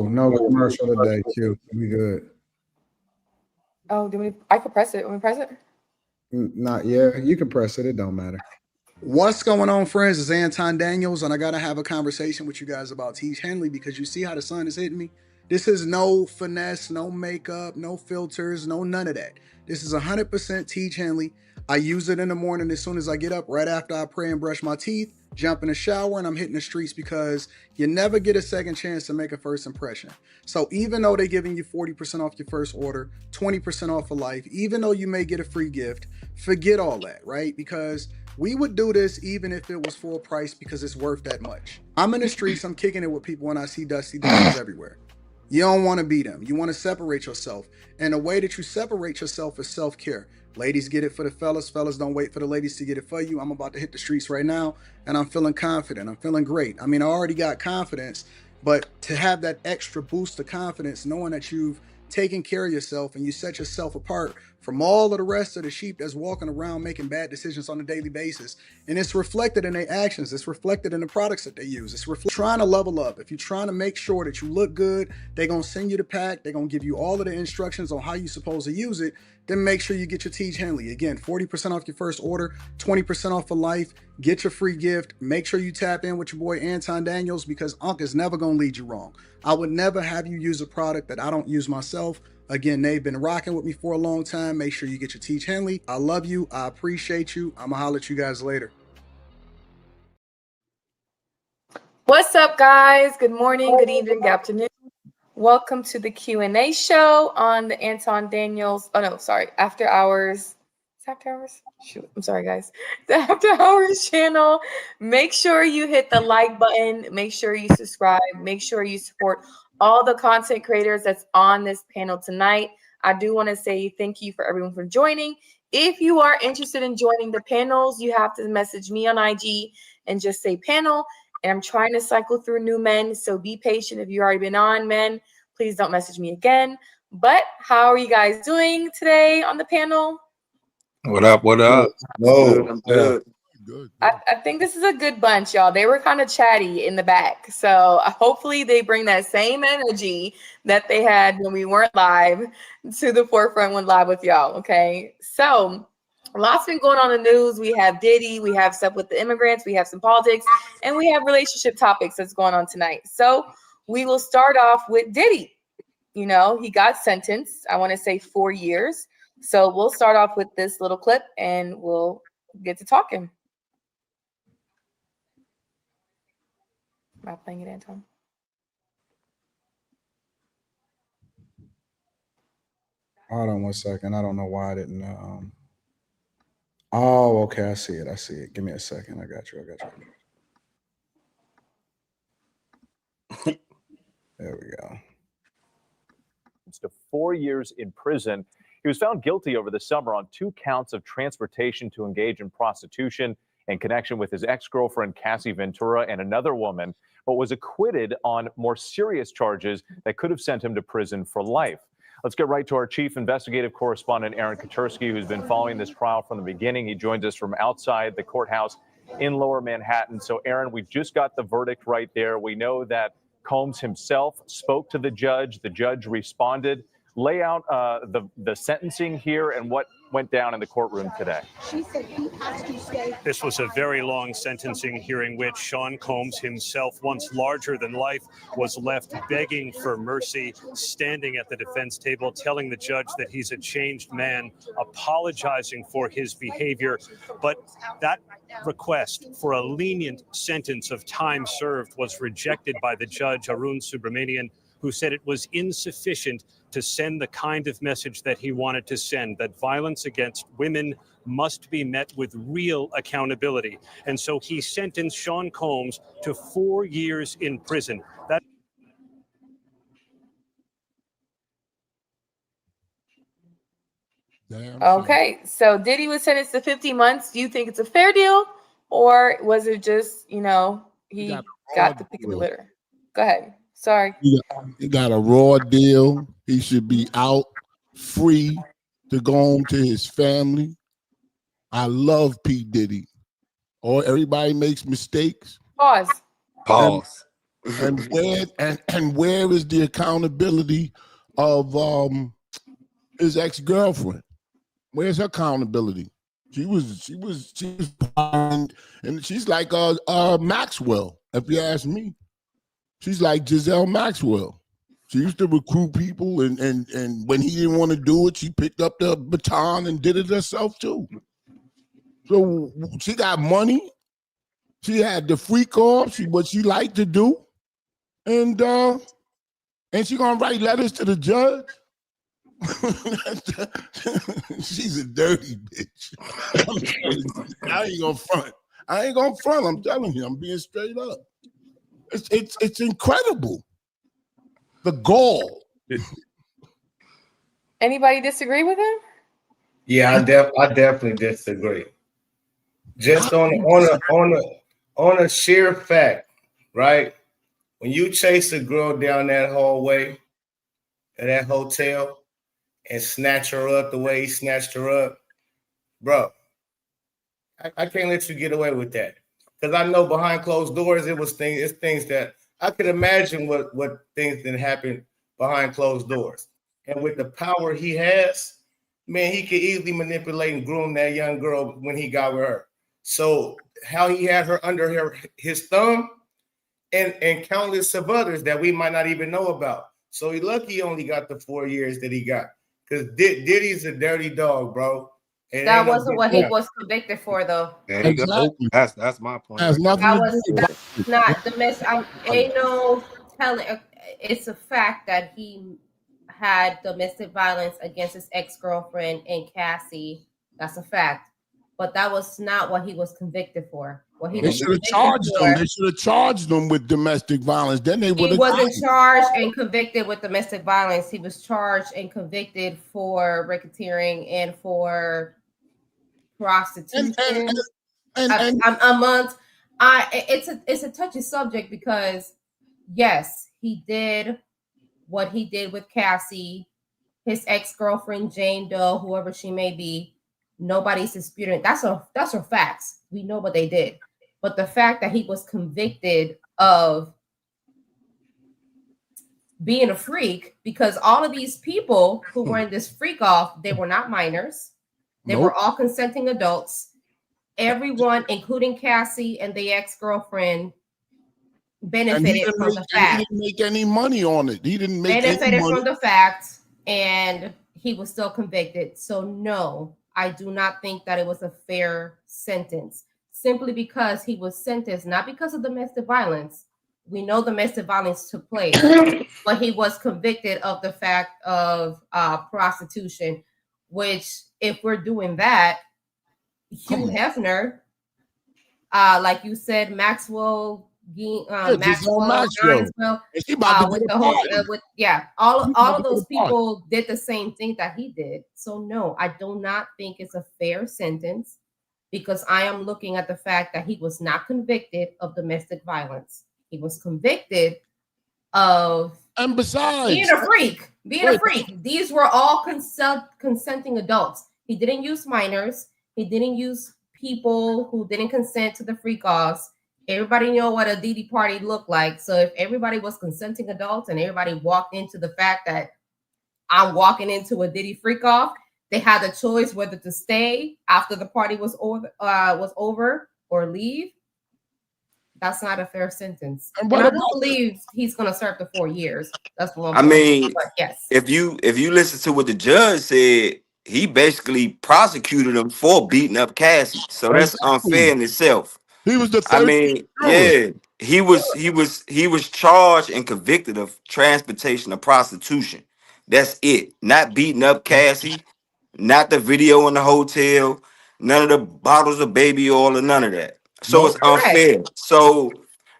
No commercial today, Q. We good. Oh, I could press it. Let me press it. Not yet. You can press it. It don't matter. What's going on, friends? It's Anton Daniels, and I gotta have a conversation with you guys about Teach Henley because you see how the sun is hitting me. This is no finesse, no makeup, no filters, no none of that. This is 100% Teach Henley. I use it in the morning as soon as I get up, right after I pray and brush my teeth, jump in the shower, and I'm hitting the streets because you never get a second chance to make a first impression. So even though they're giving you 40% off your first order, 20% off for life, even though you may get a free gift, forget all that, right? Because we would do this even if it was full price because it's worth that much. I'm in the streets, I'm kicking it with people when I see dusty dusters everywhere. You don't want to be them. You want to separate yourself. And the way that you separate yourself is self-care. Ladies get it for the fellas. Fellas don't wait for the ladies to get it for you. I'm about to hit the streets right now, and I'm feeling confident. I'm feeling great. I mean, I already got confidence, but to have that extra boost of confidence, knowing that you've taken care of yourself and you set yourself apart from all of the rest of the sheep that's walking around making bad decisions on a daily basis. And it's reflected in their actions. It's reflected in the products that they use. It's trying to level up. If you're trying to make sure that you look good, they're going to send you the pack. They're going to give you all of the instructions on how you're supposed to use it. Then make sure you get your Teach Henley. Again, 40% off your first order, 20% off for life. Get your free gift. Make sure you tap in with your boy Anton Daniels because Unc is never going to lead you wrong. I would never have you use a product that I don't use myself. Again, they've been rocking with me for a long time. Make sure you get your Teach Henley. I love you. I appreciate you. I'm going to holler at you guys later. What's up, guys? Good morning, good evening, good afternoon. Welcome to the Q&A show on the Anton Daniels. Oh, no, sorry. After Hours. It's After Hours? Shoot. I'm sorry, guys. The After Hours channel. Make sure you hit the like button. Make sure you subscribe. Make sure you support all the content creators that's on this panel tonight. I do want to say thank you for everyone for joining. If you are interested in joining the panels, you have to message me on IG and just say panel. And I'm trying to cycle through new men, so be patient. If you've already been on, men, please don't message me again. But how are you guys doing today on the panel? What up? What up? Whoa, I'm good. Good. I think this is a good bunch, y'all. They were kind of chatty in the back. So hopefully they bring that same energy that they had when we weren't live to the forefront when live with y'all, okay? So lots been going on in the news. We have Diddy, we have stuff with the immigrants, we have some politics, and we have relationship topics that's going on tonight. So we will start off with Diddy. You know, he got sentenced, I want to say 4 years. So we'll start off with this little clip and we'll get to talking. Am I playing it, Anton? Hold on 1 second. I don't know why I didn't. Oh, okay. I see it. Give me a second. I got you. There we go. To 4 years in prison. He was found guilty over the summer on 2 counts of transportation to engage in prostitution in connection with his ex-girlfriend Cassie Ventura and another woman, but was acquitted on more serious charges that could have sent him to prison for life. Let's get right to our chief investigative correspondent, Aaron Katersky, who's been following this trial from the beginning. He joins us from outside the courthouse in Lower Manhattan. So, Aaron, we just got the verdict right there. We know that Combs himself spoke to the judge. The judge responded. Lay out the sentencing here and what went down in the courtroom today. This was a very long sentencing hearing, which Sean Combs himself, once larger than life, was left begging for mercy, standing at the defense table, telling the judge that he's a changed man, apologizing for his behavior. But that request for a lenient sentence of time served was rejected by the judge, Arun Subramanian, who said it was insufficient to send the kind of message that he wanted to send, that violence against women must be met with real accountability. And so he sentenced Sean Combs to 4 years in prison. Okay, so Diddy was sentenced to 50 months. Do you think it's a fair deal, or was it just, you know, he got the pick of the litter? Go ahead. Sorry. He got a raw deal. He should be out free to go home to his family. I love P. Diddy. Everybody makes mistakes. Pause. And where is the accountability of his ex-girlfriend? Where's her accountability? She was blind, and she's like Maxwell, if you ask me. She's like Giselle Maxwell. She used to recruit people, and when he didn't want to do it, she picked up the baton and did it herself too. So she got money. She had the freak off, what she liked to do. And she gonna write letters to the judge. She's a dirty bitch. I ain't gonna front. I'm telling you, I'm being straight up. It's incredible. The gall. Anybody disagree with him? Yeah, I definitely disagree. Just on a sheer fact, right? When you chase a girl down that hallway at that hotel and snatch her up the way he snatched her up, bro, I can't let you get away with that. Because I know behind closed doors, it's things that I could imagine what things that happen behind closed doors. And with the power he has, man, he could easily manipulate and groom that young girl when he got with her. So how he had her under his thumb and countless of others that we might not even know about. So he lucky he only got the 4 years that he got. Because Diddy's a dirty dog, bro. And that wasn't what he was convicted for, though. There you go. That's my point. That's not the mess. Ain't no telling. It's a fact that he had domestic violence against his ex-girlfriend and Cassie. That's a fact. But that was not what he was convicted for. They should have charged him. They should have charged him with domestic violence. Then they would have. He wasn't charged and convicted with domestic violence. He was charged and convicted for racketeering and for prostitution. And amongst, it's a touchy subject because yes, he did what he did with Cassie, his ex-girlfriend Jane Doe, whoever she may be. Nobody's disputing. That's her facts. We know what they did. But the fact that he was convicted of being a freak, because all of these people who were in this freak off, they were not minors. They were all consenting adults. Everyone, including Cassie and the ex-girlfriend, benefited from the fact. He didn't make any money on it. He didn't make benefited any money from the fact, and he was still convicted. So no, I do not think that it was a fair sentence. Simply because he was sentenced, not because of domestic violence. We know domestic violence took place, but he was convicted of the fact of prostitution, which if we're doing that, Hugh Hefner, like you said, Maxwell, Maxwell, all of those people did the same thing that he did. So no, I do not think it's a fair sentence. Because I am looking at the fact that he was not convicted of domestic violence. He was convicted of being a freak. These were all consenting adults. He didn't use minors. He didn't use people who didn't consent to the freak offs. Everybody know what a Diddy party looked like. So if everybody was consenting adults and everybody walked into the fact that I'm walking into a Diddy freak off, they had the choice whether to stay after the party was over or leave. That's not a fair sentence. And I don't believe he's going to serve the 4 years. That's one. I mean, yes. If you listen to what the judge said, he basically prosecuted him for beating up Cassie. So that's unfair in itself. He was the. I mean, yeah, he was charged and convicted of transportation of prostitution. That's it. Not beating up Cassie. Not the video in the hotel, none of the bottles of baby oil, or none of that. So it's unfair. So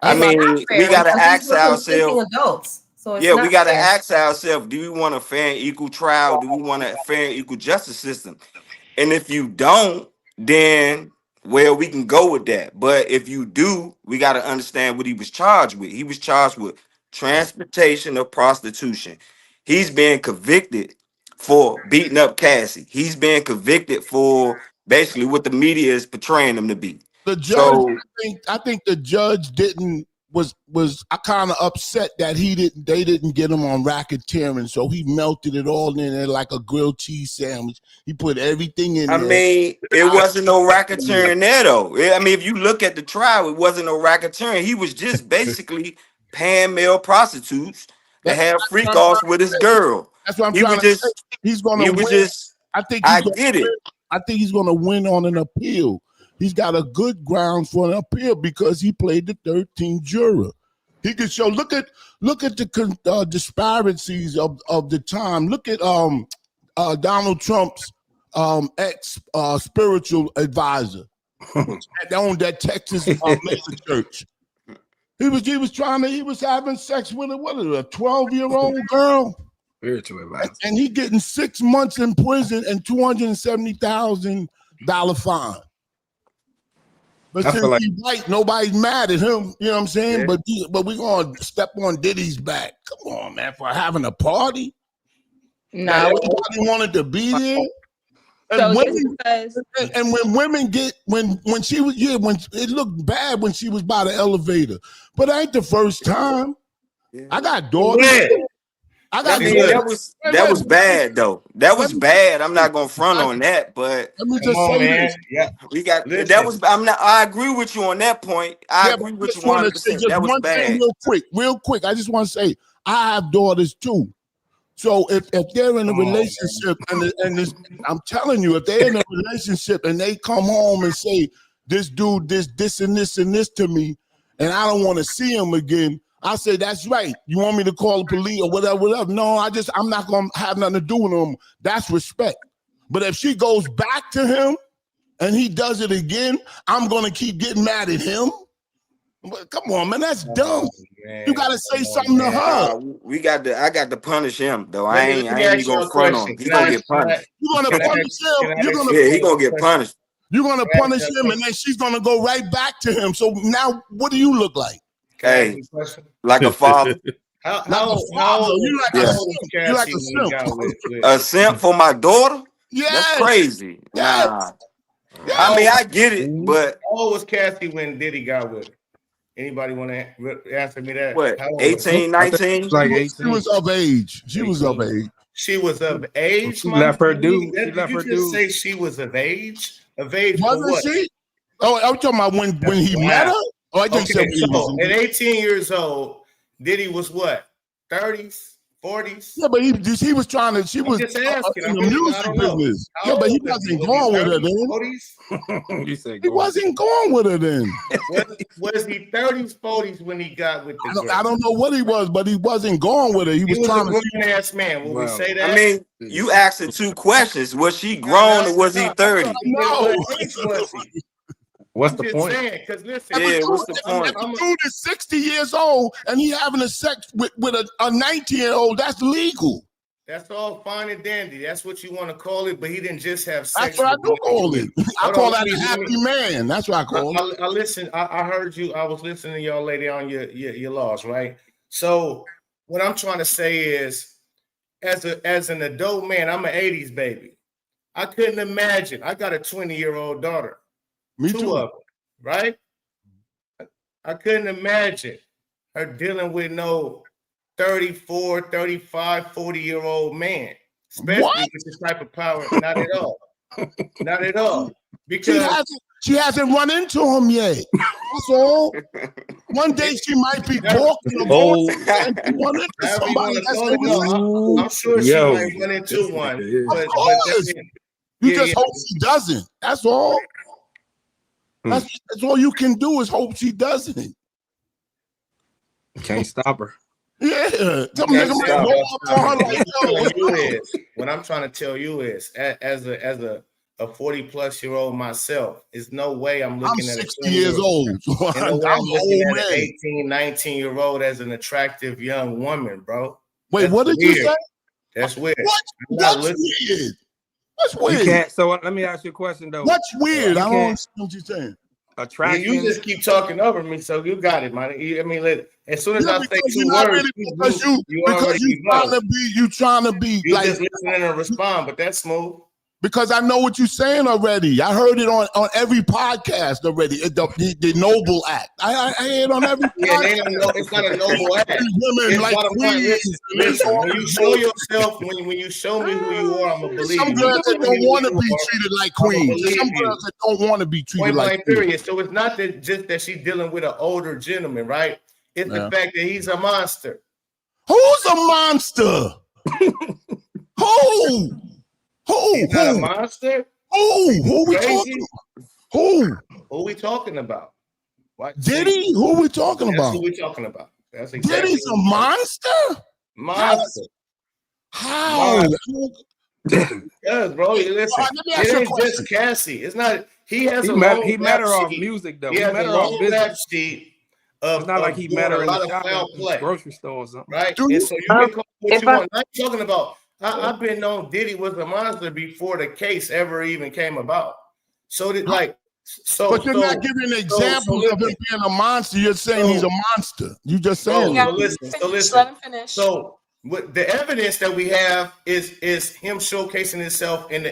I mean, we gotta ask ourselves. Adults. So We gotta ask ourselves: do we want a fair and equal trial? Do we want a fair and equal justice system? And if you don't, then we can go with that. But if you do, we gotta understand what he was charged with. He was charged with transportation of prostitution. He's being convicted for beating up Cassie. He's being convicted for basically what the media is portraying him to be. The judge, I think the judge didn't was I kind of upset that they didn't get him on racketeering, so he melted it all in there like a grilled cheese sandwich. He put everything in I there. mean, it wasn't no racketeering there though. I mean, if you look at the trial, it wasn't no racketeering. He was just basically paying male prostitutes to have freak offs with his girl. That's what I'm He trying was to say. just, He's gonna he win. was just. I think I get it. I think he's gonna win on an appeal. He's got a good grounds for an appeal because he played the 13th juror. He could show. Look at the disparities of the time. Look at Donald Trump's ex spiritual advisor that owned that Texas mega church. He was having sex with a 12-year-old girl. Spiritual advice. And he getting 6 months in prison and $270,000 fine. But since he's white, nobody's mad at him. You know what I'm saying? Yeah. But we gonna step on Diddy's back. Come on, man, for having a party. No, everybody wanted to be there. And, so women, and when women get when she was when it looked bad when she was by the elevator, but it ain't the first time. Yeah. I got daughters. Yeah. That was bad though. That was bad. I'm not gonna front on that, but let me just say this. Yeah, we got that was. I agree with you on that point. I agree with you 100%. That was bad. Real quick. I just want to say I have daughters too. So if they're in a relationship and this, I'm telling you, if they're in a relationship and they come home and say this dude this and this to me, and I don't want to see him again. I say, that's right. You want me to call the police or whatever. No, I'm not going to have nothing to do with him. That's respect. But if she goes back to him and he does it again, I'm going to keep getting mad at him. But come on, man, that's dumb. Man. You got to say something to her. I got to punish him, though. I ain't even going to front on him. He's going to get punished. You're going to punish him. He's going to get punished. You're going to punish him, and then she's going to go right back to him. So now what do you look like? Hey, like a father. How you like a simp? A simp for my daughter? Yeah, that's crazy. Yes. Nah. Yes. I mean, I get it, but how old was Cassie when Diddy got with her? Anybody want to answer me that? What? 18, 19? Like 18. She was of age. She was of age. She was of age. She left her dude. Did you just say she was of age? Of age wasn't for what? She? Oh, I'm talking about when he met her. Oh, I think so. At 18 years old, Diddy was what? 30s, 40s? Yeah, but he was trying to. She was just asking. In the music business. Yeah, but he wasn't going with her then. 40s? You said he wasn't going with her then. Was he 30s, 40s when he got with the girl? I don't know what he was, but he wasn't going with her. He was trying a grown-ass man. Will we say that? I mean, you asked her two questions. Was she grown or was he 30? No. What's the point? Because listen, what's the point? If a dude is 60 years old and he having a sex with a 19-year-old, that's legal. That's all fine and dandy. That's what you want to call it, but he didn't just have sex. That's what I do call it. I call that a happy man. That's what I call it. I listen. I heard you. I was listening to y'all lady on your laws, right? So what I'm trying to say is, as an adult man, I'm an 80s baby. I couldn't imagine. I got a 20-year-old daughter. Me two too. of them, right? I couldn't imagine her dealing with no 34, 35, 40-year-old man, especially with this type of power. Not at all. Not at all. Because she hasn't run into him yet. That's all. One day she might be talking about somebody. I'm sure she might run into one. But you just hope she doesn't. That's all. That's all you can do is hope she doesn't. Can't stop her. Yeah. What I'm trying to tell you is, as a 40-plus-year-old myself, there's no way I'm looking at 60 years old. I'm looking at an 18, 19-year-old as an attractive young woman, bro. Wait, what did you say? That's weird. What's weird? What's weird? You can't. So let me ask you a question though. What's weird? I don't understand what you're saying. Attraction. You just keep talking over me, so you got it, man. I mean, as soon as I say two words, you trying to be you like just listening and respond, but that's smooth. Because I know what you're saying already. I heard it on every podcast already. The noble act. I hear it on every podcast. It's not a noble act. Women like queens. Listen, when you show yourself, when you show me who you are, I'm gonna believe Some you. girls that don't want to be treated like queens. Some girls that don't want to be treated like queens. Period. So it's not just that she's dealing with an older gentleman, right? It's the fact that he's a monster. Who's a monster? Who? He's not a monster? Who we talking about? Who we talking about? What? Diddy? Who we talking That's about? who we talking about. That's exactly Diddy's a monster? Monster. How? Yes, bro. Listen, it ain't just Cassie. It's not. He met her off music though. He has a long rap sheet. It's not like he met her in the grocery store or something, right? And so you can call what you want. I'm talking about. I've been known Diddy was a monster before the case ever even came about. So that but you're not giving examples of him being a monster. You're saying he's a monster. You just saying. Listen. Let him finish. So what the evidence that we have is him showcasing himself in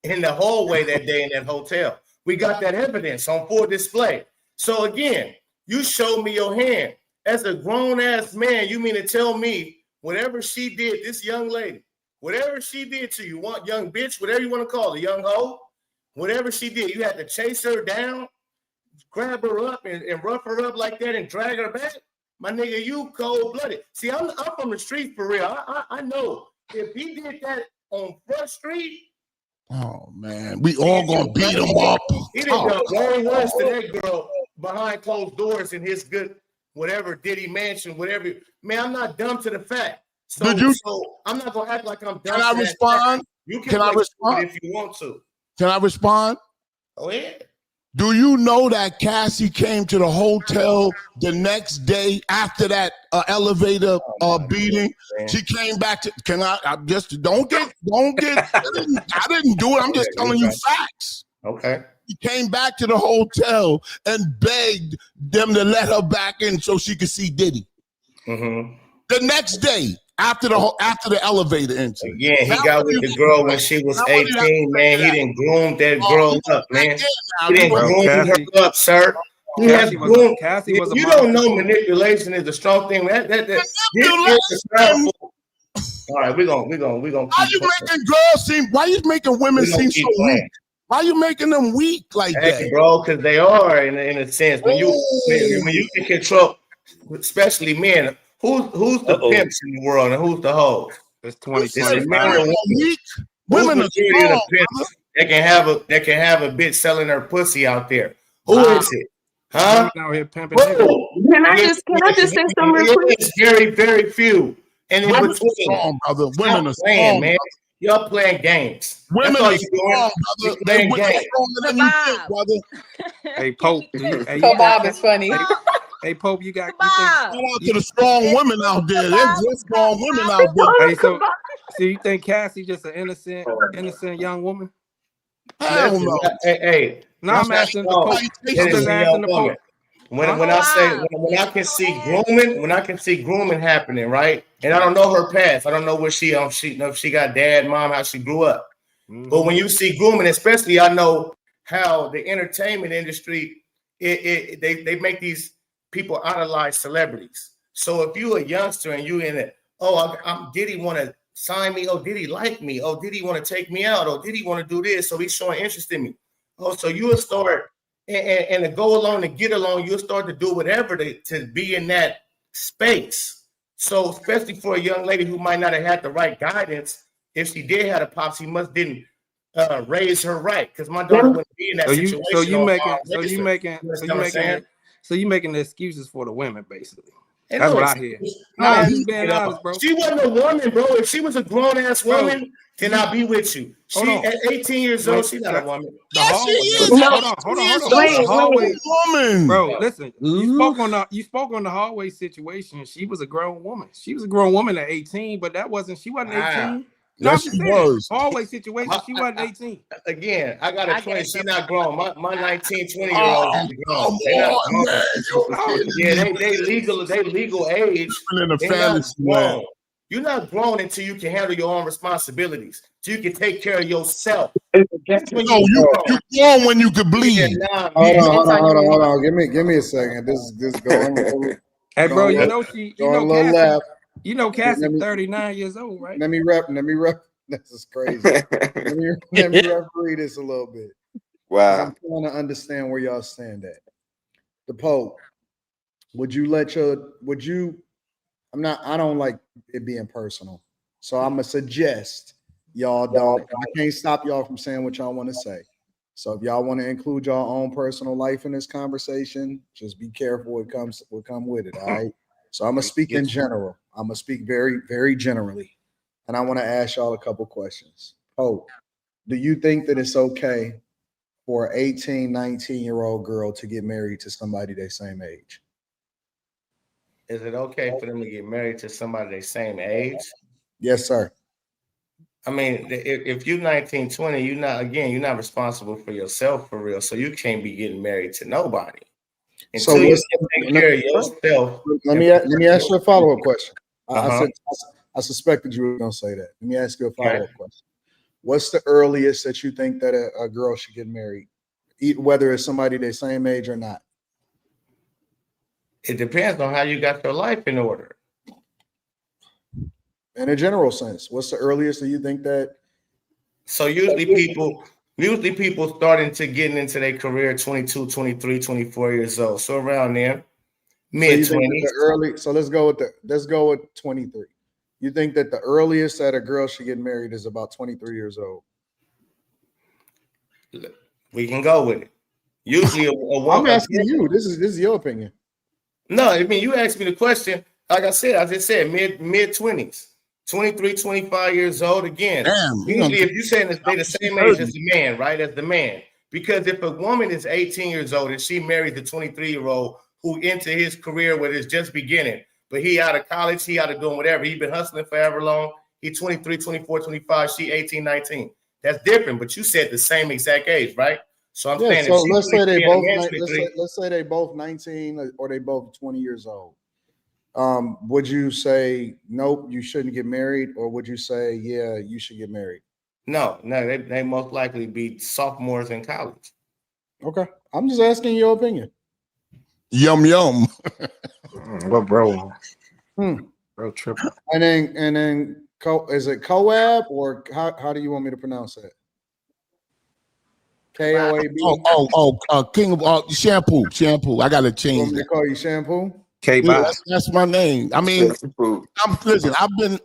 the hallway that day in that hotel. We got that evidence on full display. So again, you showed me your hand as a grown ass man. You mean to tell me whatever she did, this young lady, whatever she did to you, young bitch, whatever you want to call her, young hoe, whatever she did, you had to chase her down, grab her up and rough her up like that and drag her back? My nigga, you cold-blooded. See, I'm from the street for real. I know if he did that on Front Street. Oh, man. We all gonna beat him up. He didn't go very worse to that girl behind closed doors in his good, whatever, Diddy mansion, whatever. Man, I'm not dumb to the fact. So I'm not gonna act like I'm dumb. Can I respond? You can respond if you want to. Can I respond? Oh, yeah. Do you know that Cassie came to the hotel the next day after that elevator beating? She came back to. Can I just don't get. I didn't do it. I'm just telling you facts. Okay. She came back to the hotel and begged them to let her back in so she could see Diddy. Mm-hmm. The next day. After the elevator incident. Yeah, he got with the girl when she was 18, man. He didn't groom that girl up, man. He didn't groom her up, sir. He has groomed. You don't know manipulation is a strong thing. All right, we're gonna. Why you making girls seem? Why you making women seem so weak? Why you making them weak like that, bro? Because they are in a sense when you can control, especially men. Who's the pimps in the world and who's the hoes? It's 2020. Women are strong, pimps that can have a bitch selling her pussy out there. Who is it? Huh? Out here pimping. Can I just say something real quick? It's very, very few. And in women between, are strong, brother. Women are playing, strong, man. Y'all playing games. Women are strong, brother. Playing Women games. stronger than you think, brother. Hey, Pope. Bob is funny. Hey, Pope, you got. Shout out to the strong women out there. There's strong women out there. Hey, so you think Cassie just an innocent young woman? Hell no. Hey. No, I'm asking the Pope. When I can see grooming happening, right? And I don't know her past. I don't know where if she got dad, mom, how she grew up. Mm-hmm. But when you see grooming, especially, I know how the entertainment industry they make these people idolize celebrities. So if you a youngster and you in it, I'm Diddy want to sign me. Oh, Diddy like me. Oh, Diddy want to take me out. Oh, Diddy want to do this. So he's showing interest in me. Oh, so you will start and to go along and get along. You'll start to do whatever to be in that space. So especially for a young lady who might not have had the right guidance, if she did have a pops, he didn't raise her right, because my daughter wouldn't be in that situation. So you making the excuses for the women, basically. And that's what I hear. No, being honest, bro. She wasn't a woman, bro. If she was a grown ass woman, then I'll be with you. At 18 years old, she's not a woman. Hold on. Woman, bro. Listen, you spoke on the hallway situation. She was a grown woman. She was a grown woman at 18, but she wasn't 18. No, yes, she was. Hallway situation, she wasn't 18. Again, I got a 20. She's not grown. My 19, 20-year-old is grown. Yeah, they legal age. In a fantasy world. You're not grown until you can handle your own responsibilities, so you can take care of yourself. That's when you grown when you can bleed. Yeah, Hold on. Give me a second. This is going. Hey, bro, going you a know little Cassie. left. You know Cassie, Let me- 39 years old, right? Let me rep. This is crazy. let me referee this a little bit. Wow. I'm trying to understand where y'all stand at. The Pope, I don't like it being personal. So I'm gonna suggest y'all don't. I can't stop y'all from saying what y'all want to say. So if y'all want to include your own personal life in this conversation, just be careful what come with it. All right. So I'm gonna speak in general. I'm gonna speak very, very generally. And I want to ask y'all a couple questions. Pope, do you think that it's okay for an 18, 19-year-old girl to get married to somebody their same age? Is it okay for them to get married to somebody their same age? Yes, sir. I mean, if you're 19, 20, you're not responsible for yourself for real. So you can't be getting married to nobody until you take care of yourself. Let me ask you a follow-up question. I suspected you were going to say that. Let me ask you a follow-up question. What's the earliest that you think that a girl should get married, whether it's somebody their same age or not? It depends on how you got your life in order. In a general sense, what's the earliest that you think that? So usually people starting to getting into their career 22, 23, 24 years old. So around there, mid-20s. So let's go with 23. You think that the earliest that a girl should get married is about 23 years old? We can go with it. Usually I'm asking you. This is your opinion. No, I mean, you asked me the question. Like I just said mid-20s. 23, 25 years old. Again, usually if you're saying that they're the same age as the man, right? As the man. Because if a woman is 18 years old and she marries a 23-year-old who into his career where it's just beginning, but he out of college, he out of doing whatever. He been hustling forever long. He 23, 24, 25, she 18, 19. That's different, but you said the same exact age, right? So I'm saying, so let's say they both let's say they both 19 or they both 20 years old. Would you say nope, you shouldn't get married, or would you say yeah, you should get married? No, they most likely be sophomores in college. Okay, I'm just asking your opinion. Yum. What bro? Bro, triple. And then is it Coab or how do you want me to pronounce that? KOAB. King of shampoo. I gotta change. You want me to call you Shampoo? That's my name. I mean, listen.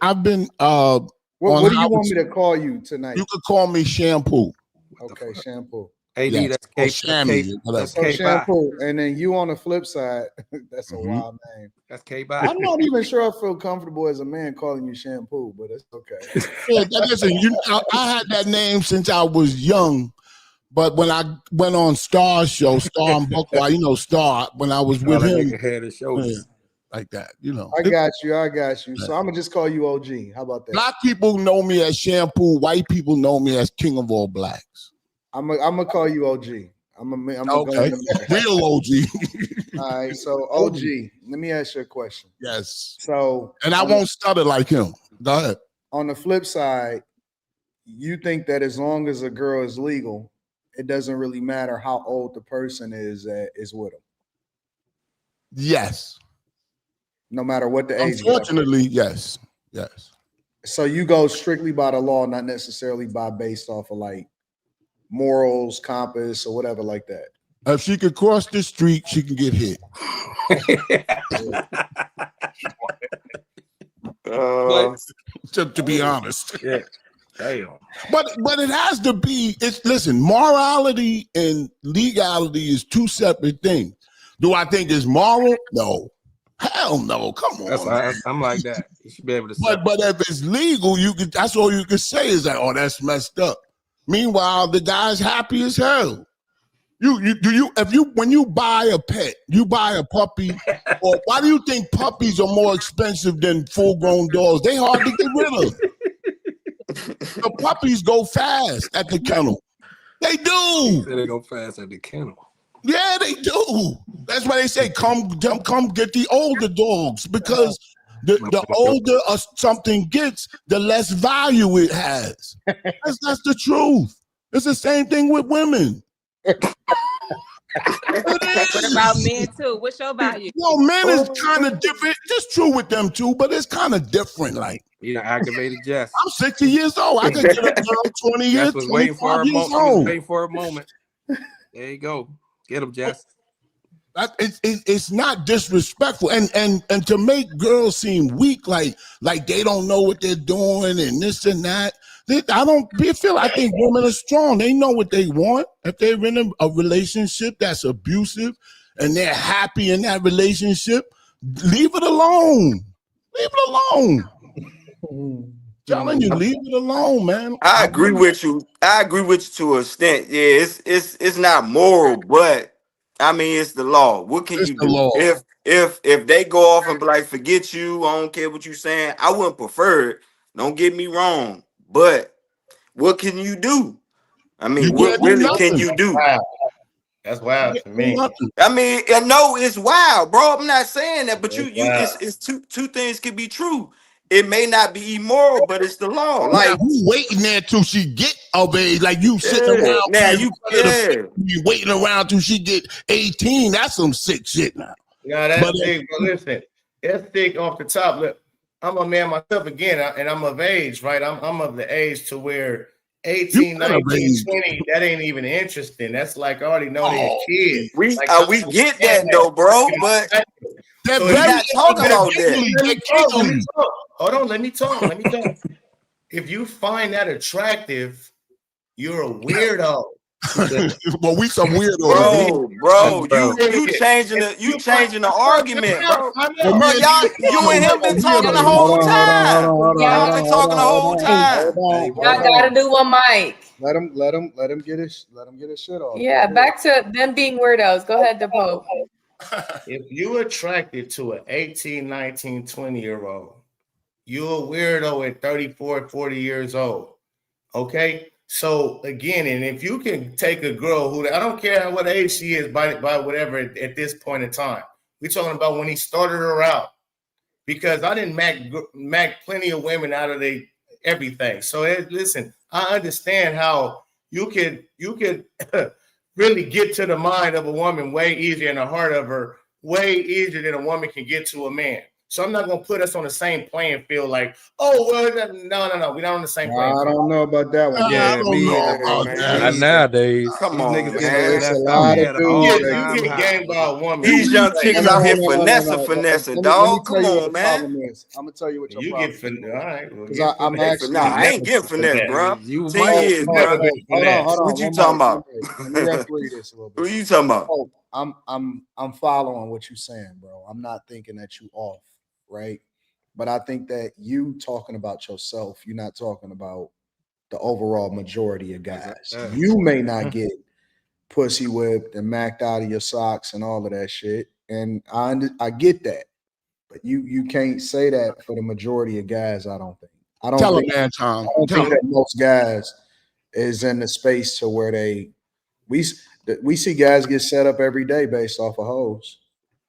I've been. What do you want me to call you tonight? You could call me Shampoo. Okay, Shampoo. AD, that's Shampoo. And then you on the flip side, that's a wild name. That's K. I'm not even sure I feel comfortable as a man calling you Shampoo, but it's okay. Yeah, listen, I had that name since I was young, but when I went on Star and Buckwild, Star, when I was with him, head and shoulders. Like that, I got you. So I'm gonna just call you OG. How about that? Black people know me as Shampoo. White people know me as King of all blacks. I'm gonna call you OG. I'm okay. Real OG. All right. So OG, let me ask you a question. Yes. So I won't stutter like him. Go ahead. On the flip side, you think that as long as a girl is legal, it doesn't really matter how old the person is that is with them. Yes. No matter what the age. Unfortunately, yes. So you go strictly by the law, not necessarily based off of like morals, compass, or whatever like that. If she could cross the street, she can get hit. To be honest. Yeah. Damn. But it has to be. Listen, morality and legality is two separate things. Do I think it's moral? No. Hell no. Come on. I'm like that. You should be able to. But if it's legal, that's all you can say is that, oh, that's messed up. Meanwhile, the guy's happy as hell. When you buy a pet, you buy a puppy, or why do you think puppies are more expensive than full-grown dogs? They hard to get rid of. The puppies go fast at the kennel. They do. They go fast at the kennel. Yeah, they do. That's why they say come get the older dogs, because The older something gets, the less value it has. That's the truth. It's the same thing with women. What about men too? What's your value? Yo, men is kind of different. It's true with them too, but it's kind of different. Like, you activated Jess. I'm 60 years old. I could get a girl 20 years. Jess was waiting for a moment. She was waiting for a moment. There you go. Get him, Jess. It's not disrespectful, and to make girls seem weak, like they don't know what they're doing and this and that. I think women are strong. They know what they want. If they're in a relationship that's abusive and they're happy in that relationship, leave it alone. Leave it alone. Telling you, leave it alone, man. I agree with you. I agree with you to an extent. Yeah, it's not moral, but I mean it's the law. What can you do? If they go off and be like, forget you, I don't care what you're saying. I wouldn't prefer it. Don't get me wrong, but what can you do? I mean, what really can you do? Wow. That's wild to me. I mean, no, it's wild, bro. I'm not saying that, but it's two things can be true. It may not be immoral, but it's the law. Like who waiting there till she get of age? Like you sitting around now, you waiting around till she get 18. That's some sick shit now. Yeah, that's sick. But listen, that's sick off the top. Look, I'm a man myself again, and I'm of age, right? I'm of the age to where 18, 19, 20, that ain't even interesting. That's like I already know they're kids. We get that though, bro, but so we're not talking about that. Hold on, let me talk. If you find that attractive, you're a weirdo. Well, we some weirdos, bro. You changing the argument, bro. You and him been talking the whole time. Y'all been talking the whole time. Y'all gotta do one mic. Let him get his shit off. Yeah, back to them being weirdos. Go ahead, DePoe. If you're attracted to an 18, 19, 20-year-old, you're a weirdo at 34, 40 years old. Okay? So again, and if you can take a girl who I don't care what age she is by whatever at this point in time, we're talking about when he started her out, because I didn't mac plenty of women out of everything. So listen, I understand how you could really get to the mind of a woman way easier and the heart of her way easier than a woman can get to a man. So I'm not going to put us on the same playing field like, oh, well, no. We're not on the same playing field. I don't know about that one. Yeah, me either, man. Not nowadays. Come on, man. It's a lot of dudes. You get gamed by a woman. These young chicks out here finessing, dog. Come on, man. I'm going to tell you what your problem is. All right. Because I'm actually... I ain't getting finesse, bro. 10 years, bro. Hold on. What you talking about? Let me referee this a little bit. What you talking about? Oh, I'm following what you're saying, bro. I'm not thinking that you off. Right, but I think that you talking about yourself, you're not talking about the overall majority of guys. You may not get pussy whipped and macked out of your socks and all of that shit, and I get that, but you can't say that for the majority of guys. I don't think that most guys is in the space to where we see guys get set up every day based off of hoes.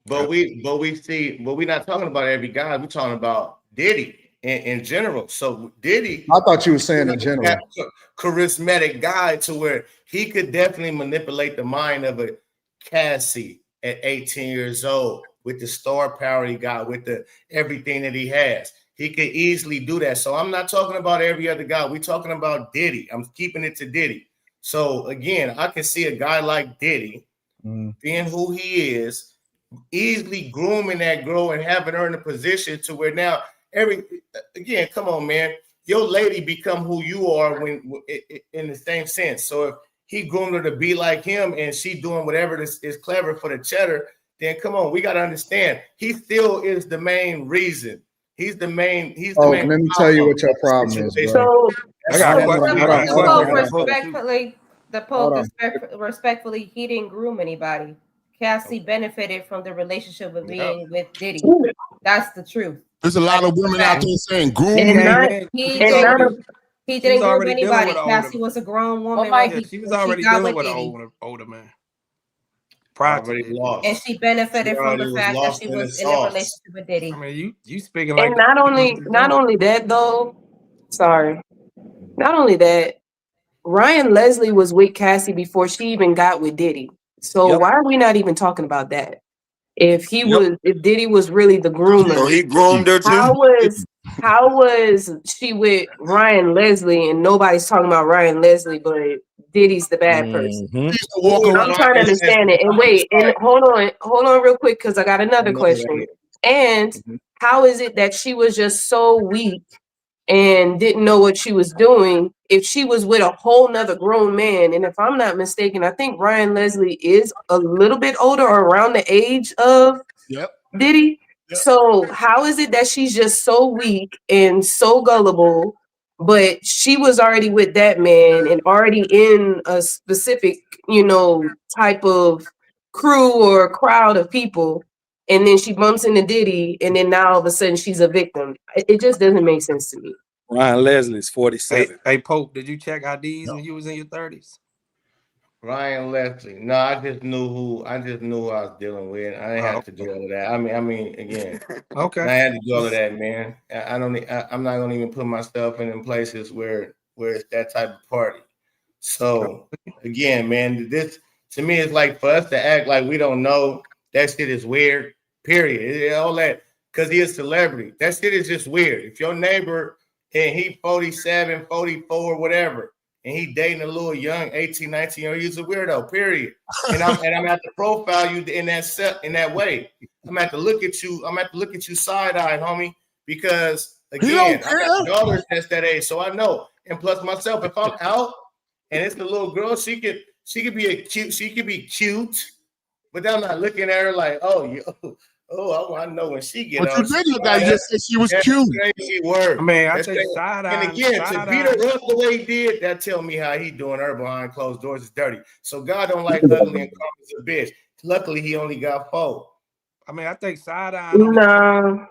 But we're not talking about every guy. We're talking about Diddy in general. So Diddy, I thought you were saying in general, charismatic guy to where he could definitely manipulate the mind of a Cassie at 18 years old with the star power he got, with the everything that he has. He could easily do that. So I'm not talking about every other guy. We're talking about Diddy. I'm keeping it to Diddy. So again, I can see a guy like Diddy being who he is, easily grooming that girl and having her in a position to where now come on, man, your lady become who you are when in the same sense. So if he groomed her to be like him and she doing whatever is clever for the cheddar, then come on, we got to understand he still is the main reason. He's the main. Let me tell you what your problem is, bro. Respectfully, he didn't groom anybody. Cassie benefited from the relationship of being with Diddy. That's the truth. There's a lot of women out there saying groom. He didn't groom anybody. Cassie was a grown woman. She was already dealing with an older man. prior to Already Diddy. lost. And she benefited She from the already was fact that lost she in the was in a sauce. relationship with Diddy. I mean, you speaking like And not only that though, sorry, not only that, Ryan Leslie was with Cassie before she even got with Diddy. So Yep. why are we not even talking about that? If Yep. Diddy was really the groomer, So he groomed her how too. was she with Ryan Leslie and nobody's talking about Ryan Leslie, but Diddy's the bad person? He used to walk around. I'm trying to understand it. And wait, and hold on real quick, because I got another question. And how is it that she was just so weak and didn't know what she was doing if she was with a whole nother grown man? And if I'm not mistaken, I think Ryan Leslie is a little bit older or around the age of Yep. Diddy. Yep. So how is it that she's just so weak and so gullible, but she was already with that man and already in a specific, type of crew or crowd of people, and then she bumps into Diddy, and then now all of a sudden she's a victim? It just doesn't make sense to me. Ryan Leslie's 47. Hey, Pope, did you check IDs when you was in your 30s? Ryan Leslie. No, I just knew who I was dealing with. I didn't have to do all of that. I mean, again, Okay. I had to do all of that, man. I'm not gonna even put myself in places where it's that type of party. So again, man, this to me is like for us to act like we don't know that shit is weird. Period. All that because he is a celebrity. That shit is just weird. If your neighbor and he 47, 44, whatever, and he dating a little young 18, 19-year-old, he's a weirdo, period. And I'm at to profile you in that way. I'm at to look at you side-eye, homie, because again, I got daughters that's that age, so I know. And plus myself, if I'm out and it's the little girl, she could be cute, but I'm not looking at her like, I know when she get But on. you did look at her, said she was cute. Crazy word. I mean, I That's think crazy. side eye. And again, to beat her up the way he did, that tell me how he doing her behind closed doors is dirty. So God don't like ugly and calm as a bitch. Luckily, he only got 4. I mean, I think side eye. No.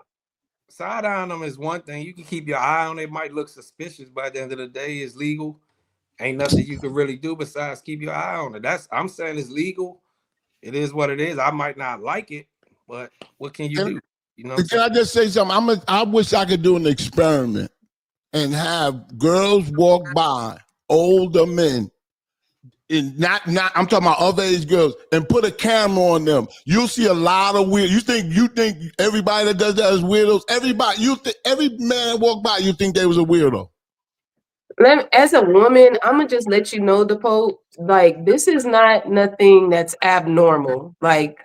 Side eyeing them is one thing. You can keep your eye on it. It might look suspicious, but at the end of the day, it's legal. Ain't nothing you can really do besides keep your eye on it. I'm saying it's legal. It is what it is. I might not like it, but what can you do? You know. Can I just say something? I wish I could do an experiment and have girls walk by, older men, and not I'm talking about other age girls, and put a camera on them. You'll see a lot of weird. You think everybody that does that is weirdos? Every man that walk by, you think they was a weirdo. As a woman, I'm gonna just let you know, the Pope, like, this is not nothing that's abnormal. Like,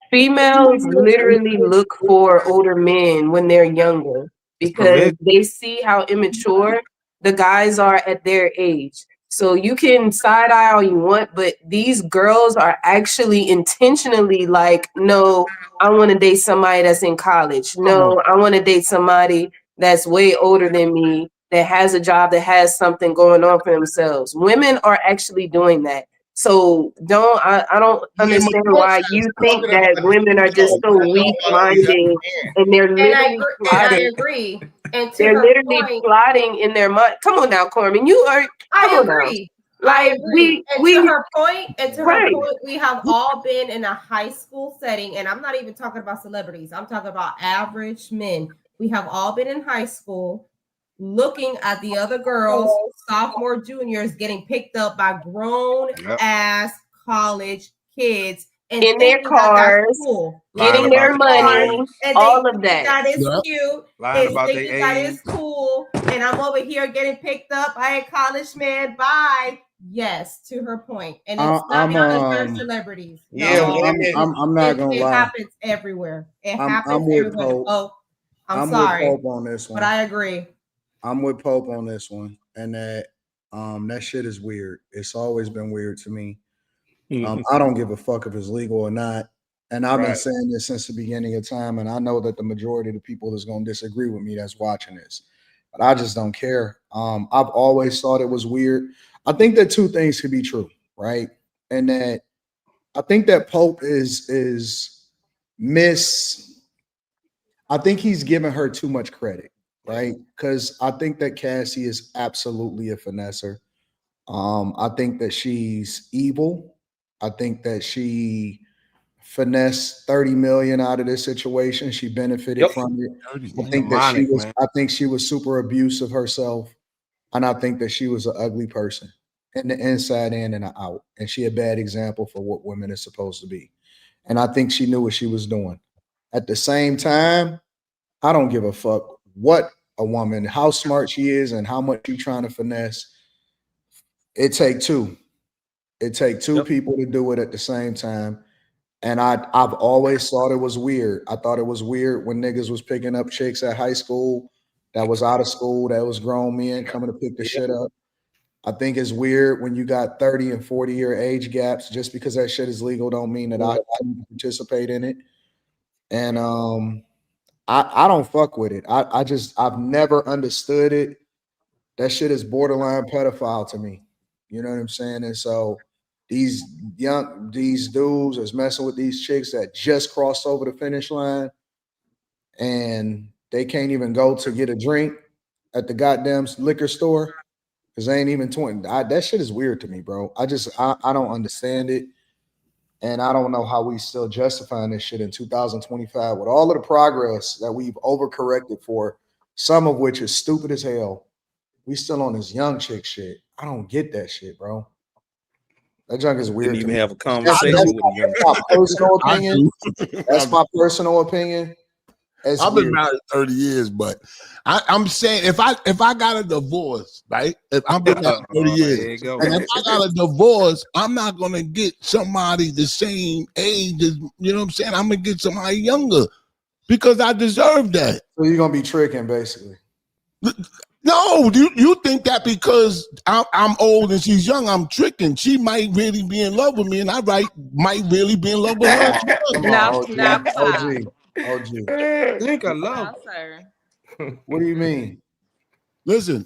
females literally look for older men when they're younger because they see how immature the guys are at their age. So you can side eye all you want, but these girls are actually intentionally like, no, I want to date somebody that's in college. No, I want to date somebody that's way older than me, that has a job, that has something going on for themselves. Women are actually doing that. So I don't understand why you think that women are just so weak-minded and they're literally agree. And to they're her literally point, plotting in their mind. Come on now, Carmen. I agree. Like we to her point, right. we have all been in a high school setting, and I'm not even talking about celebrities. I'm talking about average men. We have all been in high school looking at the other girls, sophomore, juniors, getting picked up by grown ass college kids and in their cars, that's cool. Getting their money, and all of that. That is cute. Lying about thinking that is cool. And I'm over here getting picked up by a college man. Bye. Yes, to her point. And it's not because they're celebrities. I'm not gonna lie. It happens everywhere. It happens with everywhere. Pope. Oh, I'm sorry. with Pope on this one. But I agree. I'm with Pope on this one. And that shit is weird. It's always been weird to me. I don't give a fuck if it's legal or not. And I've been saying this since the beginning of time. And I know that the majority of the people that's going to disagree with me that's watching this, but I just don't care. I've always thought it was weird. I think that two things could be true, right? And that I think that Pope I think he's giving her too much credit, right? Because I think that Cassie is absolutely a finesser. I think that she's evil. I think that she finessed 30 million out of this situation. She benefited from it. I think she was super abusive herself. And I think that she was an ugly person in the inside in and out. And she a bad example for what women are supposed to be. And I think she knew what she was doing. At the same time, I don't give a fuck what a woman, how smart she is and how much she's trying to finesse. It take two. It take two people to do it at the same time. And I've always thought it was weird. I thought it was weird when niggas was picking up chicks at high school that was out of school, that was grown men coming to pick the shit up. I think it's weird when you got 30 and 40-year age gaps. Just because that shit is legal don't mean that I can participate in it. And I don't fuck with it. I've never understood it. That shit is borderline pedophile to me. You know what I'm saying? And so these dudes is messing with these chicks that just crossed over the finish line and they can't even go to get a drink at the goddamn liquor store because they ain't even 20. That shit is weird to me, bro. I don't understand it. And I don't know how we still justifying this shit in 2025 with all of the progress that we've overcorrected for, some of which is stupid as hell. We still on this young chick shit. I don't get that shit, bro. That junk is weird. Didn't even have a conversation with a young my personal opinion. That's my personal opinion. I've been married 30 years, but I'm saying if I got a divorce, right? If I've been married 30 years, and if I got a divorce, I'm not gonna get somebody the same age as, you know what I'm saying? I'm gonna get somebody younger because I deserve that. So you're gonna be tricking, basically. No, you think that because I'm old and she's young, I'm tricking. She might really be in love with me, and I might really be in love with her. OG. Think of love. Sir. What do you mean? Listen.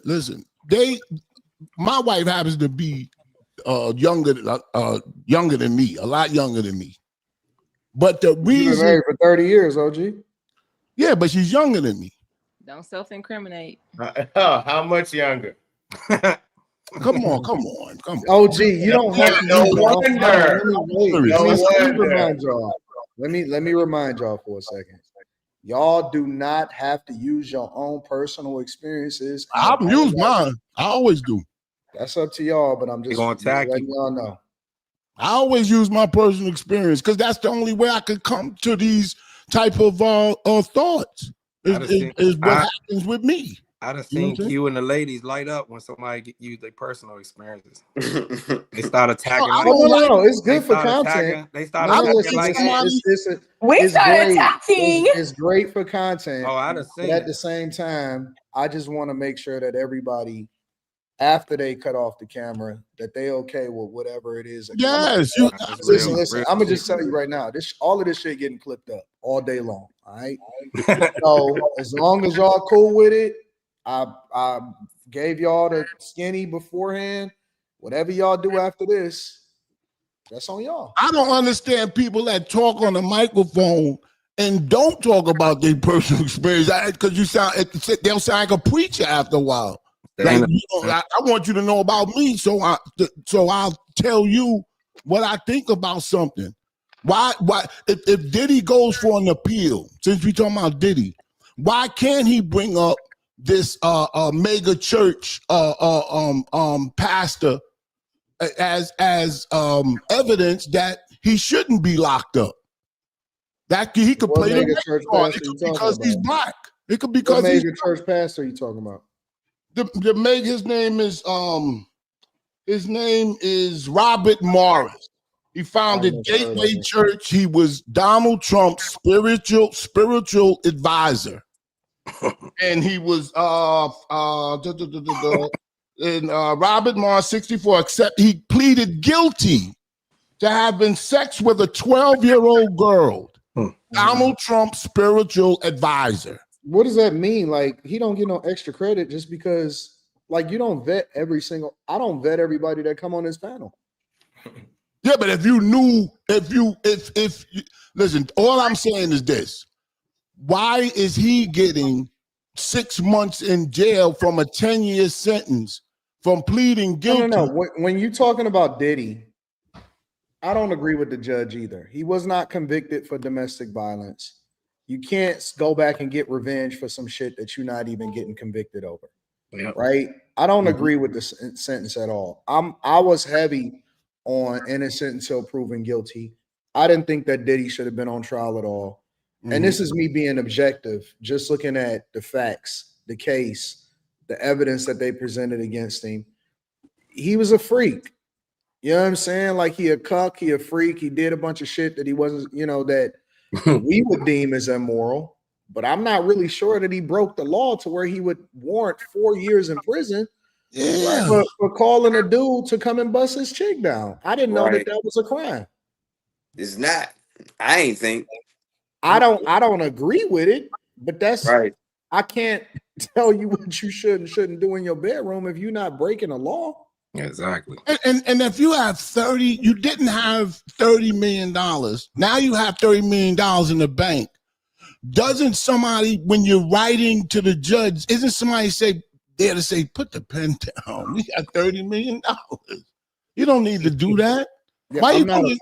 My wife happens to be younger than me, a lot younger than me. But the reason you've been married for 30 years, OG. Yeah, but she's younger than me. Don't self-incriminate. How much younger? Come on. OG, you don't have to. No wonder. Let me remind y'all for a second. Y'all do not have to use your own personal experiences. I've used mine. I always do. That's up to y'all, but I'm just letting y'all know. I always use my personal experience because that's the only way I could come to these type of thoughts. Is what happens with me. I done seen you and the ladies light up when somebody use their personal experiences. They start attacking. No, it's good for content. They start attacking like it's great for content. Oh, I done seen. But at the same time, I just want to make sure that everybody, after they cut off the camera, that they okay with whatever it is. Yes. Listen. I'm gonna just tell you right now. All of this shit getting clipped up all day long. All right. So as long as y'all cool with it, I gave y'all the skinny beforehand. Whatever y'all do after this, that's on y'all. I don't understand people that talk on the microphone and don't talk about their personal experience because they'll sound like a preacher after a while. Like, I want you to know about me, so I'll tell you what I think about something. Why if Diddy goes for an appeal, since we talking about Diddy, why can't he bring up this mega church pastor as evidence that he shouldn't be locked up? That he could play the church pastor because he's black. It could be because what mega church pastor are you talking about? His name is Robert Morris. He founded Gateway Church. He was Donald Trump's spiritual advisor. And he was Robert Morris, 64, except he pleaded guilty to having sex with a 12-year-old girl. Donald Trump's spiritual advisor. What does that mean? Like, he don't get no extra credit just because, like, you don't vet I don't vet everybody that come on this panel. Yeah, but if you knew, listen, all I'm saying is this. Why is he getting 6 months in jail from a 10-year sentence from pleading guilty? No. When you're talking about Diddy, I don't agree with the judge either. He was not convicted for domestic violence. You can't go back and get revenge for some shit that you're not even getting convicted over. Yep. Right? I don't agree with the sentence at all. I was heavy on innocent until proven guilty. I didn't think that Diddy should have been on trial at all. And this is me being objective, just looking at the facts, the case, the evidence that they presented against him. He was a freak. You know what I'm saying? Like he a cuck, he a freak. He did a bunch of shit that he wasn't, that we would deem as immoral. But I'm not really sure that he broke the law to where he would warrant 4 years in prison for calling a dude to come and bust his chick down. I didn't know that was a crime. It's not. I ain't think. I don't agree with it, but that's right. I can't tell you what you should and shouldn't do in your bedroom if you're not breaking the law. Exactly. And if you have 30, you didn't have $30 million. Now you have $30 million in the bank. Doesn't somebody, when you're writing to the judge, isn't somebody there to say, put the pen down? We got $30 million. You don't need to do that. Yeah, Why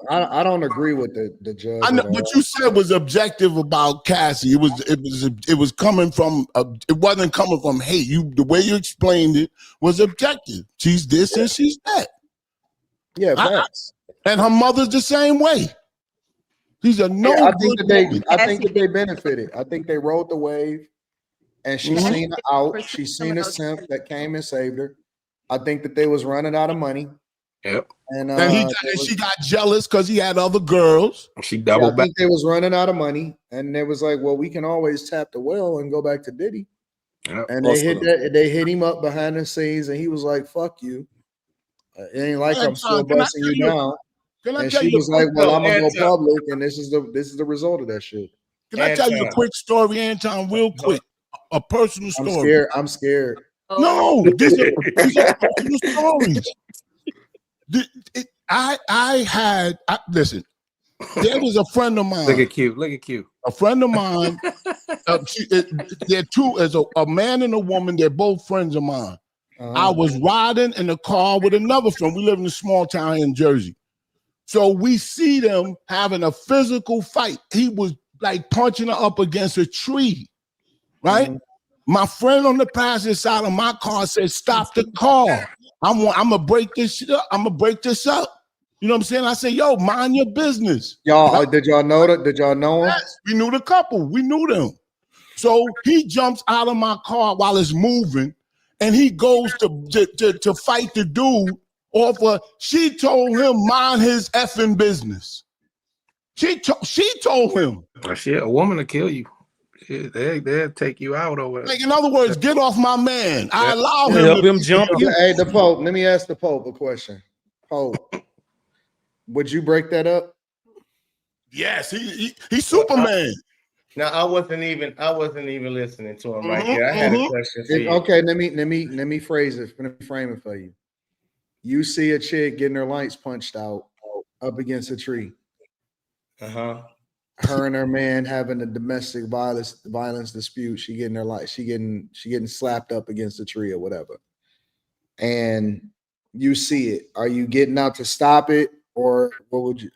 I don't agree with the judge. I know, but you said was objective about Cassie. It was coming from it wasn't coming from hate. The way you explained it was objective. She's this and she's that. Yeah, facts. And her mother's the same way. These are I think that they benefited. I think they rode the wave, and she seen her out. She seen a simp that came and saved her. I think that they was running out of money. Yep. And she got jealous because he had other girls. She doubled back. I think they was running out of money, and they was like, "Well, we can always tap the well and go back to Diddy." Yep. And they hit him up behind the scenes, and he was like, "Fuck you! It ain't like I'm still busting you down." And she was like, "Well, I'm gonna go public, and this is the result of that shit." Can I tell you a quick story, Anton? Real quick, a personal story. I'm scared. No, these are personal stories. Listen, there was a friend of mine. Look at Q. A friend of mine. They're two, as a man and a woman. They're both friends of mine. I was riding in a car with another friend. We live in a small town in Jersey. So we see them having a physical fight. He was like punching her up against a tree, right? Mm-hmm. My friend on the passenger side of my car said, "Stop the car. I'm gonna break this shit up. I'm gonna break this up." You know what I'm saying? I said, "Yo, mind your business." Y'all, did y'all know that? Did y'all know him? Yes, we knew the couple. We knew them. So he jumps out of my car while it's moving, and he goes to fight the dude. She told him, "Mind his effing business." She told him. Shit, a woman will kill you. They'll take you out over. Like, in other words, get off my man. I allow him help him jump you. Hey, the Pope. Let me ask the Pope a question. Pope, would you break that up? Yes, he's Superman. Now I wasn't even listening to him right here. I had a question for you. Okay, let me phrase it. Let me frame it for you. You see a chick getting her lights punched out up against a tree. Her and her man having a domestic violence dispute. She getting slapped up against a tree or whatever. And you see it. Are you getting out to stop it, or what would you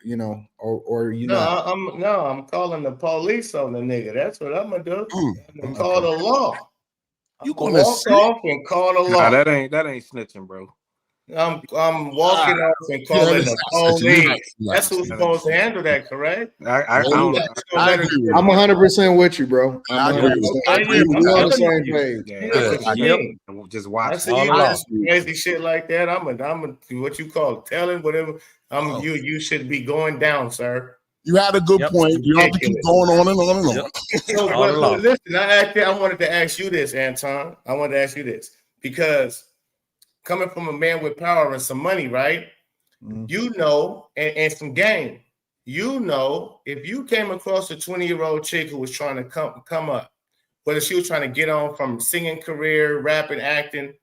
or you know? I'm calling the police on the nigga. That's what I'm gonna do. I'm gonna call the law. You gonna walk off and call the law? Nah, that ain't snitching, bro. I'm walking off and calling the police. That's who's supposed to handle that, correct? I'm 100% with you, bro. I'm 100%. We're on the same page. Just watch. I see you crazy shit like that. I'm what you call it, telling whatever. You should be going down, sir. You had a good point. You have to keep going on and on and on. So, listen, I wanted to ask you this, Anton. I wanted to ask you this because coming from a man with power and some money, right? You know, and some game. You know, if you came across a 20-year-old chick who was trying to come up, whether she was trying to get on from singing career, rapping, acting,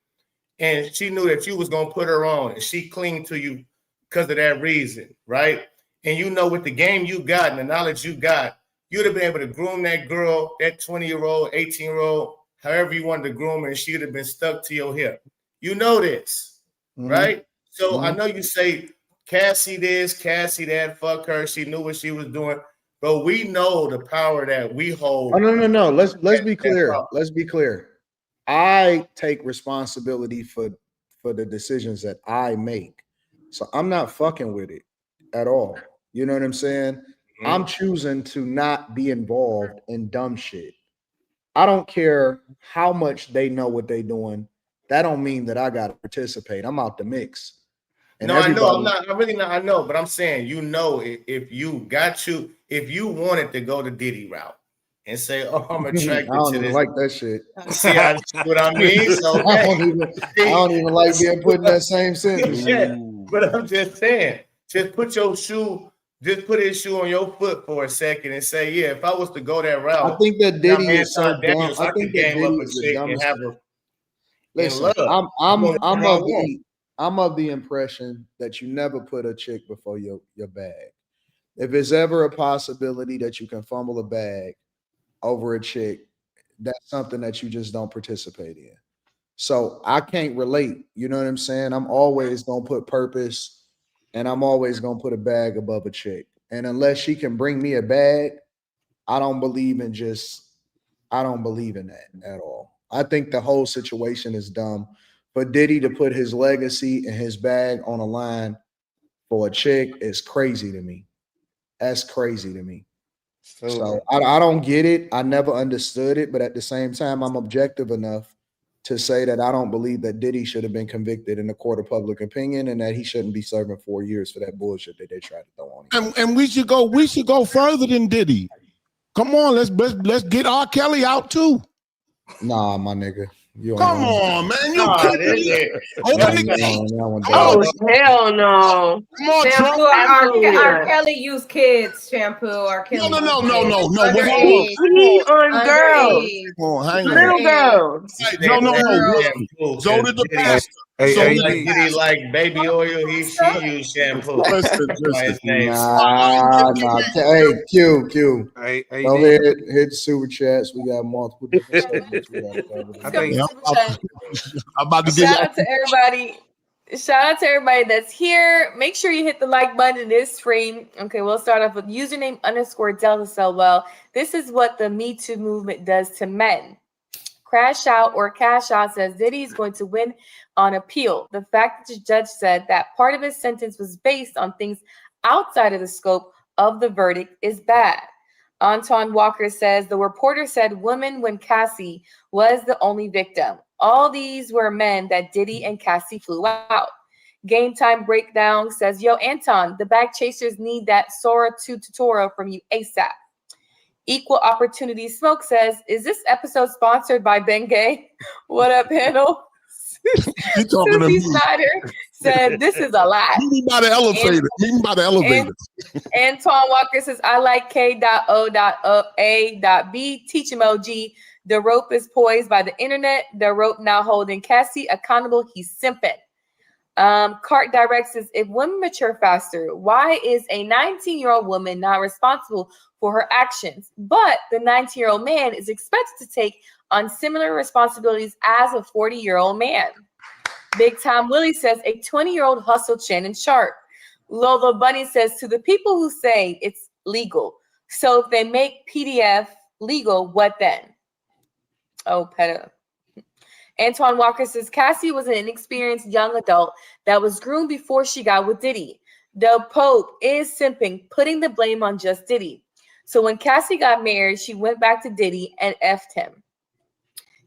and she knew that you was gonna put her on, and she clinged to you because of that reason, right? And you know, with the game you got and the knowledge you got, you'd have been able to groom that girl, that 20-year-old, 18-year-old, however you wanted to groom her, and she'd have been stuck to your hip. You know this, right? So I know you say, Cassie this, Cassie that, fuck her. She knew what she was doing. But we know the power that we hold. Oh, no. Let's be clear. Let's be clear. I take responsibility for the decisions that I make. So I'm not fucking with it at all. You know what I'm saying? Mm-hmm. I'm choosing to not be involved in dumb shit. I don't care how much they know what they're doing. That don't mean that I got to participate. I'm out the mix. And no, I know. I'm really not. I know, but I'm saying, if you wanted to go the Diddy route and say, "Oh, I'm attracted I don't to even this," like that shit. see what I mean? So I don't even like being put in that same sentence. Yeah, but I'm just saying, just put his shoe on your foot for a second and say, yeah, if I was to go that route, I think that Diddy is so dumb. Daniels, I think could that game up Diddy a is the chick and dumbest. have her. Listen, I'm of the impression that you never put a chick before your bag. If it's ever a possibility that you can fumble a bag over a chick, that's something that you just don't participate in. So I can't relate. You know what I'm saying? I'm always gonna put purpose, and I'm always gonna put a bag above a chick. And unless she can bring me a bag, I don't believe in that at all. I think the whole situation is dumb. For Diddy to put his legacy and his bag on a line for a chick is crazy to me. That's crazy to me. So I don't get it. I never understood it, but at the same time, I'm objective enough to say that I don't believe that Diddy should have been convicted in the court of public opinion, and that he shouldn't be serving 4 years for that bullshit that they tried to throw on him. And we should go further than Diddy. Come on, let's get R. Kelly out too. Nah, my nigga. Come on, man. You Oh, hell no. Come on, Shampoo, Trump. R. Kelly used kids shampoo. R. Kelly. No. Underage. On girls. Hang on. Little girls. No. So did the pastor. Diddy like baby oil. She used shampoo. Listen. Nah. Hey, Q. Hey, Go ahead, hit the super chats. We got multiple different segments we got to cover. I'm about to Shout out to everybody. Shout out to everybody that's here. Make sure you hit the like button. It is free. Okay, we'll start off with username _Delta. Well, this is what the Me Too movement does to men. Crash Out or Cash Out says Diddy is going to win on appeal. The fact that the judge said that part of his sentence was based on things outside of the scope of the verdict is bad. Anton Walker says the reporter said woman when Cassie was the only victim. All these were men that Diddy and Cassie flew out. Game Time Breakdown says, yo, Anton, the back chasers need that Sora 2 tutorial from you ASAP. Equal Opportunity Smoke says, is this episode sponsored by Bengay? What up, panel? Susie Snyder said, this is a lie. Meet me by the elevator. Antoine Walker says, I like K.O.A.B. Teach emoji. The rope is poised by the internet. The rope now holding Cassie accountable. He's simping. Cart Direct says, if women mature faster, why is a 19-year-old woman not responsible for her actions? But the 19-year-old man is expected to take on similar responsibilities as a 40-year-old man. Big Time Willie says, a 20-year-old hustled Shannon Sharp. Lola Bunny says, to the people who say it's legal, so if they make PDF legal, what then? Oh, pedo. Antoine Walker says, Cassie was an inexperienced young adult that was groomed before she got with Diddy. The Pope is simping, putting the blame on just Diddy. So when Cassie got married, she went back to Diddy and effed him.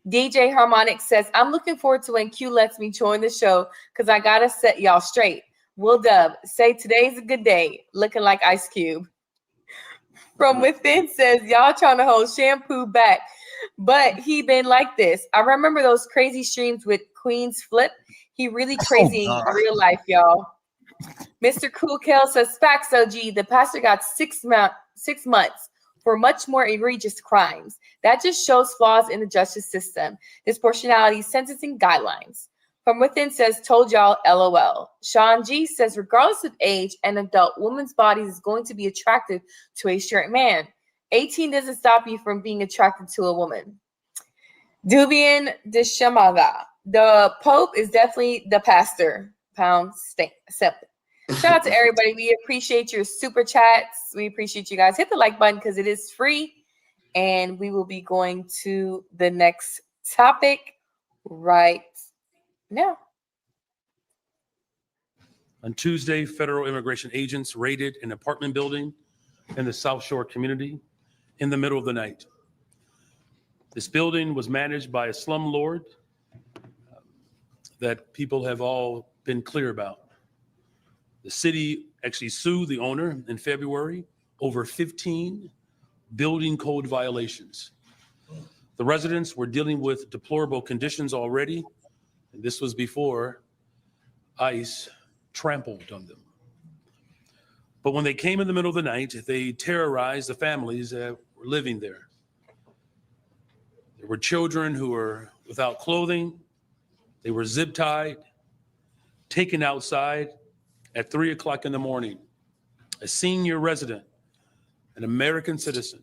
DJ Harmonic says, I'm looking forward to when Q lets me join the show because I got to set y'all straight. Will Dub say today's a good day, looking like Ice Cube. From Within says, y'all trying to hold shampoo back, but he been like this. I remember those crazy streams with Queen's Flip. He really crazy in real life, y'all. Mr. Cool Kel says, facts OG, the pastor got 6 months for much more egregious crimes. That just shows flaws in the justice system. Disproportionality sentencing guidelines. From Within says, told y'all, LOL. Sean G says, regardless of age, an adult woman's body is going to be attractive to a straight man. 18 doesn't stop you from being attracted to a woman. Dubian Deshamaga. The Pope is definitely the pastor. Pound simple. Shout out to everybody. We appreciate your super chats. We appreciate you guys. Hit the like button because it is free. And we will be going to the next topic right now. On Tuesday, federal immigration agents raided an apartment building in the South Shore community in the middle of the night. This building was managed by a slumlord that people have all been clear about. The city actually sued the owner in February over 15 building code violations. The residents were dealing with deplorable conditions already, and this was before ICE trampled on them. But when they came in the middle of the night, they terrorized the families that were living there. There were children who were without clothing. They were zip tied, taken outside at 3 o'clock in the morning. A senior resident, an American citizen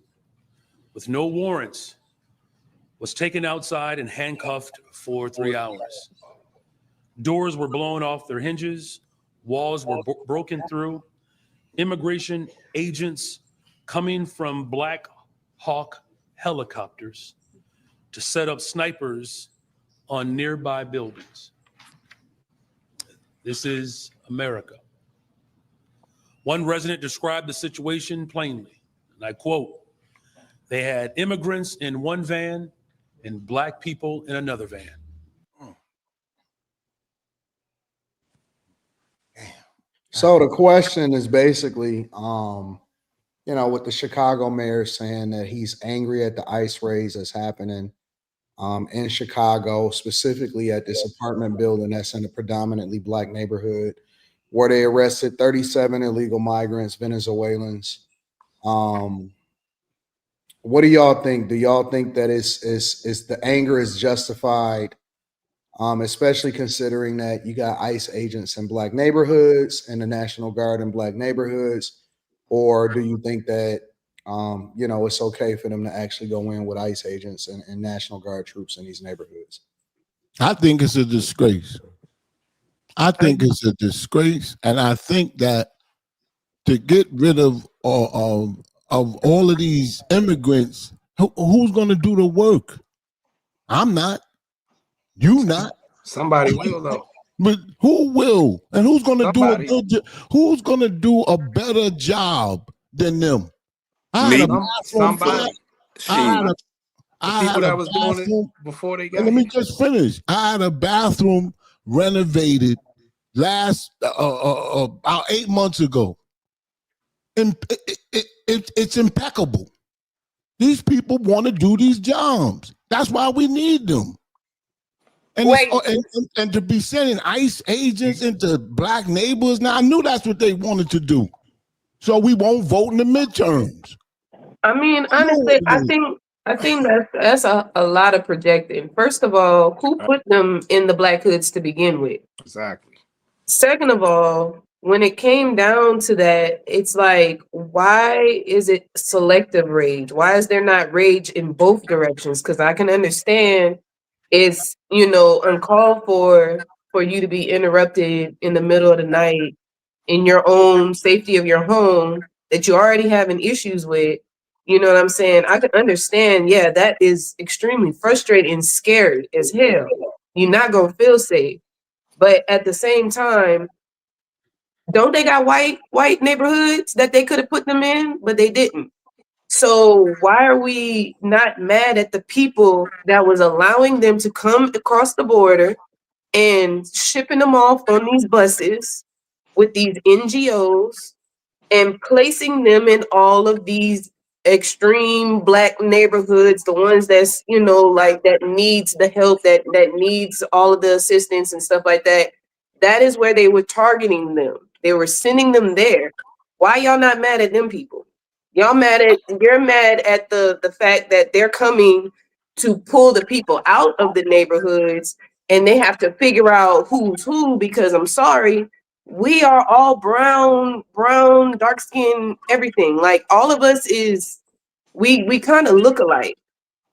with no warrants, was taken outside and handcuffed for 3 hours. Doors were blown off their hinges. Walls were broken through. Immigration agents coming from Black Hawk helicopters to set up snipers on nearby buildings. This is America. One resident described the situation plainly, and I quote, "They had immigrants in one van and Black people in another van." So the question is basically, with the Chicago mayor saying that he's angry at the ICE raids that's happening in Chicago, specifically at this apartment building that's in a predominantly Black neighborhood, where they arrested 37 illegal migrants, Venezuelans. What do y'all think? Do y'all think that is the anger is justified? Especially considering that you got ICE agents in Black neighborhoods and the National Guard in Black neighborhoods, or do you think that it's okay for them to actually go in with ICE agents and National Guard troops in these neighborhoods? I think it's a disgrace. I think it's a disgrace, and I think that to get rid of all of these immigrants, who's going to do the work? I'm not. You not. Somebody will though. But who will? And who's going to do a Somebody. good job? Who's going to do a better job than them? Somebody. I People had a that was doing bathroom. it before they got Let me here. just finish. I had a bathroom renovated last about 8 months ago. And it's impeccable. These people want to do these jobs. That's why we need them. And, and to be sending ICE agents into Black neighborhoods, now I knew that's what they wanted to do. So we won't vote in the midterms. I mean, honestly, I think that's a lot of projecting. First of all, who put them in the Black hoods to begin with? Exactly. Second of all, when it came down to that, it's like, why is it selective rage? Why is there not rage in both directions? Because I can understand it's, uncalled for you to be interrupted in the middle of the night in your own safety of your home that you already having issues with. You know what I'm saying? I can understand, yeah, that is extremely frustrating and scary as hell. You're not going to feel safe. But at the same time, don't they got white neighborhoods that they could have put them in, but they didn't? So why are we not mad at the people that was allowing them to come across the border and shipping them off on these buses with these NGOs and placing them in all of these extreme Black neighborhoods, the ones that's, that needs the help, that needs all of the assistance and stuff like that? That is where they were targeting them. They were sending them there. Why y'all not mad at them people? You're mad at the fact that they're coming to pull the people out of the neighborhoods and they have to figure out who's who, because I'm sorry, we are all brown, dark skin, everything. Like all of us we kind of look alike.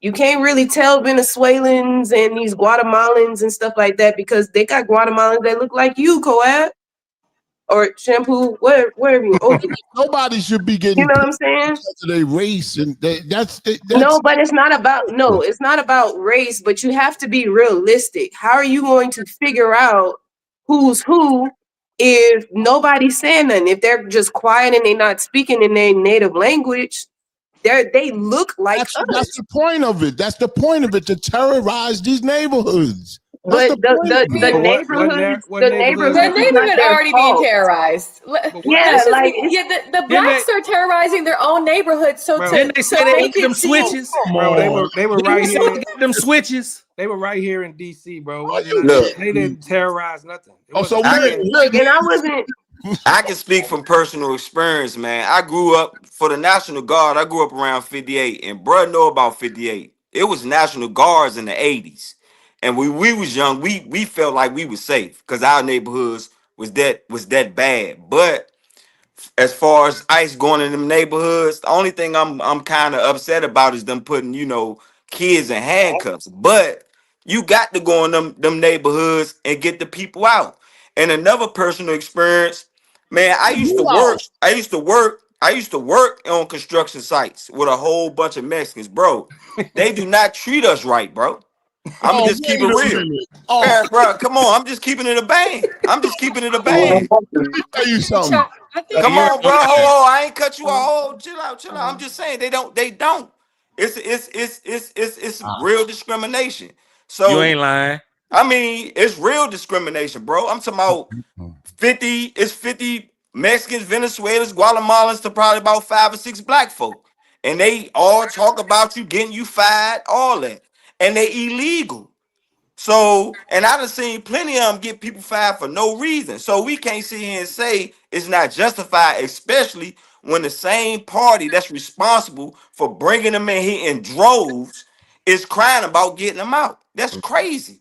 You can't really tell Venezuelans and these Guatemalans and stuff like that because they got Guatemalans that look like you, Coab. or shampoo, whatever you OJ. Nobody should be getting You know what I'm saying? because of their race, and that's No, but it's not about race, but you have to be realistic. How are you going to figure out who's who if nobody's saying nothing? If they're just quiet and they're not speaking in their native language, they look like us. That's the point of it. That's the point of it, to terrorize these neighborhoods. That's But the the neighborhoods The is not neighborhood their already being fault. terrorized. Yeah, like the blacks are terrorizing their own neighborhood. So Didn't they say they make got them it seem- switches? Bro, they were right Didn't here. they They got them switches. They were right here in DC, bro. Look. They didn't terrorize nothing. Look, and I wasn't. I can speak from personal experience, man. I grew up for the National Guard. I grew up around 58, and bruh know about 58. It was National Guards in the 80s. And we was young, we felt like we was safe because our neighborhoods was that bad. But as far as ICE going in them neighborhoods, the only thing I'm kind of upset about is them putting, kids in handcuffs. But you got to go in them neighborhoods and get the people out. And another personal experience, man, I used to work on construction sites with a whole bunch of Mexicans, bro. They do not treat us right, bro. I'm just keep it real. Man, bro, come on. I'm just keeping it a band. Let me tell you something. Come on, bro. Oh, I ain't cut you off. Oh, chill out. I'm just saying they don't. It's real discrimination. So You ain't lying. I mean, it's real discrimination, bro. I'm talking about 50 Mexicans, Venezuelans, Guatemalans to probably about 5 or 6 black folk. And they all talk about you, getting you fired, all that. And they illegal. So, and I done seen plenty of them get people fired for no reason. So we can't sit here and say it's not justified, especially when the same party that's responsible for bringing them in here in droves is crying about getting them out. That's crazy.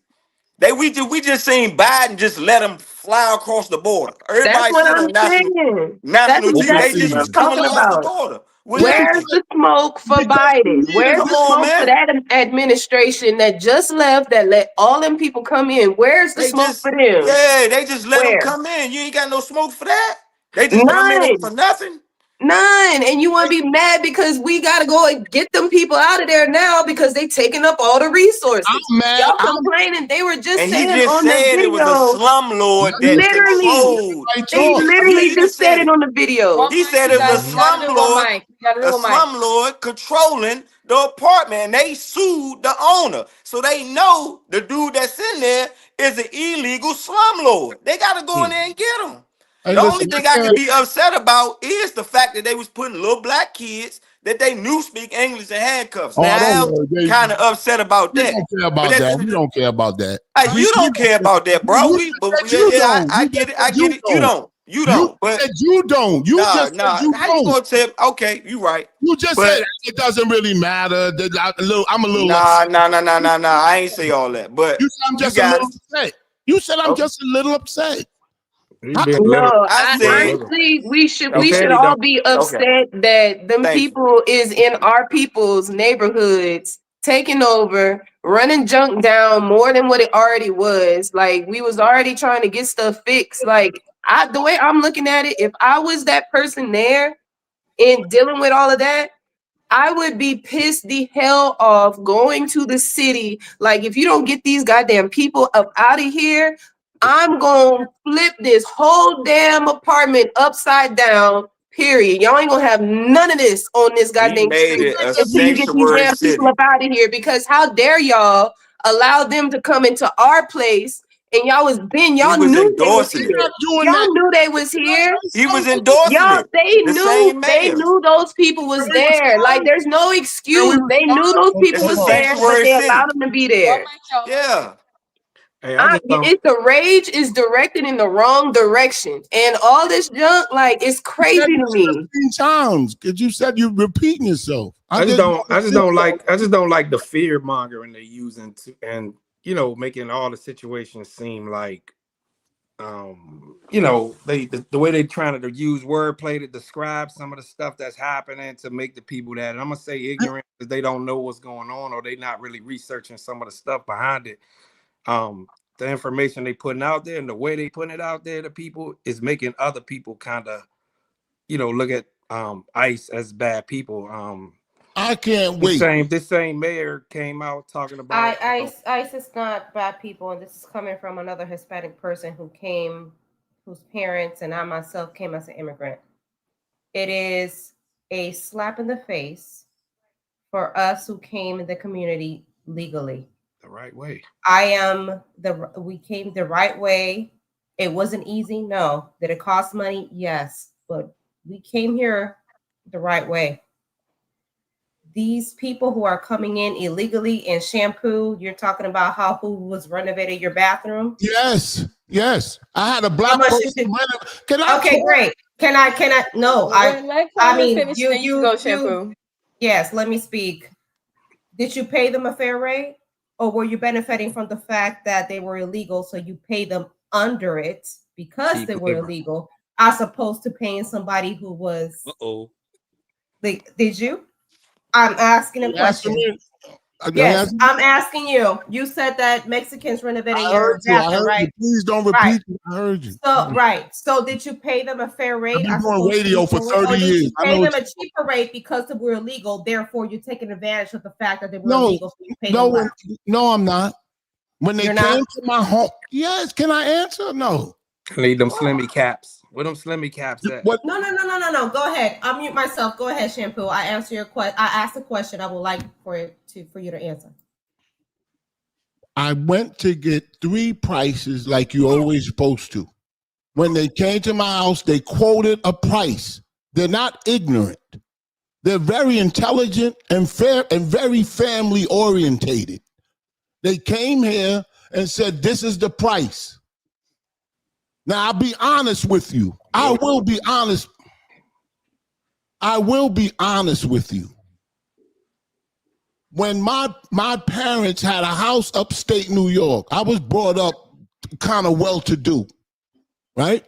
We just seen Biden just let them fly across the border. That's Everybody what said I'm on national saying. TV, That's they just what was I'm coming talking across the about. border. Where's the smoke for Biden? Where's Come the on, smoke for man. that administration that just left, that let all them people come in? Where's the smoke for them? Yeah, they just let them Where? come in. You ain't got no smoke for that. They just come in for nothing. None. And you want to be mad because we got to go and get them people out of there now because they taking up all the resources. I'm mad. Y'all complaining. They were just And saying he just on the said video. it was a slumlord that Literally. controlled. They literally just said it on the video. He said it was a slumlord controlling the apartment. And they sued the owner. So they know the dude that's in there is an illegal slumlord. They got to go in there and get him. Hey, The listen, only thing I can be upset about is the fact that they was putting little black kids that they knew speak English in handcuffs. Oh, Now I am don't worry. kind of upset about We that. don't care about that. We don't care about that. You don't care about that, bro. I get it. I get it. You don't. You don't. But said you don't. You just said you How don't. you gonna tell? Okay, you right. You just But- said it doesn't really matter. I'm a little Nah. upset. I ain't say all that. But You said I'm just a got little upset. You said I'm just a little upset. No, I said- honestly, we should Okay, all be upset that them Thank you. people is in our people's neighborhoods taking over, running junk down more than what it already was. Like we was already trying to get stuff fixed. Like the way I'm looking at it, if I was that person there and dealing with all of that, I would be pissed the hell off going to the city. Like, if you don't get these goddamn people up out of here, I'm gonna flip this whole damn apartment upside down. Period. Y'all ain't gonna have none of this on this goddamn made street it a until you get these sanctuary damn city. people up out of here. Because how dare y'all allow them to come into our place? And y'all was knew they was endorsing here. it. Y'all knew they was here. He was endorsing Y'all, it. they The knew same they mayor. knew those people was there. Like there's no excuse. They knew those people It's a was there, but sanctuary they city. allowed them to be there. Yeah. Hey, It's the rage is directed in the wrong direction, and all this junk, like it's crazy to me. 15 times because you said you're repeating yourself. I just don't like the fear mongering they're using to, and making all the situations seem like the way they're trying to use wordplay to describe some of the stuff that's happening to make the people that, and I'm gonna say ignorant because they don't know what's going on or they not really researching some of the stuff behind it. the information they putting out there and the way they putting it out there to people is making other people kind of, look at ICE as bad people. I can't wait. This same mayor came out talking about ICE is not bad people, and this is coming from another Hispanic person whose parents and I myself came as an immigrant. It is a slap in the face for us who came in the community legally. The right way. We came the right way. It wasn't easy, no. Did it cost money? Yes, but we came here the right way. These people who are coming in illegally in Shampoo, you're talking about who was renovating your bathroom? Yes. I had a black person. Okay, great. Can I? No, I mean, you go, Shampoo. Yes, let me speak. Did you pay them a fair rate, or were you benefiting from the fact that they were illegal, so you pay them under it because they were illegal, as opposed to paying somebody who was? Did you? I'm asking a question. Yes, I'm asking you. You said that Mexicans renovated your bathroom, right? Please don't repeat. I heard you. So, right. So, did you pay them a fair rate? I've been doing radio for 30 years. Did you pay them a cheaper rate because they were illegal? Therefore, you're taking advantage of the fact that they were illegal. So you pay them less. No, I'm not. When they came to my home, yes. Can I answer? No. I need them slimmy caps. Where them slimmy caps at? What? No. Go ahead. I'll mute myself. Go ahead, Shampoo. I answer your question. I asked a question. I would like for you to answer. I went to get 3 prices like you're always supposed to. When they came to my house, they quoted a price. They're not ignorant. They're very intelligent and fair and very family orientated. They came here and said, this is the price. Now, I'll be honest with you. I will be honest with you. When my parents had a house upstate New York, I was brought up kind of well-to-do, right?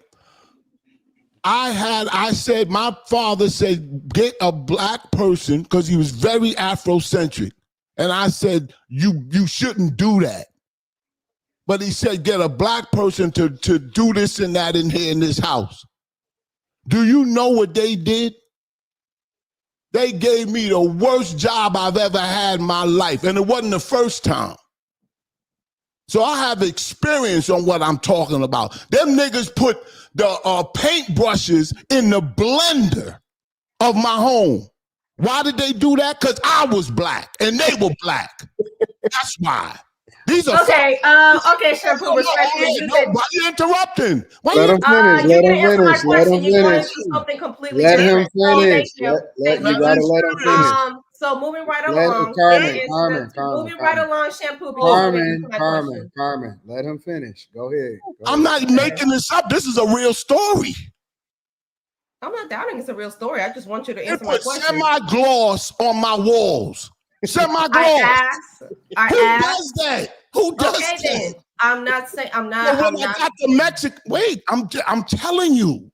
My father said, get a black person, because he was very Afrocentric. And I said, you shouldn't do that. But he said, get a black person to do this and that in here in this house. Do you know what they did? They gave me the worst job I've ever had in my life. And it wasn't the first time. So I have experience on what I'm talking about. Them niggas put the paint brushes in the blender of my home. Why did they do that? Because I was black and they were black. That's why. These are okay, Shampoo. Why you interrupting? Let him finish. Let him finish. Let him finish. Something completely let him different. finish. You gotta let him finish. So moving right along. Carmen. Moving right along, Shampoo. Carmen. Let him finish. Go ahead. I'm not making this up. This is a real story. I'm not doubting it's a real story. I just want you to answer my question. Semi-gloss on my walls. Semi-gloss. I Who does that? Who does that? Then. I'm not saying I'm not. When I got the Mexican, wait, I'm telling you,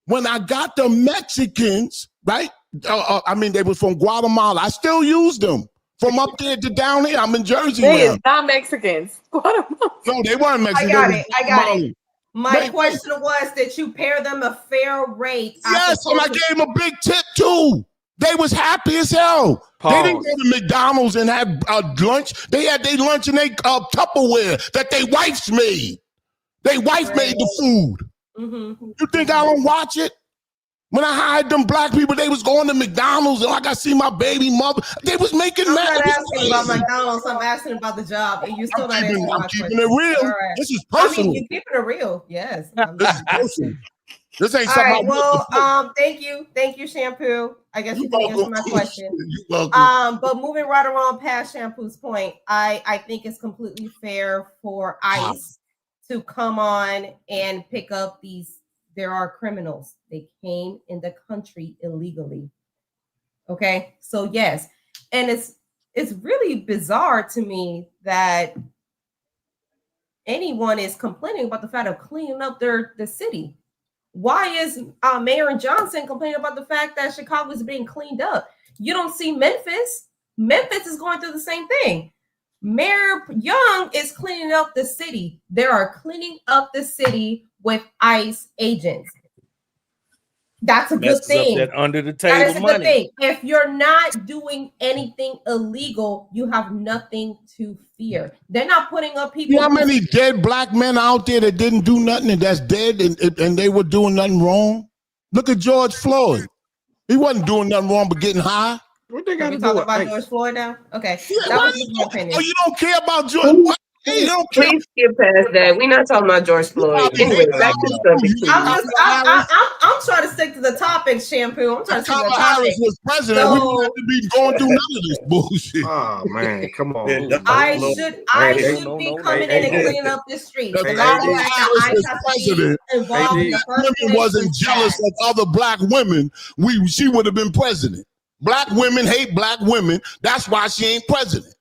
when I got the Mexicans, right? They were from Guatemala. I still use them from up there to down here. I'm in Jersey now. Not Mexicans. Guatemala. No, they weren't Mexicans. I got it. My question was, did you pay them a fair rate? Yes, and I gave them a big tip too. They was happy as hell. Pause. They didn't go to McDonald's and have lunch. They had their lunch in their Tupperware that their wives made. Their wife made the food. Mm-hmm. You think I don't watch it? When I hired them black people, they was going to McDonald's and like I see my baby mother. They was making I'm not asking about McDonald's. I'm asking about the job. And you still not answering my question. I'm keeping it real. Right. This is personal. You're keeping it real. Yes. This is personal. This ain't something. All right, thank you, Shampoo. I guess you didn't answer my question. You're welcome. But moving right along past Shampoo's point, I think it's completely fair for ICE to come on and pick up these. There are criminals. They came in the country illegally. Okay, so yes, and it's really bizarre to me that anyone is complaining about the fact of cleaning up the city. Why is Mayor Johnson complaining about the fact that Chicago is being cleaned up? You don't see Memphis. Memphis is going through the same thing. Mayor Young is cleaning up the city. They are cleaning up the city with ICE agents. That's a good thing. That under the That table is a money. good thing. If you're not doing anything illegal, you have nothing to fear. They're not putting up people. You know how many dead black men out there that didn't do nothing and that's dead and they were doing nothing wrong? Look at George Floyd. He wasn't doing nothing wrong but getting high. What they got to We do talking with about ICE? George Floyd now? Okay. Yeah, That was my opinion. oh, you don't care about George? What? You don't care. Please skip past that. We're not talking about George Floyd. Anyway, back to the subject. I'm trying to stick to the topic, Shampoo. I'm trying to stick to the Kamala topic. Harris was president. We don't have to be going through none of this bullshit. Oh man, come on. I should be coming in and cleaning up the streets. If Kamala Harris was president, involved in the first women wasn't jealous of other black women, she would have been president. Black women hate black women. That's why she ain't president.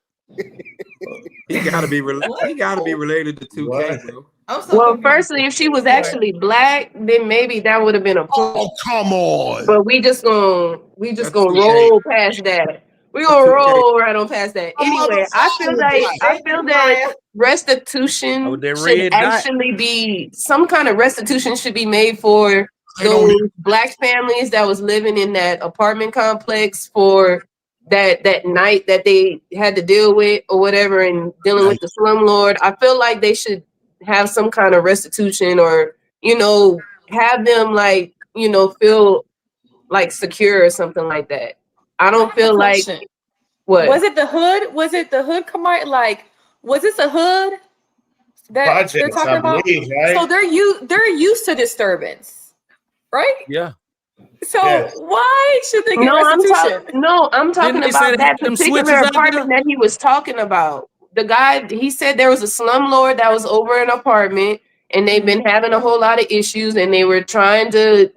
He gotta be related to 2K, bro. Well, firstly, if she was actually black, then maybe that would have been a point. Oh, come on. But we just gonna roll past that. We're gonna roll right on past that. Anyway, I feel that restitution should actually be some kind of restitution should be made for those black families that was living in that apartment complex for that night that they had to deal with or whatever and dealing with the slumlord. I feel like they should have some kind of restitution or, have them feel like secure or something like that. I don't feel like what was it the hood? Was it the hood? Like, was this a hood that Projects, they're talking about? believe, right? So they're used to disturbance, right? Yeah. So why should they get restitution? I'm talking about that particular apartment that he was talking about. The guy, he said there was a slumlord that was over an apartment and they've been having a whole lot of issues and they were trying to,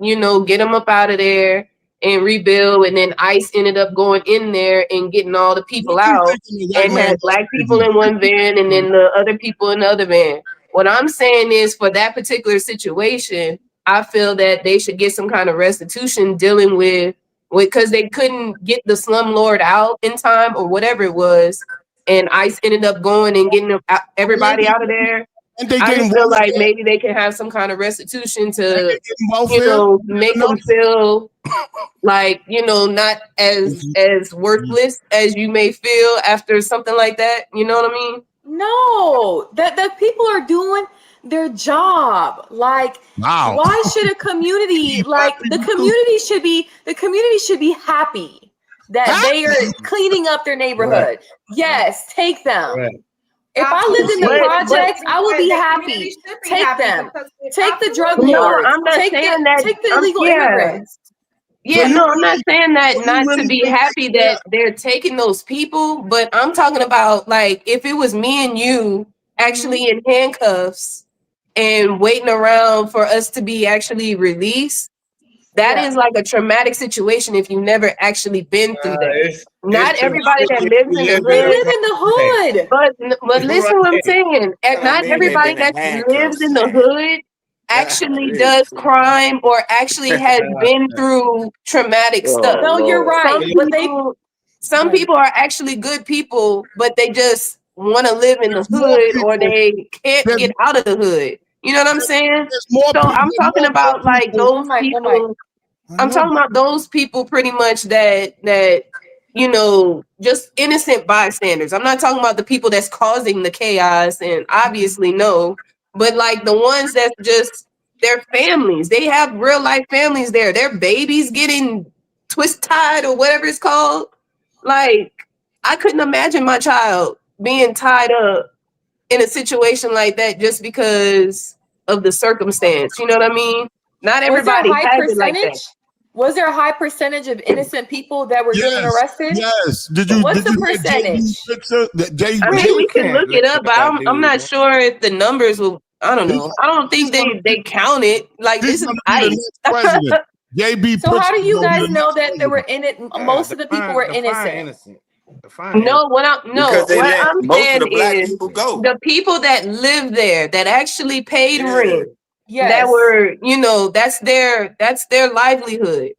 get him up out of there and rebuild. And then ICE ended up going in there and getting all the people out and had black people in one van and then the other people in the other van. What I'm saying is for that particular situation, I feel that they should get some kind of restitution dealing with because they couldn't get the slumlord out in time or whatever it was. And ICE ended up going and getting everybody out of there. I just feel like maybe they can have some kind of restitution to, make them feel like, not as worthless as you may feel after something like that. You know what I mean? No, that people are doing their job. Like, why should a community the community should be happy that they are cleaning up their neighborhood. Yes, take them. Right. If I lived in the projects, I would be happy. Take them. Take the drug lords. I'm not saying that. Take the illegal immigrants. Yeah, no, I'm not saying that not to be happy that they're taking those people, but I'm talking about like if it was me and you actually in handcuffs and waiting around for us to be actually released. That is like a traumatic situation if you've never actually been through that. Not everybody that lives in the hood. They live in the hood. But listen what I'm saying. Not everybody that lives in the hood actually does crime or actually has been through traumatic stuff. No, you're right. Some people are actually good people, but they just want to live in the hood or they can't get out of the hood. You know what I'm saying? So I'm talking about like those people. I'm talking about those people pretty much that just innocent bystanders. I'm not talking about the people that's causing the chaos and obviously no, but like the ones that just their families. They have real life families there. Their babies getting twist tied or whatever it's called. Like I couldn't imagine my child being tied up in a situation like that just because of the circumstance. You know what I mean? Not everybody has it like that. Was there a high percentage of innocent people that were getting arrested? Yes. What's the percentage? I mean, we can look it up, but I'm not sure if the numbers will. I don't know. I don't think they count it. Like this is ICE. So how do you guys know that they were in it? Most of the people were innocent. No, what I'm saying is the people that live there that actually paid rent. Yes. That were, that's their livelihood.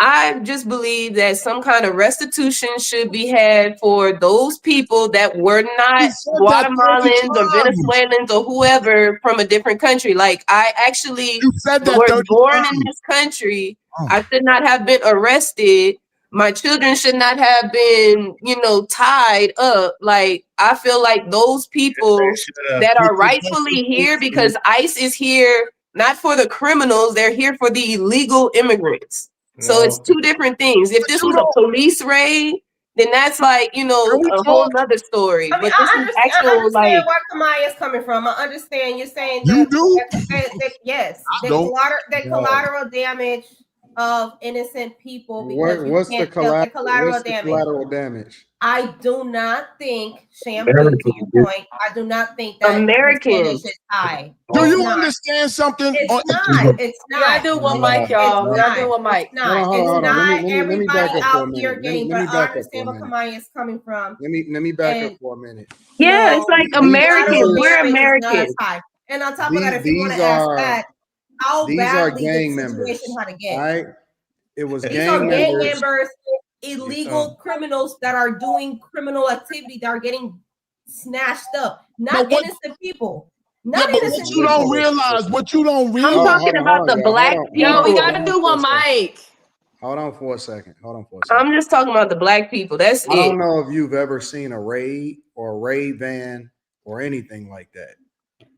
I just believe that some kind of restitution should be had for those people that were not Guatemalans or Venezuelans or whoever from a different country. Like, I actually was born in this country. I should not have been arrested. My children should not have been, tied up. Like, I feel like those people that are rightfully here, because ICE is here not for the criminals, they're here for the illegal immigrants. So it's two different things. If this was a police raid, then that's like, a whole nother story. I mean, But this is I actual, understand like, where Kamaya is coming from. I understand you're saying You that, do? yes, I the don't. collateral damage of innocent people because What's the collateral damage? I do not think, Shampoo, to your point, I do not think that Americans is high. Do you understand something? It's not. It's not. I do one mic, y'all. We gotta do one mic. It's not. Hold on. Let me Everybody back up for a out here minute. getting, Let me but I back up understand for a where minute. Kamaya is coming from. Let me back up for a minute. yeah, it's like Americans. We're Americans. And on top of that, if you want to These ask are that, how these are badly gang the members. situation had to All get. right, it was These are gang members, Yeah. illegal criminals that are doing criminal activity that are getting snatched up. Not innocent people. Not innocent What you don't realize, I'm talking about the black people. Yo, we gotta do one mic. Hold on for a second. I'm just talking about the black people. That's I it. don't know if you've ever seen a raid or a raid van or anything like that.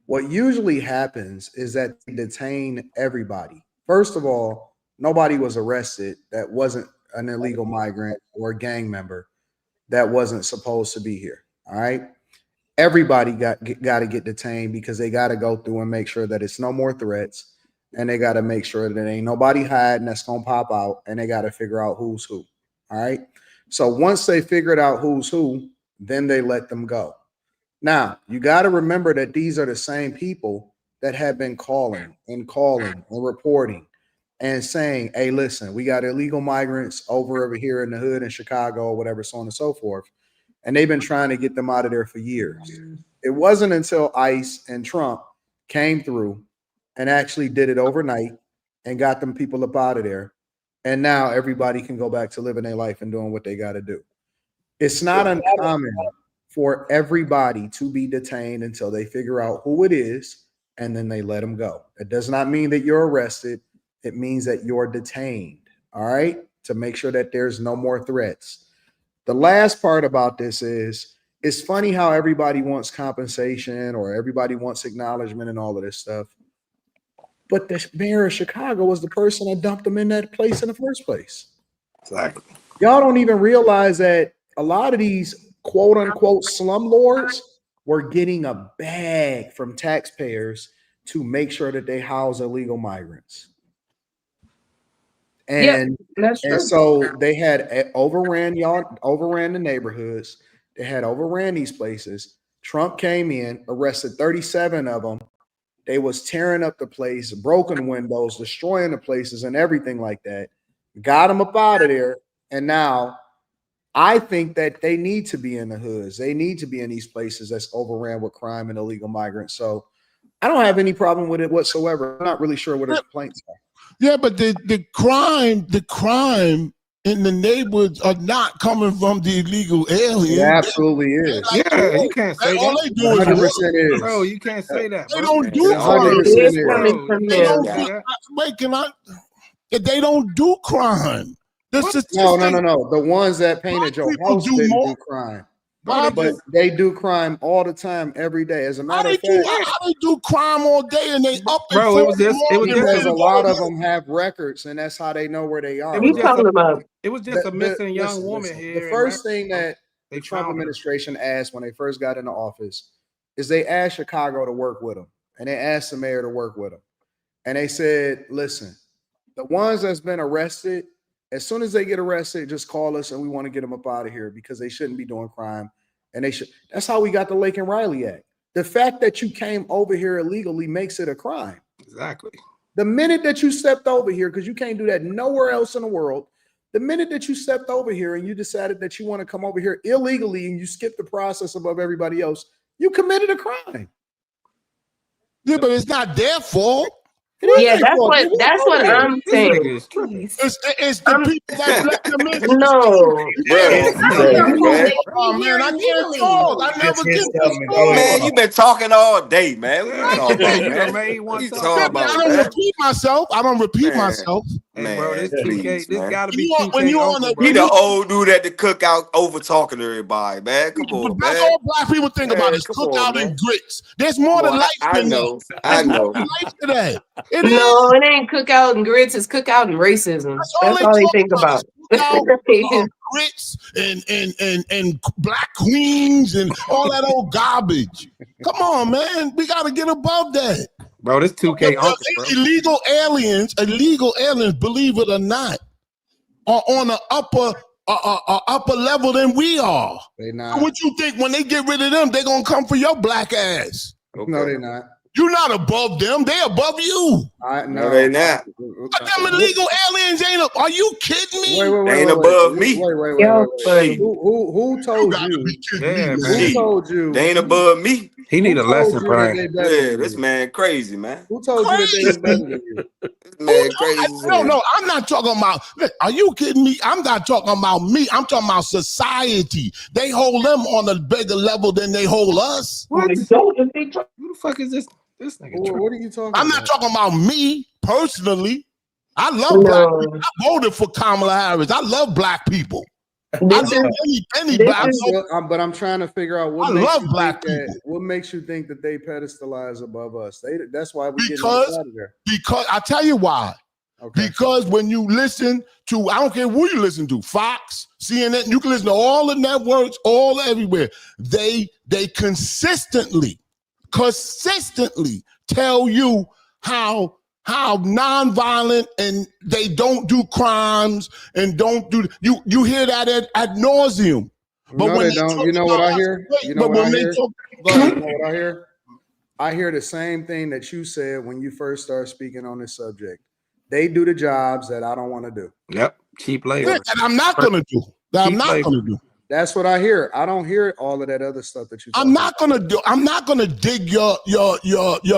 What usually happens is that they detain everybody. First of all, nobody was arrested that wasn't an illegal migrant or a gang member that wasn't supposed to be here. All right. Everybody got to get detained because they got to go through and make sure that it's no more threats, and they got to make sure that ain't nobody hiding that's gonna pop out, and they got to figure out who's who. All right. So once they figured out who's who, then they let them go. Now you got to remember that these are the same people that have been calling and reporting and saying, "Hey, listen, we got illegal migrants over here in the hood in Chicago or whatever, so on and so forth." And they've been trying to get them out of there for years. It wasn't until ICE and Trump came through and actually did it overnight and got them people up out of there. And now everybody can go back to living their life and doing what they got to do. It's not uncommon for everybody to be detained until they figure out who it is, and then they let them go. It does not mean that you're arrested. It means that you're detained, all right, to make sure that there's no more threats. The last part about this is, it's funny how everybody wants compensation or everybody wants acknowledgement and all of this stuff. But the mayor of Chicago was the person that dumped them in that place in the first place. Exactly. Y'all don't even realize that a lot of these quote unquote slumlords were getting a bag from taxpayers to make sure that they house illegal migrants. And so they had overran the neighborhoods. They had overran these places. Trump came in, arrested 37 of them. They was tearing up the place, broken windows, destroying the places and everything like that. Got them up out of there. And now I think that they need to be in the hoods. They need to be in these places that's overran with crime and illegal migrants. So I don't have any problem with it whatsoever. I'm not really sure what the complaints are. Yeah, but the crime in the neighborhoods are not coming from the illegal aliens. It absolutely is. Yeah, you can't say all that. they do is 100% is. Bro, you can't say that. They Bro. don't do crime. 100% is. They don't do, wait, can I? They don't do crime. No. The ones that painted your house didn't do crime. But they do crime all the time, every day. As a matter of fact, how they do crime all day and they up and Bro, it was just because a lot of them have records, and that's how they know where they are. It was just a missing young woman here. The first thing that the Trump administration asked when they first got into office is they asked Chicago to work with them, and they asked the mayor to work with them, and they said, "Listen, the ones that's been arrested, as soon as they get arrested, just call us and we want to get them up out of here because they shouldn't be doing crime." And they should. That's how we got the Lake and Riley Act. The fact that you came over here illegally makes it a crime. Exactly. The minute that you stepped over here, because you can't do that nowhere else in the world, the minute that you stepped over here and you decided that you want to come over here illegally and you skip the process above everybody else, you committed a crime. Yeah, but it's not their fault. Yeah, that's what I'm saying. It's the people that let them in. No. Bro, crazy, man. Oh man, I can't talk. I never get this Man, you been talking all day, man. What you talking about, You done man? made one What you talk. talking I about, don't man? repeat myself. I don't repeat myself. Hey, bro, this Man, 2K, please, this man. gotta be When 2K you on uncle, the bro. He the old dude at the cookout over talking to everybody, man. Come on, That's man. all black people think about Man, is come on, cookout and man. grits. There's more Come to on, life I than know. that. I There's more know. to life to that. It is. No, it ain't cookout and grits. It's cookout and racism. That's all they talk think about. Cookout, grits and black queens and all that old garbage. Come on, man. We got to get above that. Bro, this 2K uncle, bro. Illegal aliens, believe it or not, are on an upper level than we are. They not. So what you think when they get rid of them, they're gonna come for your black ass? Okay. No, they're not. You're not above them. They're above you. No, they not. Them illegal aliens ain't. Are you kidding me? Wait, They ain't above me. Wait. Who told you? Yeah, Who man. told you? They ain't above me. He need a Who told lesson you that plan. they better Yeah, than this you? man crazy, man. Who told you that they was better than you? This man crazy. as hell. No, I'm not talking about. Are you kidding me? I'm not talking about me. I'm talking about society. They hold them on a bigger level than they hold us. What? Who the fuck is this? This nigga. What are you talking I'm about? not talking about me personally. I love black people. I voted for Kamala Harris. I love black people. I love any black people. But I'm trying to figure out what I makes love you black think people. what makes you think that they pedestalize above us? That's why we get Because out of there. I tell you why. Okay. Because when you listen to, I don't care who you listen to, Fox, CNN, you can listen to all the networks, all everywhere. They consistently tell you how nonviolent and they don't do crimes and don't do you hear that at nauseum. But No, when they don't. You know what I hear? You know what I hear? You know what I hear? I hear the same thing that you said when you first started speaking on this subject. They do the jobs that I don't want to do. Yep, cheap labor. that I'm not gonna do. That I'm not gonna do. That's what I hear. I don't hear all of that other stuff that you. I'm not gonna dig your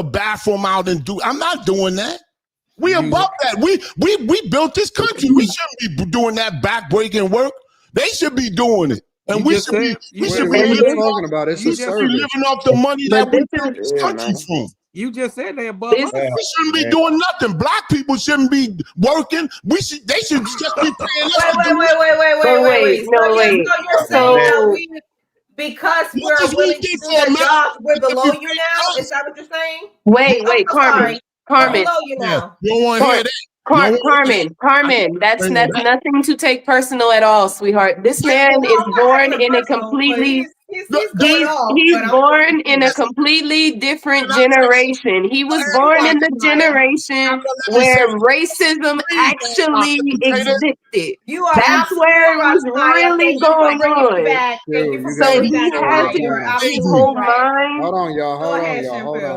bathroom out and do. I'm not doing that. We above that. We built this country. We shouldn't be doing that backbreaking work. They should be doing it, and we should be. We should be living talking about. It's a service. Living off the money that we built this country from. You just said they above us. We shouldn't be doing nothing. Black people shouldn't be working. They should just be paying us. Wait. So you're saying that we, because we're willing to do the jobs, we're below you now? Is that what you're saying? Wait, Carmen. Below you now. You don't want to hear that. Carmen, that's nothing to take personal at all, sweetheart. This man is born in a completely he's born in a completely different generation. He was born in the generation where racism actually existed. That's where it was really going on. So he has his whole mind. Hold on, y'all.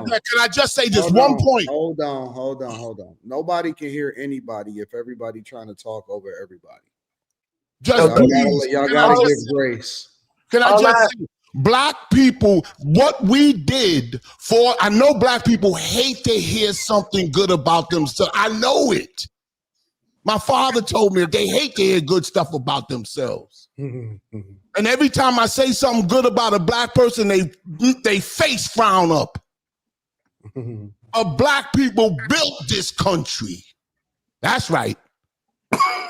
Can I just say this one point? Hold on. Nobody can hear anybody if everybody trying to talk over everybody. Y'all gotta give grace. Can I just say, black people, what we did for, I know black people hate to hear something good about themselves. I know it. My father told me they hate to hear good stuff about themselves. And every time I say something good about a black person, they face frown up. Black people built this country. That's right.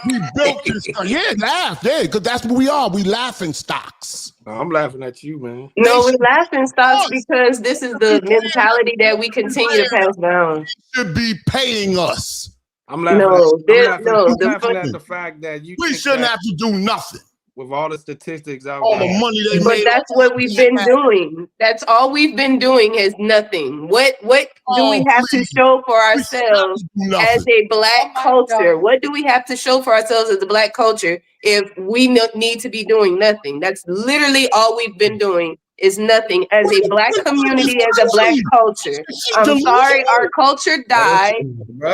We built this country. Yeah, laugh. Yeah, because that's what we are. We laughing stocks. I'm laughing at you, man. No, we're laughing stocks because this is the mentality that we continue to pass down. They should be paying us. I'm laughing. I'm laughing at the fact that we shouldn't have to do nothing. With all the statistics out all there. the money they but made. That's what we've been doing. That's all we've been doing is nothing. What do we have to show for ourselves as a black culture? What do we have to show for ourselves as a black culture if we need to be doing nothing? That's literally all we've been doing is nothing as a black community, as a black culture. I'm sorry, our culture died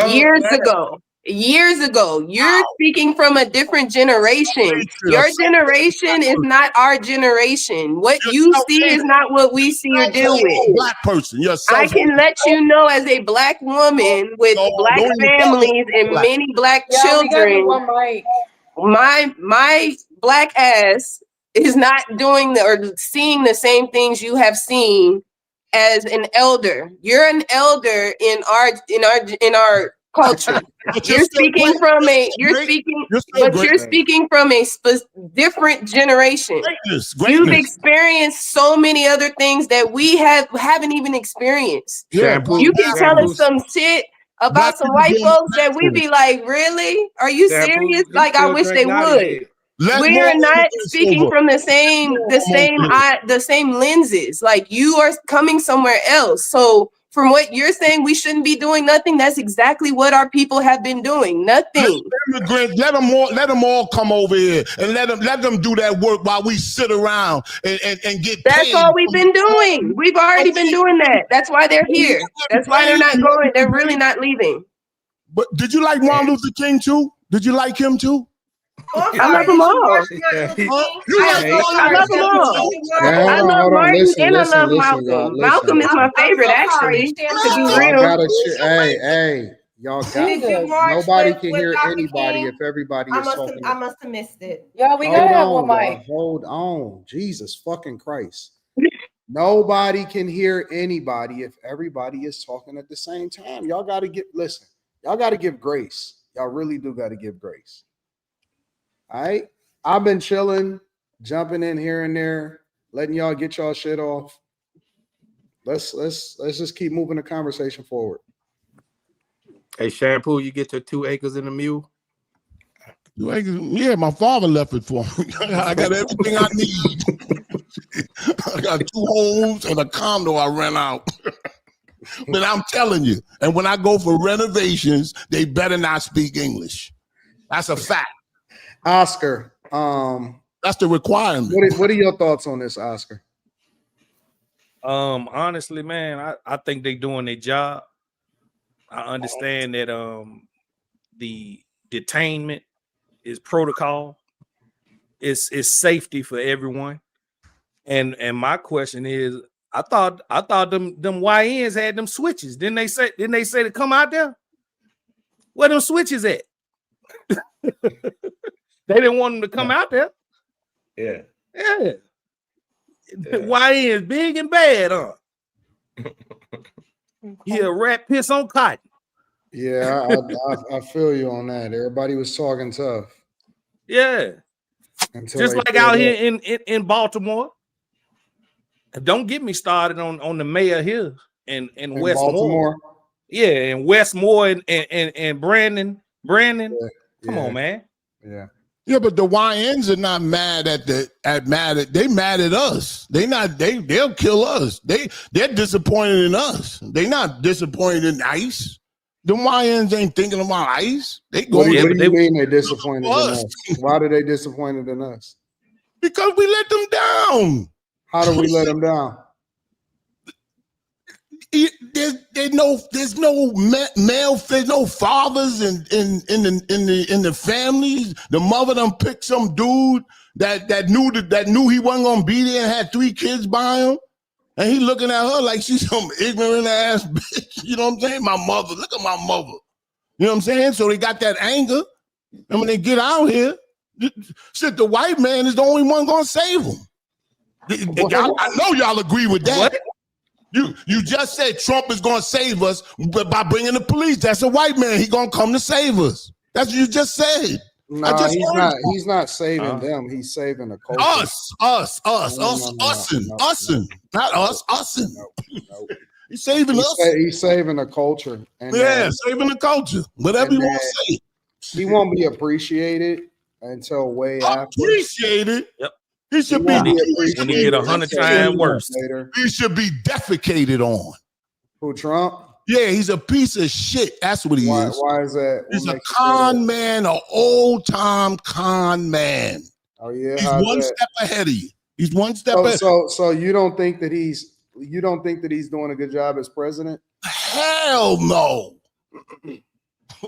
years ago. years ago. You're speaking from a different generation. Your generation is not our generation. What you see is not what we see or deal with. Black person, I can let you know, as a black woman with black families and many black children, my black ass is not doing or seeing the same things you have seen as an elder. You're an elder in our culture. You're speaking from a different generation. You've experienced so many other things that we haven't even experienced. You can tell us some shit about some white folks that we be like, really? Are you serious? Like, I wish they would. We are not speaking from the same lenses. Like, you are coming somewhere else. So from what you're saying, we shouldn't be doing nothing. That's exactly what our people have been doing. Nothing. Let them all come over here and let them do that work while we sit around and get paid. That's all we've been doing. We've already been doing that. That's why they're here. That's why they're not going. They're really not leaving. But did you like Martin Luther King too? Did you like him too? I love them all. I love them all. I love Martin and I love Malcolm. Malcolm is my favorite, actually. To be real. Hey, y'all got nobody can hear anybody if everybody is talking. I must have missed it. Yeah, we gotta have one mic. Hold on, Jesus fucking Christ! Nobody can hear anybody if everybody is talking at the same time. Y'all got to listen. Y'all got to give grace. Y'all really do got to give grace. All right, I've been chilling, jumping in here and there, letting y'all get y'all shit off. Let's just keep moving the conversation forward. Hey, Shampoo, you get your 2 acres and a mule? 2 acres? Yeah, my father left it for me. I got everything I need. I got 2 homes and a condo I rent out. But I'm telling you, and when I go for renovations, they better not speak English. That's a fact. Oscar, that's the requirement. What are your thoughts on this, Oscar? Honestly, man, I think they're doing their job. I understand that the detainment is protocol. It's safety for everyone. And my question is, I thought them YNs had them switches. Didn't they say to come out there? Where them switches at? They didn't want them to come out there. Yeah. YN big and bad, huh? Yeah, rat piss on cotton. Yeah, I feel you on that. Everybody was talking tough. Yeah. Just like out here in Baltimore. Don't get me started on the mayor here in Westmore. Baltimore. Yeah, in Westmore and Brandon. Come on, man. Yeah, but the YNs are not mad they mad at us. They'll kill us. They're disappointed in us. They're not disappointed in ICE. The YNs ain't thinking about ICE. What do you mean they're disappointed in us? Why are they disappointed in us? Because we let them down. How do we let them down? There's no fathers in the families. The mother done picked some dude that knew he wasn't gonna be there and had 3 kids by him, and he looking at her like she's some ignorant ass bitch. You know what I'm saying? My mother, look at my mother. You know what I'm saying? So they got that anger, and when they get out here, shit, the white man is the only one gonna save them. I know y'all agree with that. What? You just said Trump is going to save us by bringing the police. That's a white man. He going to come to save us. That's what you just said. No, he's not saving them. He's saving the culture. Us. Not us. He's saving us. He's saving the culture. And, saving the culture. Whatever you want to say. He won't be appreciated until way after. Appreciated? Yep. He should be when he get 100 times worse. He should be defecated on. Who, Trump? Yeah, he's a piece of shit. That's what he is. Why is that? He's a con man, an old-time con man. Oh yeah, he's one step ahead of you. He's one step ahead. So you don't think that he's doing a good job as president? Hell no.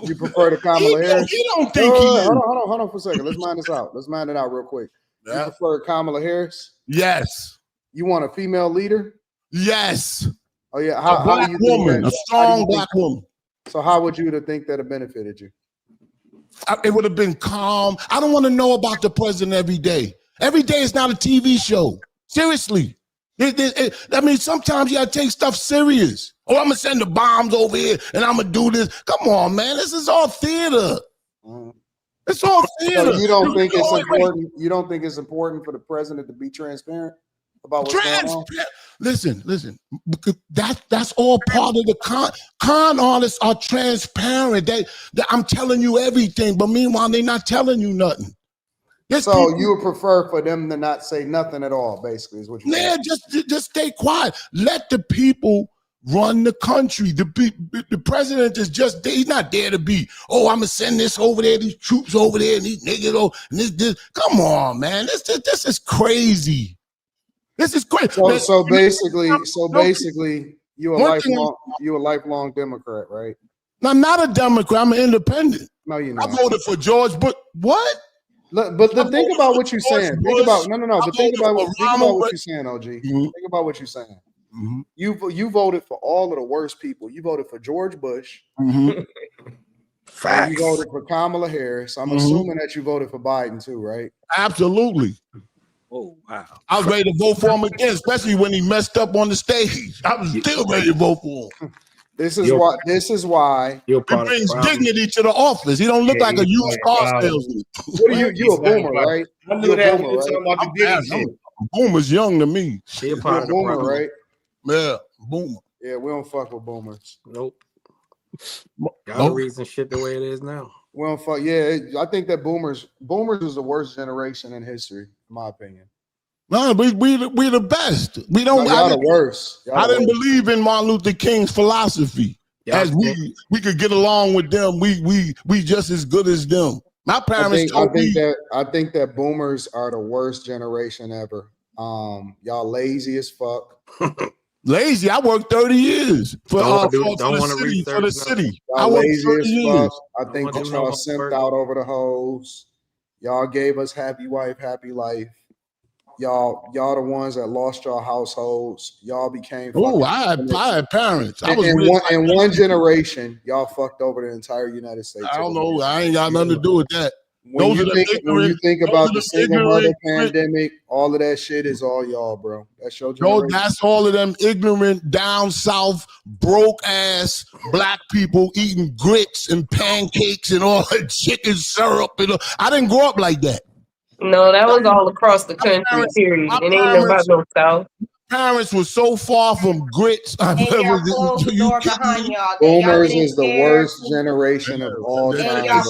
You prefer the Kamala Harris? He don't think he is. Hold on for a second. Let's mind this out. Let's mind it out real quick. You prefer Kamala Harris? Yes. You want a female leader? Yes. Oh yeah. A black woman, a strong black woman. So how would you think that it benefited you? It would have been calm. I don't want to know about the president every day. Every day is not a TV show. Seriously. I mean, sometimes you gotta take stuff serious. Oh, I'm gonna send the bombs over here and I'm gonna do this. Come on, man. This is all theater. It's all theater. So you don't think it's important? You don't think it's important for the president to be transparent about what's going on? Listen. Because that's all part of the con artists are transparent. I'm telling you everything, but meanwhile they're not telling you nothing. So you would prefer for them to not say nothing at all, basically, is what you're saying. Just stay quiet. Let the people run the country. The president is he's not there to be, oh, I'm gonna send this over there, these troops over there, and these niggas over, and this. Come on, man. This is crazy. This is crazy. So basically, you a lifelong Democrat, right? I'm not a Democrat, I'm an independent. No, you're not. I voted for George Bush. What? But think about what you're saying. Think about But think about what you're saying, OG. Think about what you're saying. You voted for all of the worst people. You voted for George Bush. Facts. You voted for Kamala Harris. I'm assuming that you voted for Biden too, right? Absolutely. Oh wow! I was ready to vote for him again, especially when he messed up on the stage. I was still ready to vote for him. This is why he brings dignity to the office. He don't look like a used car salesman. What are you a boomer, right? I knew that when you talking about the Diddy shit. Boomer's young to me. You're a boomer, right? Yeah, boomer. Yeah, we don't fuck with boomers. Nope. Got a reason shit the way it is now. We don't fuck. Yeah, I think that boomers is the worst generation in history, in my opinion. No, we the best. We don't. No, y'all the worst. I didn't believe in Martin Luther King's philosophy. As we could get along with them. We just as good as them. My parents told me. I think that boomers are the worst generation ever. Y'all lazy as fuck. Lazy. I worked 30 years for the city. Y'all lazy as fuck. I think that y'all simped out over the hoes. Y'all gave us happy wife, happy life. Y'all the ones that lost your households. Y'all became. Oh, I had parents. In one generation, y'all fucked over the entire United States. I don't know. I ain't got nothing to do with that. When you think about the single mother pandemic, all of that shit is all y'all, bro. That's your generation. No, that's all of them ignorant, down south, broke ass black people eating grits and pancakes and all that chicken syrup. I didn't grow up like that. No, that was all across the country, period. It ain't about no South. Parents were so far from grits. Boomers is the worst generation of all time. I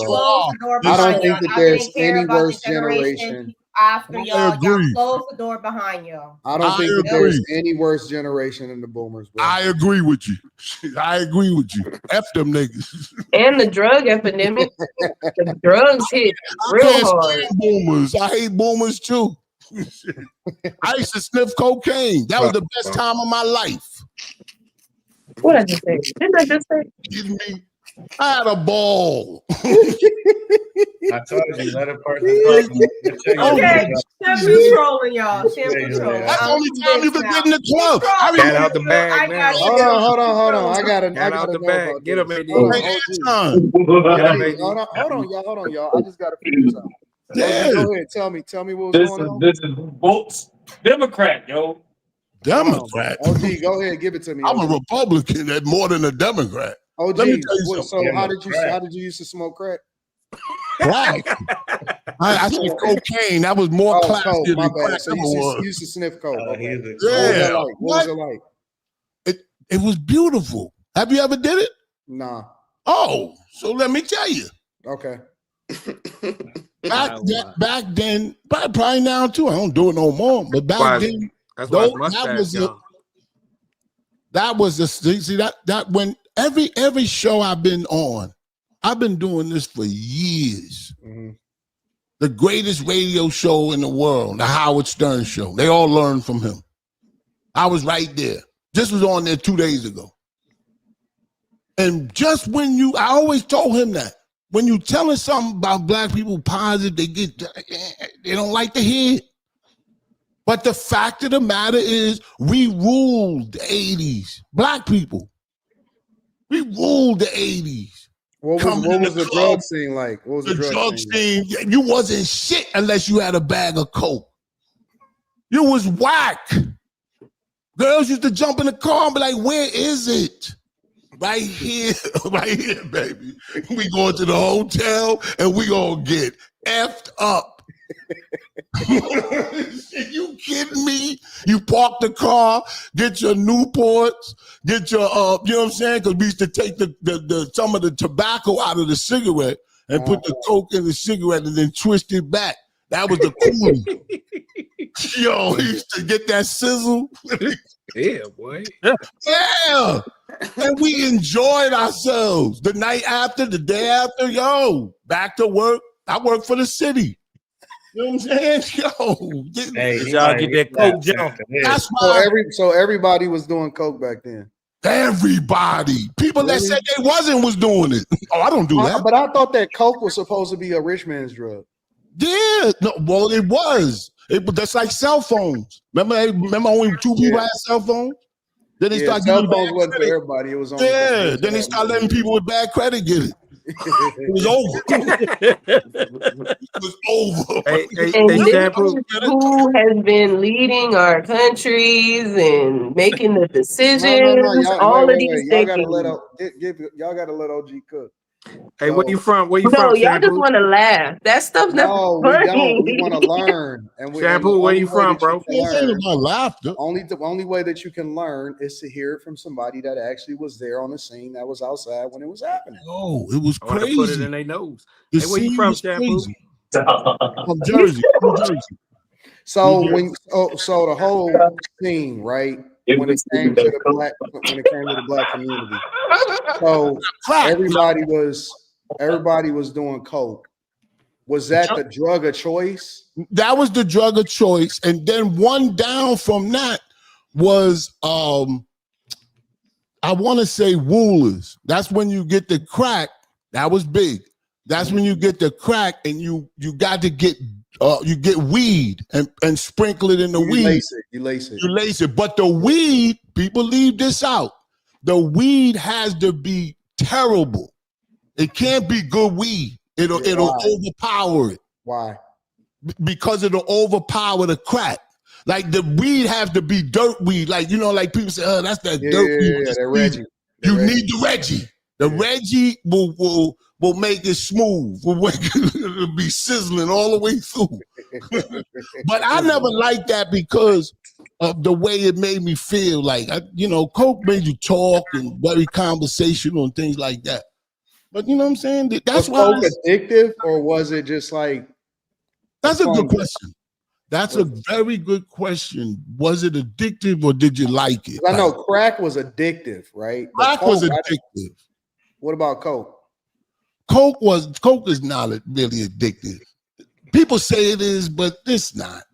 don't think that there's any worse generation. After y'all close the door behind y'all. I don't think that there's any worse generation than the boomers, bro. I agree with you. F them niggas. And the drug epidemic. The drugs hit real hard. Boomers. I hate boomers too. I used to sniff cocaine. That was the best time of my life. What I just say? Didn't I just say? Kidding me? I had a ball. I told you, let a person talk. Okay, Chef trolling y'all. Chef trolling. That's the only time you could get in the club. Get out the bag now. Hold on. I gotta out the bag. Get him, AD. Hold on, y'all. I just gotta figure this out. Yeah. Go ahead. Tell me what was going on. This is votes Democrat, yo. Democrat. OG, go ahead, give it to me. I'm a Republican at more than a Democrat. OG, let me tell you something. So how did you used to smoke crack? Crack. I said cocaine. That was more classy than crack. So you used to sniff coke. Okay. Yeah. What was it like? It was beautiful. Have you ever did it? Nah. Oh, so let me tell you. Okay. Back then, probably now too. I don't do it no more. But back then, that was the see that when every show I've been on, I've been doing this for years. Mm-hmm. The greatest radio show in the world, the Howard Stern Show. They all learned from him. I was right there. This was on there 2 days ago. And just when I always told him that when you telling something about black people positive, they don't like to hear it. But the fact of the matter is, we ruled the 80s. Black people, we ruled the 80s. What was the drug scene like? What was the drug scene? You wasn't shit unless you had a bag of coke. You was whack. Girls used to jump in the car and be like, "Where is it?" Right here, right here, baby. We going to the hotel and we gonna get effed up. You kidding me? You park the car, get your Newports, get your you know what I'm saying? Because we used to take the some of the tobacco out of the cigarette and put the coke in the cigarette and then twist it back. That was the coolie. Yo, he used to get that sizzle. Yeah, boy. Yeah. And we enjoyed ourselves. The night after, the day after, yo, back to work. I work for the city. You know what I'm saying? Yo, did y'all get that coke jump? That's why So everybody was doing coke back then. Everybody. People that said they was doing it. Oh, I don't do that. But I thought that coke was supposed to be a rich man's drug. Yeah, no, well, it was. That's like cell phones. Remember only 2 people had cell phones? Then they started cell giving phones wasn't for everybody. It was only then they started letting people with bad credit get it. It was over. It was over. And this is who has been leading our countries and making the decisions. All of these Y'all gotta let OG cook. Hey, where you from? Where you No, from? y'all just want to laugh. That stuff's not funny. We don't. We want to learn. Shampoo, where you from, bro? The only way that you can learn is to hear it from somebody that actually was there on the scene, that was outside when it was happening. Oh, it was crazy. Put it in their nose. The hey, where you from, Shampoo? From Jersey. So so the whole scene, right? When it came to the black community, so everybody was doing coke. Was that the drug of choice? That was the drug of choice, and then one down from that was I want to say Woolers. That's when you get the crack. That was big. That's when you get the crack, and you got to get you get weed and sprinkle it in the weed. You lace it. But the weed, people leave this out. The weed has to be terrible. It can't be good weed. It'll overpower it. Why? Because it'll overpower the crack. Like the weed has to be dirt weed. Like, you know, like people say, oh, that's that dirt weed. Yeah, Reggie. You need the Reggie. The Reggie will make it smooth. It'll be sizzling all the way through. But I never liked that because of the way it made me feel. Like, coke made you talk and very conversational and things like that. But you know what I'm saying? That's why. Was coke addictive, or was it just like? That's a good question. That's a very good question. Was it addictive, or did you like it? I know crack was addictive, right? Crack was addictive. What about coke? Coke is not really addictive. People say it is, but it's not.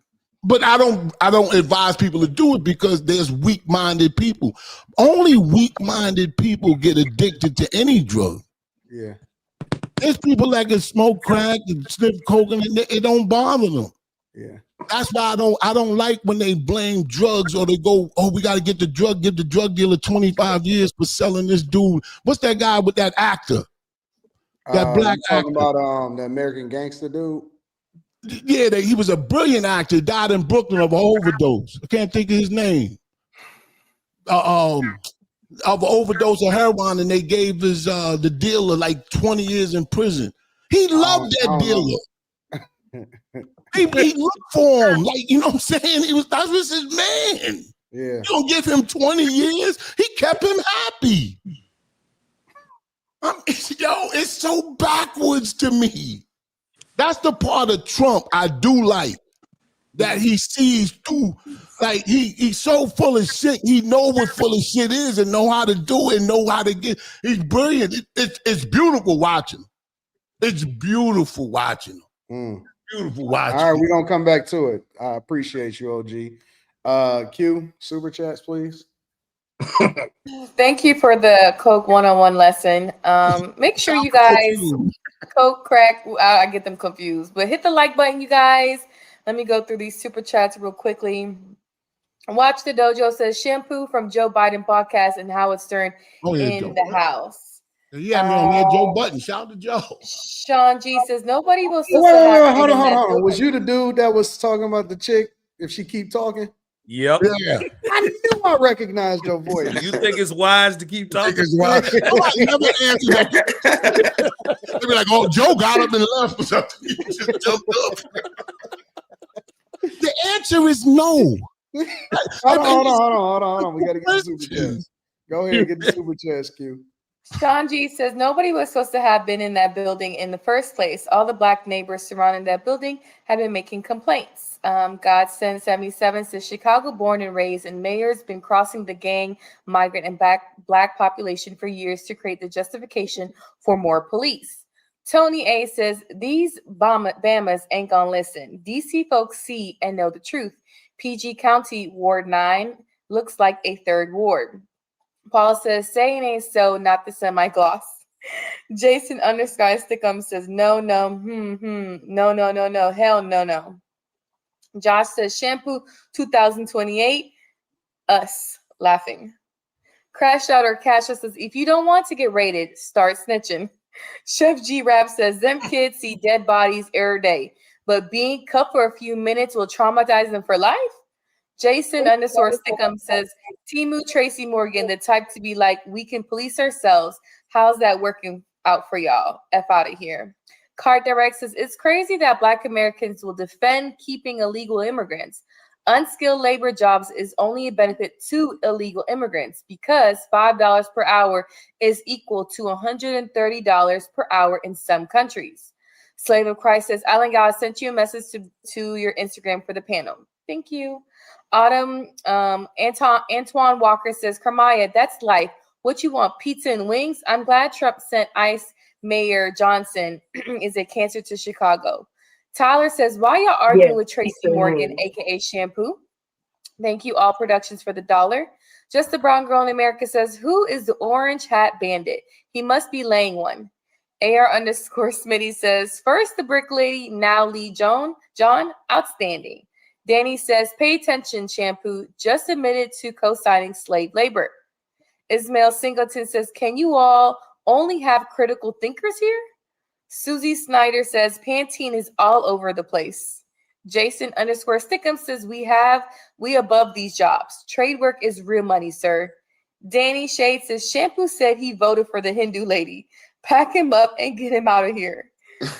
But I don't advise people to do it because there's weak-minded people. Only weak-minded people get addicted to any drug. Yeah. There's people that can smoke crack and sniff coke and it don't bother them. Yeah. That's why I don't like when they blame drugs or they go, oh, we got to give the drug dealer 25 years for selling this dude. What's that guy with that actor? That black actor. Talking about the American Gangster dude? Yeah, he was a brilliant actor, died in Brooklyn of an overdose. I can't think of his name. Of an overdose of heroin, and they gave the dealer like 20 years in prison. He loved that dealer. He looked for him, like, you know what I'm saying? That was his man. Yeah. You don't give him 20 years. He kept him happy. It's so backwards to me. That's the part of Trump I do like. That he sees through, like he's so full of shit. He know what full of shit is and know how to do it and know how to get. He's brilliant. It's beautiful watching. It's beautiful watching. Beautiful watching. All right, we're gonna come back to it. I appreciate you, OG. Q, super chats, please. Thank you for the Coke 101 lesson. Make sure you guys, Coke, crack, I get them confused, but hit the like button, you guys. Let me go through these super chats real quickly. Watch the Dojo says shampoo from Joe Biden podcast and Howard Stern in the house. Yeah, me on there, Joe Button. Shout out to Joe. Sean G says nobody will. Wait, hold on. Was you the dude that was talking about the chick? If she keep talking, Yep. Yeah. I knew I recognized your voice. You think it's wise to keep talking? It's wise. Nobody never answered that. They be like, "Oh, Joe got up and left or something." He just jumped up. The answer is no. Hold on. We got to get the super chats. Go ahead and get the super chats, Q. Sean G says nobody was supposed to have been in that building in the first place. All the black neighbors surrounding that building have been making complaints. Godson 77 says Chicago born and raised, and mayor's been crossing the gang, migrant, and black population for years to create the justification for more police. Tony A says these Bamas ain't gonna listen. DC folks see and know the truth. PG County Ward 9 looks like a third ward. Paul says, saying ain't so, not the semi-gloss. Jason _ Stickum says, no, hell no. Josh says, shampoo 2028, us, laughing. Crash Out or Casha says, if you don't want to get raided, start snitching. Chef G-Rap says, them kids see dead bodies every day, but being cut for a few minutes will traumatize them for life? Jason _ Stickum says, Timu Tracy Morgan, the type to be like, we can police ourselves. How's that working out for y'all? F out of here. Card Direct says, it's crazy that Black Americans will defend keeping illegal immigrants. Unskilled labor jobs is only a benefit to illegal immigrants because $5 per hour is equal to $130 per hour in some countries. Slave of Christ says, Alan God sent you a message to your Instagram for the panel. Thank you. Autumn Antoine Walker says, Carmaya, that's life. What you want, pizza and wings? I'm glad Trump sent ICE Mayor Johnson is a cancer to Chicago. Tyler says, why y'all arguing with Tracy Morgan, aka Shampoo? Thank you, All Productions, for the $1. Just the Brown Girl in America says, who is the orange hat bandit? He must be laying one. AR _ Smitty says, first the brick lady, now Lee John, outstanding. Danny says, pay attention, Shampoo, just admitted to co-signing slave labor. Ismail Singleton says, can you all only have critical thinkers here? Susie Snyder says, Pantene is all over the place. Jason _ Stickum says, we above these jobs. Trade work is real money, sir. Danny Shade says, Shampoo said he voted for the Hindu lady. Pack him up and get him out of here.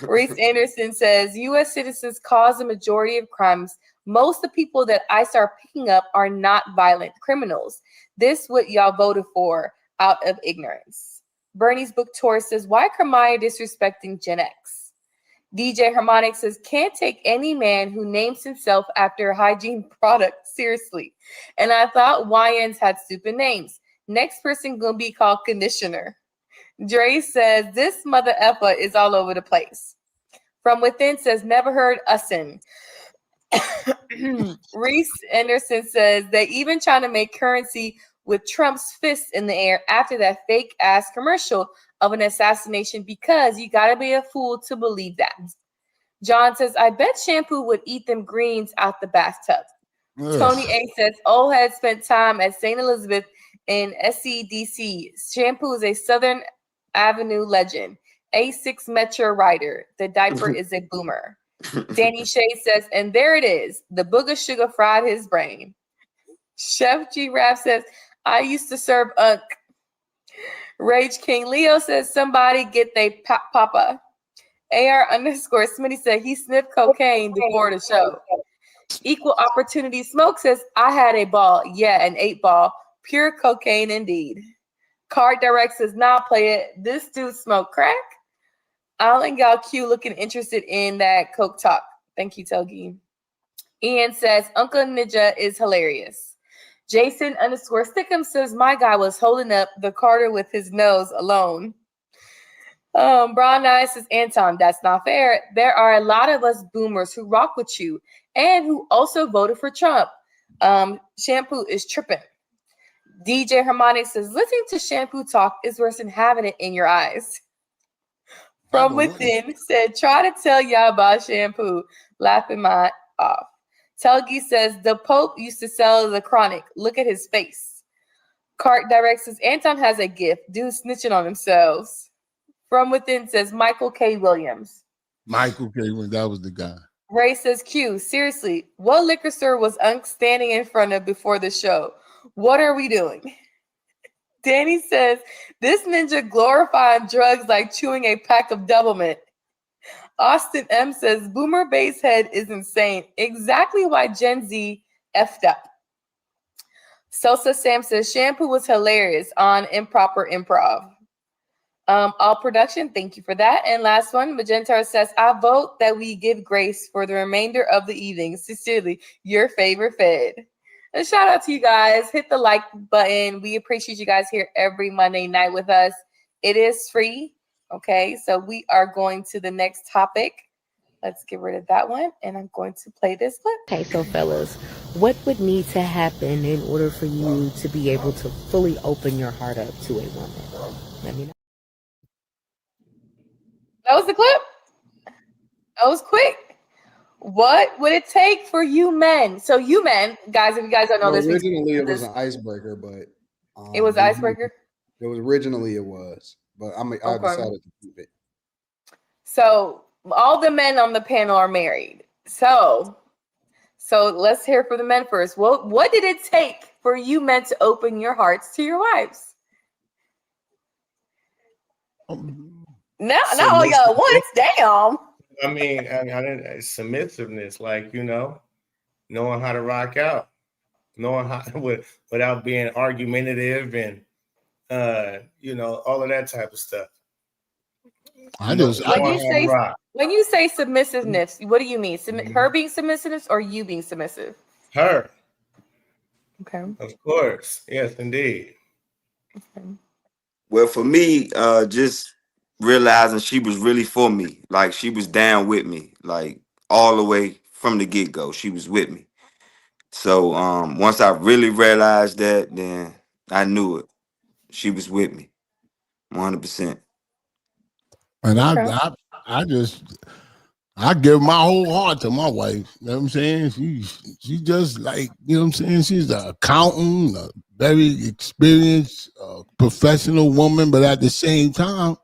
Reese Anderson says, U.S. citizens cause the majority of crimes. Most of the people that ICE are picking up are not violent criminals. This what y'all voted for out of ignorance. Bernie's Book Tour says, why Carmaya disrespecting Gen X? DJ Harmonic says, can't take any man who names himself after a hygiene product seriously. And I thought YNs had stupid names. Next person gonna be called conditioner. Dre says, this mother effer is all over the place. From Within says, never heard ussin'. Reese Anderson says, they even trying to make currency with Trump's fists in the air after that fake ass commercial of an assassination because you gotta be a fool to believe that. John says, I bet Shampoo would eat them greens out the bathtub. Ugh. Tony A says, old head spent time at St. Elizabeth in SCDC. Shampoo is a Southern Avenue legend. A6 Metro rider. The diaper is a boomer. Danny Shea says, and there it is. The booger sugar fried his brain. Chef G Rap says, I used to serve Unk. Rage King Leo says, somebody get they papa. AR _ Smitty said he sniffed cocaine before the show. Equal Opportunity Smoke says, I had a ball. Yeah, an 8-ball. Pure cocaine indeed. Card Direct says, nah, play it. This dude smoked crack. Alan Gal Q looking interested in that coke talk. Thank you, Togi. Ian says, Uncle Ninja is hilarious. Jason _ Stickum says, my guy was holding up the Carter with his nose alone. Brown Eyes says, Anton, that's not fair. There are a lot of us boomers who rock with you and who also voted for Trump. Shampoo is tripping. DJ Harmonic says, listening to shampoo talk is worse than having it in your eyes. From Within said, try to tell y'all about shampoo. Laughing my off. Telgi says, the Pope used to sell the chronic. Look at his face. Cart Direct says, Anton has a gift. Dudes snitching on themselves. From Within says, Michael K. Williams. Michael K. Williams, that was the guy. Ray says, Q, seriously, what liquor store was Unc standing in front of before the show? What are we doing? Danny says, this ninja glorifying drugs like chewing a pack of Doublemint. Austin M says, Boomer Basehead is insane. Exactly why Gen Z effed up. Sosa Sam says, shampoo was hilarious on improper improv. All production, thank you for that. And last one, Magenta says, I vote that we give grace for the remainder of the evening. Sincerely, your favorite Fed. And shout out to you guys. Hit the like button. We appreciate you guys here every Monday night with us. It is free. Okay, so we are going to the next topic. Let's get rid of that one. And I'm going to play this clip. Okay, so fellas, what would need to happen in order for you to be able to fully open your heart up to a woman? Let me know. That was the clip. That was quick. What would it take for you men? So you men, guys, if you guys don't know this, originally it was an icebreaker, but it was icebreaker. It was originally it was, but I decided to keep it. So all the men on the panel are married. So let's hear from the men first. What did it take for you men to open your hearts to your wives? Not all y'all at once. Damn. I mean, submissiveness, like, knowing how to rock out, knowing how without being argumentative and all of that type of stuff. When you say submissiveness, what do you mean? Her being submissive or you being submissive? Her. Okay. Of course. Yes, indeed. Okay. Well, for me, just realizing she was really for me. Like, she was down with me, like, all the way from the get-go. She was with me. So once I really realized that, then I knew it. She was with me 100%. And I give my whole heart to my wife. You know what I'm saying? She just like, you know what I'm saying? She's an accountant, a very experienced professional woman, but at the same time,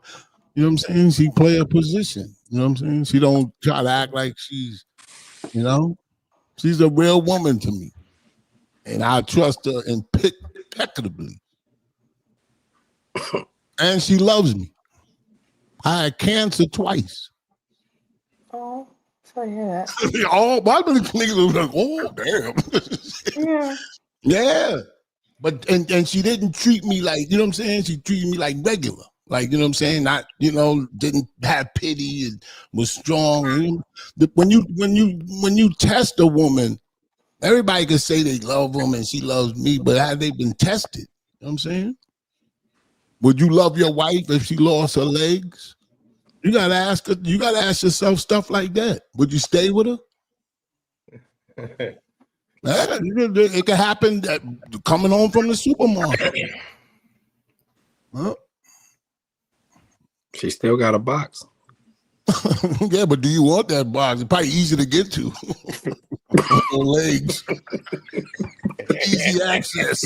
you know what I'm saying? She play a position. You know what I'm saying? She don't try to act like she's a real woman to me. And I trust her impeccably. And she loves me. I had cancer twice. Oh, sorry to hear that. Oh, my niggas was like, oh, damn. Yeah. Yeah. But and she didn't treat me like, you know what I'm saying? She treated me like regular. Like, you know what I'm saying? Not, didn't have pity and was strong. When you test a woman, everybody can say they love them and she loves me, but have they been tested? You know what I'm saying? Would you love your wife if she lost her legs? You gotta ask her, you gotta ask yourself stuff like that. Would you stay with her? It could happen coming home from the supermarket. Huh? She still got a box. Yeah, but do you want that box? It's probably easy to get to. Legs. Easy access.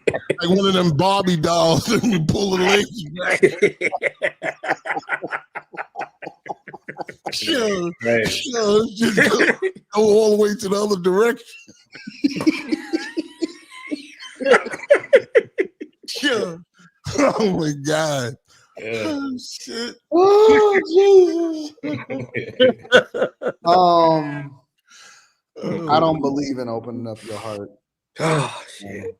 Like one of them Barbie dolls and you pull the legs back. Sure. Just go all the way to the other direction. Sure. Oh my God. Yeah. Oh shit. Oh Jesus. I don't believe in opening up your heart. Oh shit.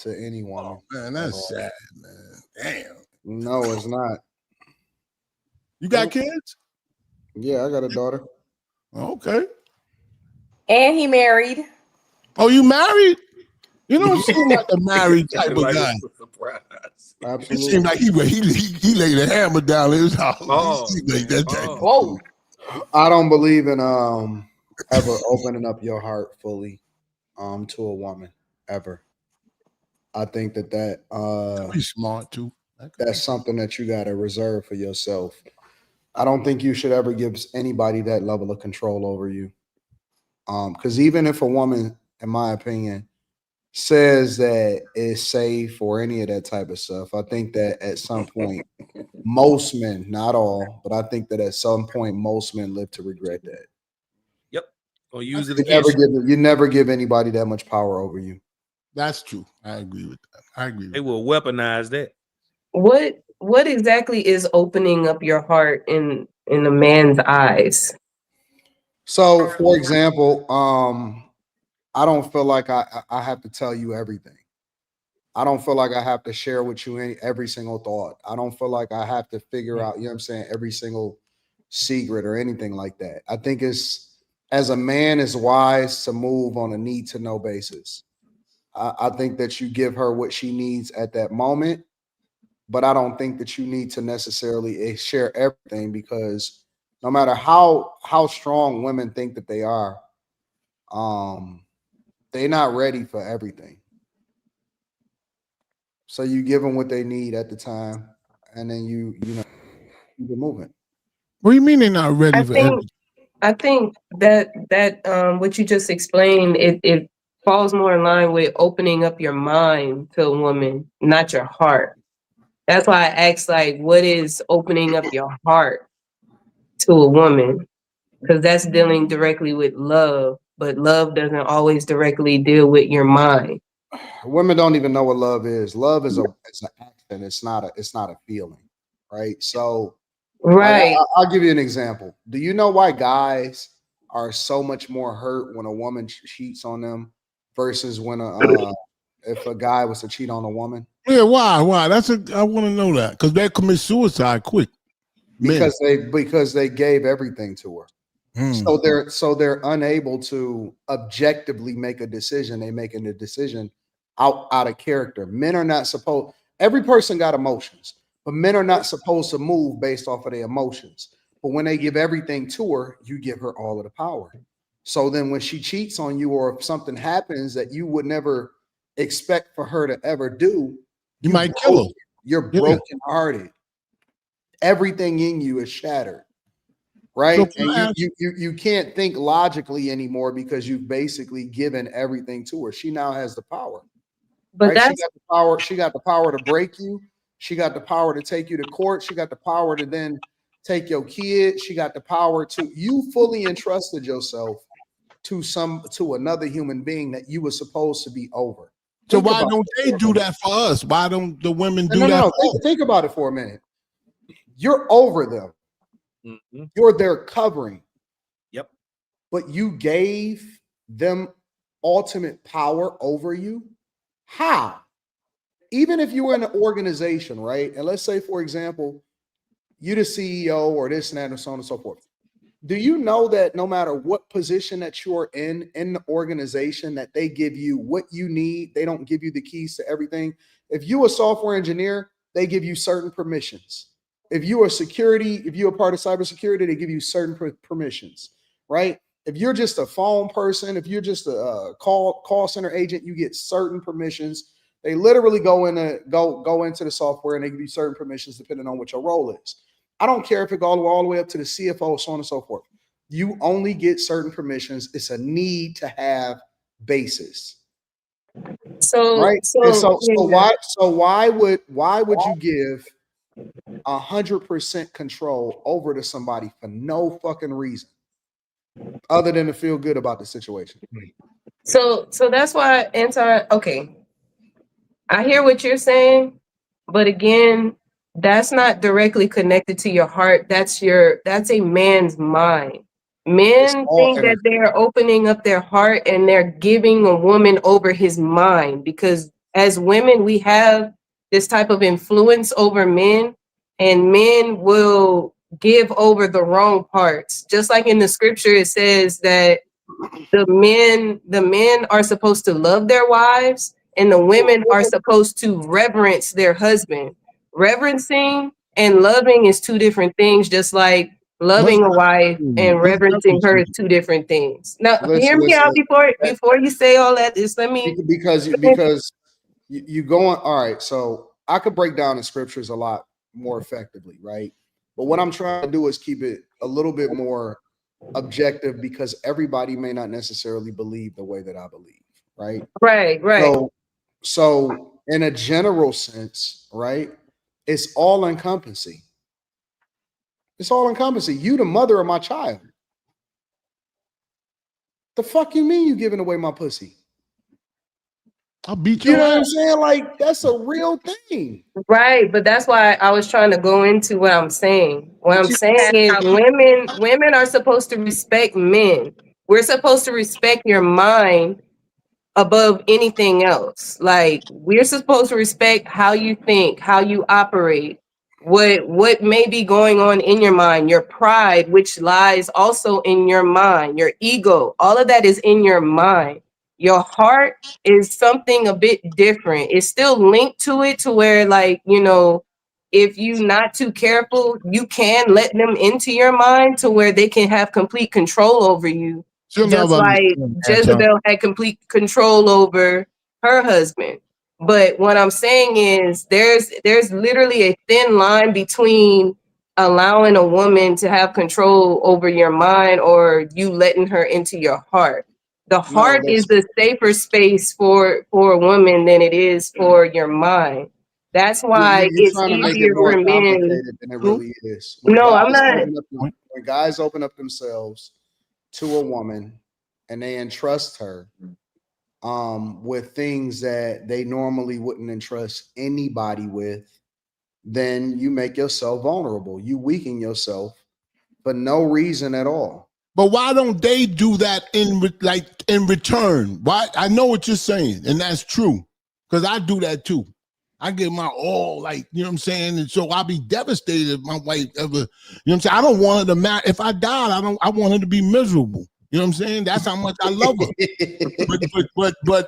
To any woman. Man, that's sad, man. Damn. No, it's not. You got kids? Yeah, I got a daughter. Okay. And he married. Oh, you married? You don't seem like a married type of guy. Absolutely. It seemed like he laid a hammer down in his house. Like that type. Whoa. I don't believe in ever opening up your heart fully to a woman ever. I think that He's smart too. that's something that you got to reserve for yourself. I don't think you should ever give anybody that level of control over you. Because even if a woman, in my opinion, says that it's safe or any of that type of stuff, I think that at some point, most men, not all, but I think that at some point, most men live to regret that. Yep. Or use it You against you. you never give anybody that much power over you. That's true. I agree with that. I agree. They will weaponize that. What exactly is opening up your heart in a man's eyes? So, for example, I don't feel like I have to tell you everything. I don't feel like I have to share with you every single thought. I don't feel like I have to figure out, you know what I'm saying, every single secret or anything like that. I think it's, as a man, it's wise to move on a need to know basis. I think that you give her what she needs at that moment, but I don't think that you need to necessarily share everything, because no matter how strong women think that they are, they're not ready for everything. So you give them what they need at the time, and then you know keep it moving. What do you mean they're not ready for everything? I think that what you just explained, it falls more in line with opening up your mind to a woman, not your heart. That's why I asked, like, what is opening up your heart to a woman? Because that's dealing directly with love, but love doesn't always directly deal with your mind. Women don't even know what love is. Love is an action. It's not a feeling, right? So, right. Like, I'll give you an example. Do you know why guys are so much more hurt when a woman cheats on them versus when if a guy was to cheat on a woman? Yeah, why? I want to know that, because they commit suicide quick. Because they gave everything to her. So they're unable to objectively make a decision. They're making a decision out of character. Men are not supposed. Every person got emotions, but men are not supposed to move based off of their emotions. But when they give everything to her, you give her all of the power. So then when she cheats on you, or if something happens that you would never expect for her to ever do, you might kill her. You're brokenhearted. Everything in you is shattered. Right. So and you can't think logically anymore, because you've basically given everything to her. She now has the power. But right? She got the power. She got the power to break you. She got the power to take you to court. She got the power to then take your kid. She got the power to, you fully entrusted yourself to another human being that you were supposed to be over. So why don't they do that for us? Why don't the women do that? No. Think about it for a minute. You're over them. Mm-hmm. You're their covering. Yep. But you gave them ultimate power over you. How? Even if you were in an organization, right? And let's say, for example, you're the CEO or this and that and so on and so forth. Do you know that no matter what position that you're in the organization, that they give you what you need? They don't give you the keys to everything. If you're a software engineer, they give you certain permissions. If you are security, if you're a part of cybersecurity, they give you certain permissions, right? If you're just a phone person, if you're just a call center agent, you get certain permissions. They literally go into the software and they give you certain permissions depending on what your role is. I don't care if it goes all the way up to the CFO, so on and so forth. You only get certain permissions. It's a need to have basis. So right. Why would you give 100% control over to somebody for no fucking reason other than to feel good about the situation? So that's why, Anton, okay, I hear what you're saying, but again, that's not directly connected to your heart. That's a man's mind. Men think that they're opening up their heart and they're giving a woman over his mind, because as women, we have this type of influence over men, and men will give over the wrong parts. Just like in the scripture, it says that the men are supposed to love their wives, and the women are supposed to reverence their husband. Reverencing and loving is two different things, just like loving a wife and reverencing her is two different things. Now, hear me out before you say all that. Just let me, because you going, all right, so I could break down the scriptures a lot more effectively, right? But what I'm trying to do is keep it a little bit more objective because everybody may not necessarily believe the way that I believe, right? Right. So in a general sense, right, it's all encompassing. It's all encompassing. You the mother of my child. The fuck you mean you giving away my pussy? I'll beat You your know what I'm ass. saying? Like, that's a real thing. Right, but that's why I was trying to go into what I'm saying. What I'm You- saying is women are supposed to respect men. We're supposed to respect your mind above anything else. Like we're supposed to respect how you think, how you operate, what may be going on in your mind, your pride, which lies also in your mind, your ego, all of that is in your mind. Your heart is something a bit different. It's still linked to it to where like, you know, if you're not too careful, you can let them into your mind to where they can have complete control over you. She'll Just never like understand, Anton. Jezebel had complete control over her husband. But what I'm saying is there's literally a thin line between allowing a woman to have control over your mind or you letting her into your heart. The No, heart is the safer space for a woman than it is for your mind. That's why you're it's trying to make it easier more for men. complicated than it really is. No, I'm not. When guys open up themselves to a woman and they entrust her with things that they normally wouldn't entrust anybody with, then you make yourself vulnerable. You weaken yourself for no reason at all. But why don't they do that in return? Why? I know what you're saying, and that's true, because I do that too. I give my all, like, you know what I'm saying? And so I'll be devastated if my wife ever, you know what I'm saying? I don't want her to marry. If I died, I want her to be miserable. You know what I'm saying? That's how much I love her. but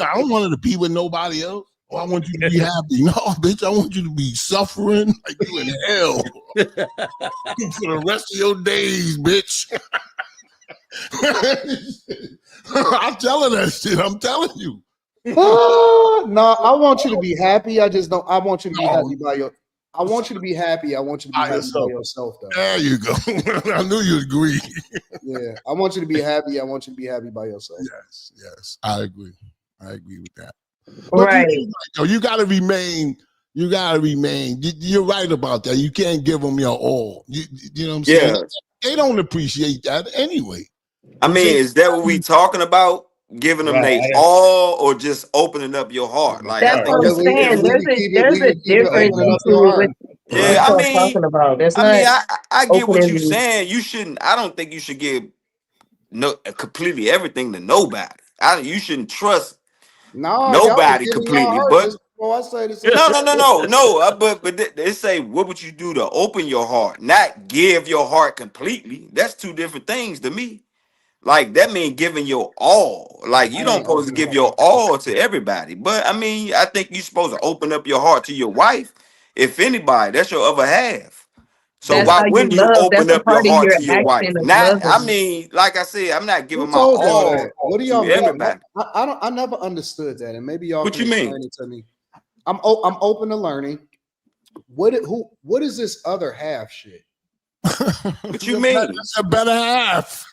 I don't want her to be with nobody else. Oh, I want you to be happy. No, bitch, I want you to be suffering like you in hell for the rest of your days, bitch. I'm telling that shit. I'm telling you. No, I want you to be happy. I just don't. I want you to be happy by your. I want you to be happy. I want you to be happy by yourself, though. There you go. I knew you'd agree. Yeah, I want you to be happy. I want you to be happy by yourself. Yes, I agree. I agree with that. Right. You gotta remain. You gotta remain. You're right about that. You can't give them your all. You know what I'm saying? Yeah. They don't appreciate that anyway. I mean, is that what we talking about? Giving them they all, or just opening up your heart? Like, I That's think what I'm saying. There's a difference between what yeah, I y'all mean, talking about. That's I mean, not I get what opening. you're saying. You shouldn't. I don't think you should give completely everything to nobody. You shouldn't trust No, y'all was nobody giving y'all completely. heart But just before I say the same. no. But they say, what would you do to open your heart, not give your heart completely? That's two different things to me. Like that means giving your all. Like you don't supposed to give your all to everybody. But I mean, I think you're supposed to open up your heart to your wife. If anybody, that's your other half. So That's why how you wouldn't you love. open That's a up your part of heart your to your wife? action of Not, I loving. mean, like I said, I'm not giving Who my told y'all all that? What do to y'all mean? everybody. I don't. I never understood that, and maybe y'all What can you mean? explain it to me. I'm open to learning. What is this other half shit? What you mean? A better half.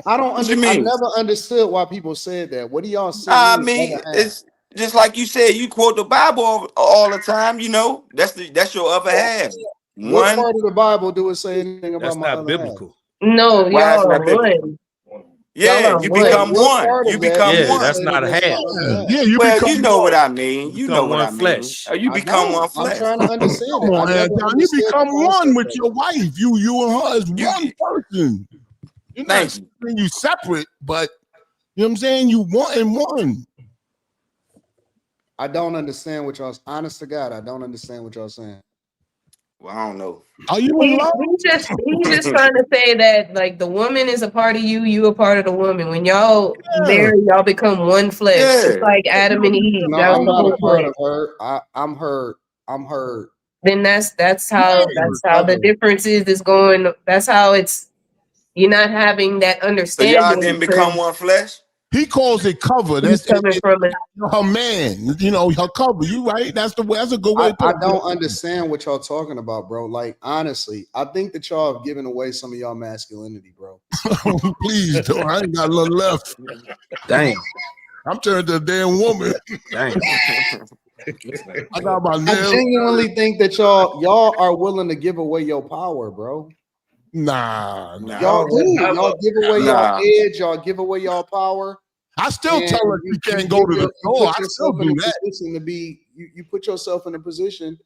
I don't. What you I mean? never understood why people said that. What do y'all see? I Mean, mean, other half? it's just like you said. You quote the Bible all the time. You know, that's your other half. What One. part of the Bible do it say anything about That's my not other biblical. No, Why is y'all are not biblical? one. Yeah, Y'all are you one. become What one. part You of that become does Yeah, it one. that's say that not a that's half. my other half? Yeah, you Well, become you know what I You mean. You become know what one I mean. flesh. You I become don't. one I'm flesh. trying to understand Come it. I on, never Anton. You understood the become one concept with of your it. wife. You and her is You, one person. You're not thank you. saying you separate, but you know what I'm saying? You one and one. I don't understand what y'all. Honest to God, I don't understand what y'all saying. Well, I don't know. Are you in love? He's just trying to say that like the woman is a part of you, you a part of the woman. When y'all marry, y'all become one flesh, just Yeah. like Adam and Eve. No, That was I'm the not whole a part point. of her. I'm her. I'm her. Then that's how the Cover. difference is going. That's how it's you're not having that So y'all understanding didn't become because one flesh. He calls it cover. He's That's coming from it. her man. You know, her cover. You right? That's the way. That's a good way. I don't understand what y'all talking about, bro. Like honestly, I think that y'all have given away some of y'all masculinity, bro. Please don't. I ain't got nothing left. Damn. I'm turning to a damn woman. Damn. I got my I nails. genuinely think that y'all are willing to give away your power, bro. Nah. Y'all do. Y'all give away Nah. your edge. Y'all give away y'all power. I still And tell her she can't go to the store. You I put still yourself in do a that. position to be. You put yourself in a position,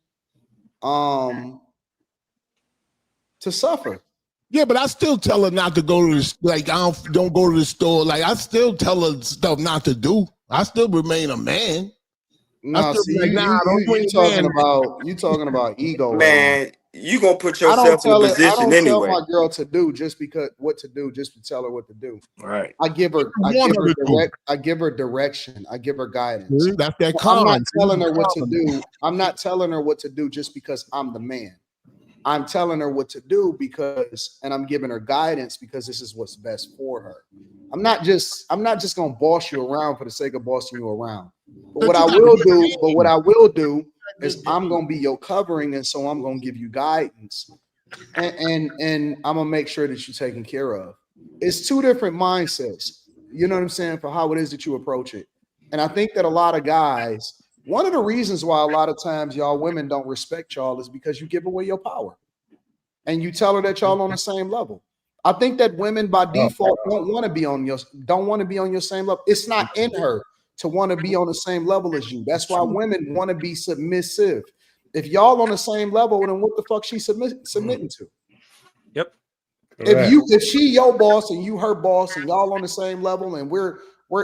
to suffer. Yeah, but I still tell her not to go to the, like, I don't go to the store. Like, I still tell her stuff not to do. I still remain a man. No, see, you talking about ego, Man, you gonna put I don't yourself in a tell her. I position don't tell anyway. my girl to do just because what to do, just to tell her what to do. Right. I give her direction. I give her guidance. See, that's that I'm not con. telling her what to do. I'm not telling her what to do just because I'm the man. I'm telling her what to do because, and I'm giving her guidance because this is what's best for her. I'm not just gonna boss you around for the sake of bossing you around. But what I will do is I'm gonna be your covering, and so I'm gonna give you guidance, and I'm gonna make sure that you're taken care of. It's two different mindsets. You know what I'm saying, for how it is that you approach it. And I think that a lot of guys, one of the reasons why a lot of times y'all women don't respect y'all is because you give away your power and you tell her that y'all on the same level. I think that women by default don't want to be on your same level. It's not in her to want to be on the same level as you. That's why women want to be submissive. If y'all on the same level, then what the fuck she submitting to? Yep. If she your boss and you her boss and y'all on the same level and we're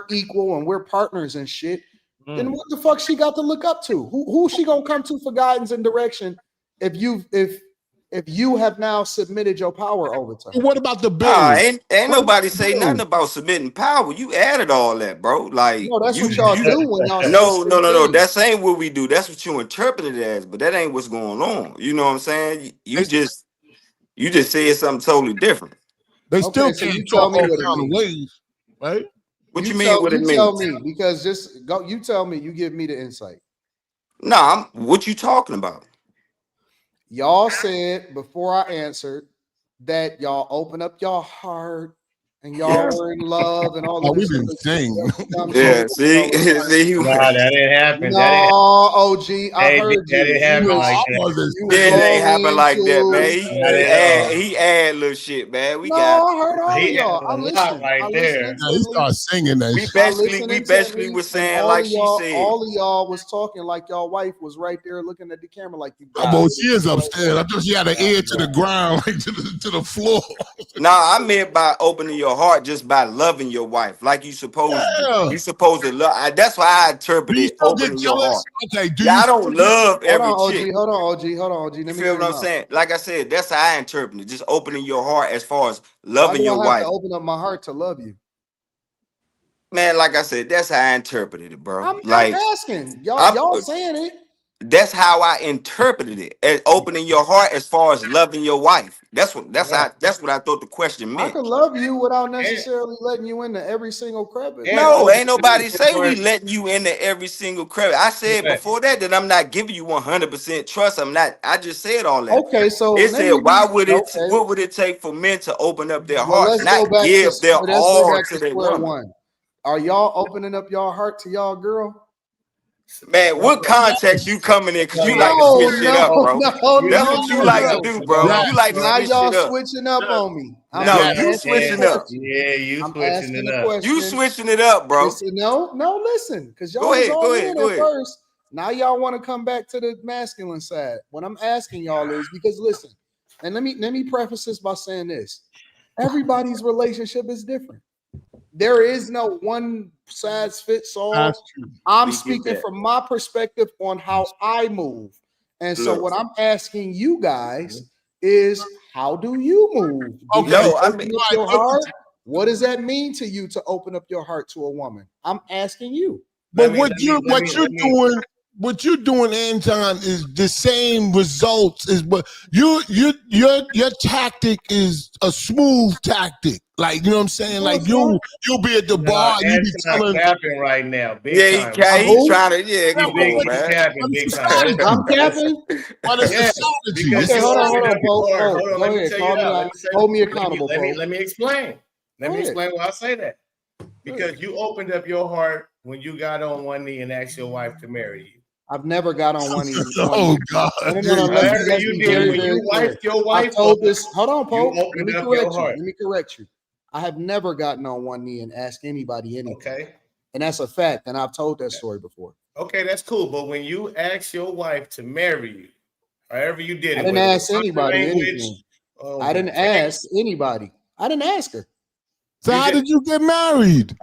equal and we're partners and shit, then what the fuck she got to look up to? Who she gonna come to for guidance and direction if you have now submitted your power over to her? What about the bills? Ain't nobody say nothing about submitting power. You added all that, bro. Like, no, that's what y'all do when y'all no. That's ain't what we do. That's what you interpret it as, but that ain't what's going on. You know what I'm saying? You just said something totally different. They still so can't you talk tell me all what it kind of means. ways, right? What you mean? What it means? Tell me, because just go. You tell me. You give me the insight. Nah, what you talking about? Y'all said before I answered that y'all open up your heart and y'all were in love and all of this. We didn't sing. Yeah, see, Nah, that didn't happen. No, That didn't, OG, I hey, heard that you. didn't happen like that. It ain't happen like that, man. Not at all. He add little shit, man. We No, got I heard all of He y'all. I added a lot listened. right I there. listened He started singing that we shit. basically was saying all like of she y'all, said. all of y'all was talking like y'all wife was right there looking at the camera like you. Well, she is upstairs. I thought she had an ear to the ground, like to the floor. Nah, I meant by opening your heart just by loving your wife, like you supposed to. You supposed to love. That's why I interpreted opening your heart. Okay, I don't love Hold every on, OG. chick. Hold on, OG. You Let me feel hear what him I'm out. saying? Like I said, that's how I interpret it. Just opening your heart as far as Why loving do your I have wife. to open up my heart to love you? Man, like I said, that's how I interpreted it, bro. I'm Like asking. Y'all saying it. that's how I interpreted it. As opening your heart as far as loving your wife. That's what I thought the question I meant. could love you without necessarily letting you into every single crevice. No, ain't nobody say we letting you into every single crevice. I said before that I'm not giving you 100% trust. I just said all that. Okay, so It said, what would okay. it take for men to open up their Well, hearts, not give their all to their square woman? one. Are y'all opening up your heart to y'all girl? Man, what context you coming in? Because you like to switch shit up, bro. That's what you like to do, bro. You like to Now switch y'all shit up. switching up on me. No, you switching up. Yeah, you I'm switching asking it a up. question. You switching it up, bro. Listen, because y'all Go was ahead, all go in ahead, go at ahead. first. Now y'all want to come back to the masculine side. What I'm asking y'all is because listen, and let me preface this by saying this: everybody's relationship is different. There is no one size fits all. I'm speaking from my perspective on how I move. And so what I'm asking you guys is how do you move? Do you open up your heart? What does that mean to you to open up your heart to a woman? I'm asking you. But what you're doing, Anton, is the same results. Is but your tactic is a smooth tactic. Like, you know what I'm saying? Like you'll be at the bar, you be telling capping right now, big Yeah, time. he's trying to. Yeah, Yeah, come on, man. Capping, big it's a time. strategy. I'm capping. But it's a Yeah, strategy. because Okay, you hold on, opened up your Pope. heart. Pope, Hold on, go let me ahead. tell Call you me out. out. Hold me accountable, Pope. Let me explain. Let me explain why I say that. Because you opened up your heart when you got on one knee and asked your wife to marry you. I've never got on one knee. Oh God! No, let's be very, very clear. Your wife I told this. Hold on, you Pope. opened Let me up correct your you. heart. Let me correct you. I have never gotten on one knee and asked anybody anything. Okay. And that's a fact. And I've told that story before. Okay, that's cool. But when you asked your wife to marry you, however you did it, I didn't ask anybody anything. I didn't ask anybody. I didn't ask her. So how did you get married?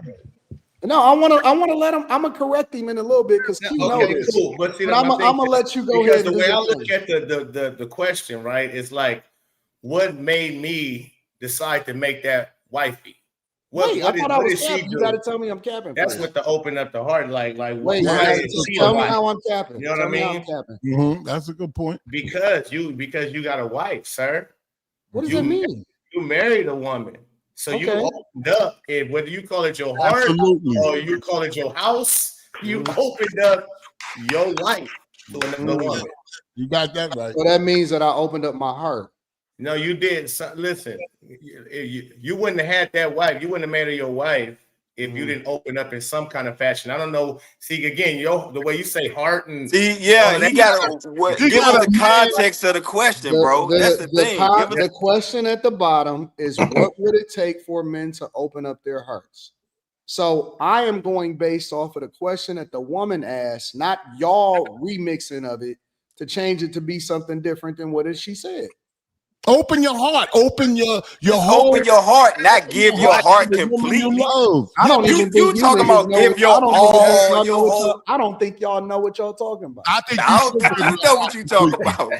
No, I want to let him. I'm gonna correct him in a little bit because Q know this. Cool. But see, I'm gonna let you go because ahead. The way I look at the question, right, it's like, what made me decide to make that wifey? I thought I was capping. You got to tell me I'm capping. That's what to open up the heart. Like wait, why is she tell a me wife? how I'm capping. You know what I mean? Mm-hmm. That's a good point. Because you got a wife, sir. What does that mean? You married a woman. So you opened up, whether you call it your heart or you call it your house, you opened up your life to another woman. You got that right. So that means that I opened up my heart. No, you did. So, listen, you wouldn't have had that wife. You wouldn't have married your wife if you didn't open up in some kind of fashion. I don't know. See, again, the way you say heart and See, yeah, you gotta give us the context of the question, bro. That's the thing. The question at the bottom is, what would it take for men to open up their hearts? So I am going based off of the question that the woman asked, not y'all remixing of it to change it to be something different than what she said. Open your heart. Open your open your heart, not give your heart completely. I don't even think you talking about give your all, your whole. I don't think y'all know what y'all talking about. I think you know what you talking about.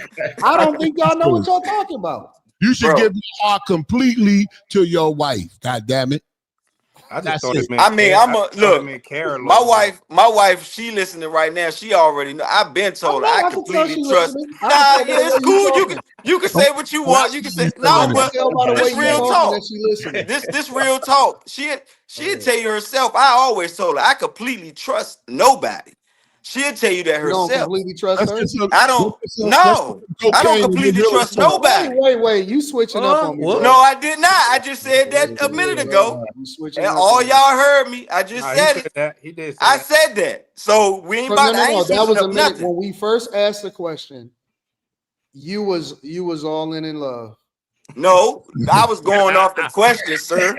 I don't think y'all know what y'all talking about. You should give your heart completely to your wife. God damn it. I just thought it meant. I mean, look. My wife, she listening right now. She already know. I've been told her I completely trust. Yeah, it's cool. You can say what you want. You can say no, but this real talk. This real talk. She'll tell you herself. I always told her I completely trust nobody. She'll tell you that herself. You don't completely trust her? I don't. No, I don't completely trust nobody. Wait. You switching up on me? Bro. No, I did not. I just said that a minute ago. And all y'all heard me. I just said it. He did. I said that. So we ain't about. I ain't that was a minute nothing. when we first asked the question. You was all in love. No, I was going off the question, sir.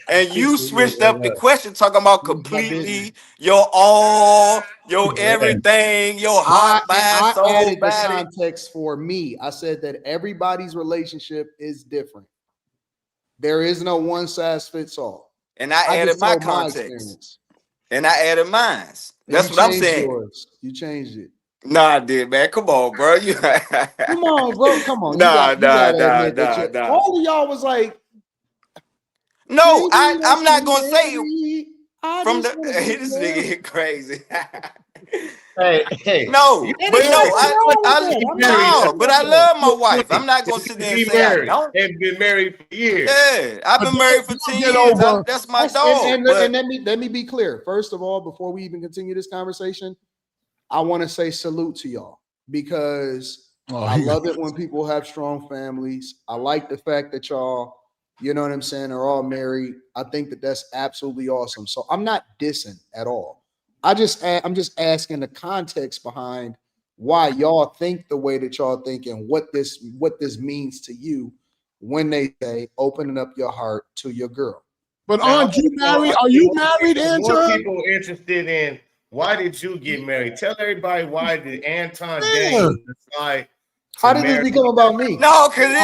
And you switched up the question, talking about completely your all, your everything, your heart, mind, soul, added body. the context for me. I said that everybody's relationship is different. There is no one size fits all. And I added my context. And I added mine. That's what I'm saying. Yours. You changed it. Nah, I did, man. Come on, bro. Come on, bro. Come on. Nah. All of y'all was like, no, I'm not gonna say it. From this nigga crazy. Hey. No, but I love my wife. I'm not gonna sit there and say I don't. They've been married for years. Yeah, I've been married for 10 years. That's my dog. And let me be clear. First of all, before we even continue this conversation, I want to say salute to y'all because I love it when people have strong families. I like the fact that y'all, you know what I'm saying, are all married. I think that that's absolutely awesome. So I'm not dissing at all. I'm just asking the context behind why y'all think the way that y'all think and what this means to you when they say opening up your heart to your girl. But aren't you married? Are you married, Anton? More people interested in why did you get married? Tell everybody why did Anton Daniels decide. How did this become about me? No, because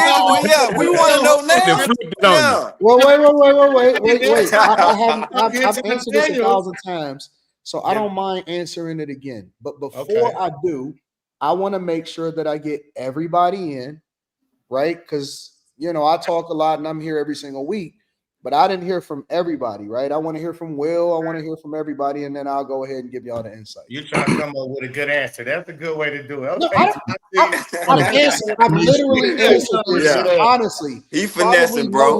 we want to know now. Yeah. Well, wait. I've answered this 1,000 times, so I don't mind answering it again. But before I do, I want to make sure that I get everybody in, right? Because, I talk a lot and I'm here every single week. but I didn't hear from everybody, right? I want to hear from Will. I want to hear from everybody, and then I'll go ahead and give y'all the insight. You're trying to come up with a good answer. That's a good way to do it. No, Okay, I've literally answered this, honestly. He finessing, bro.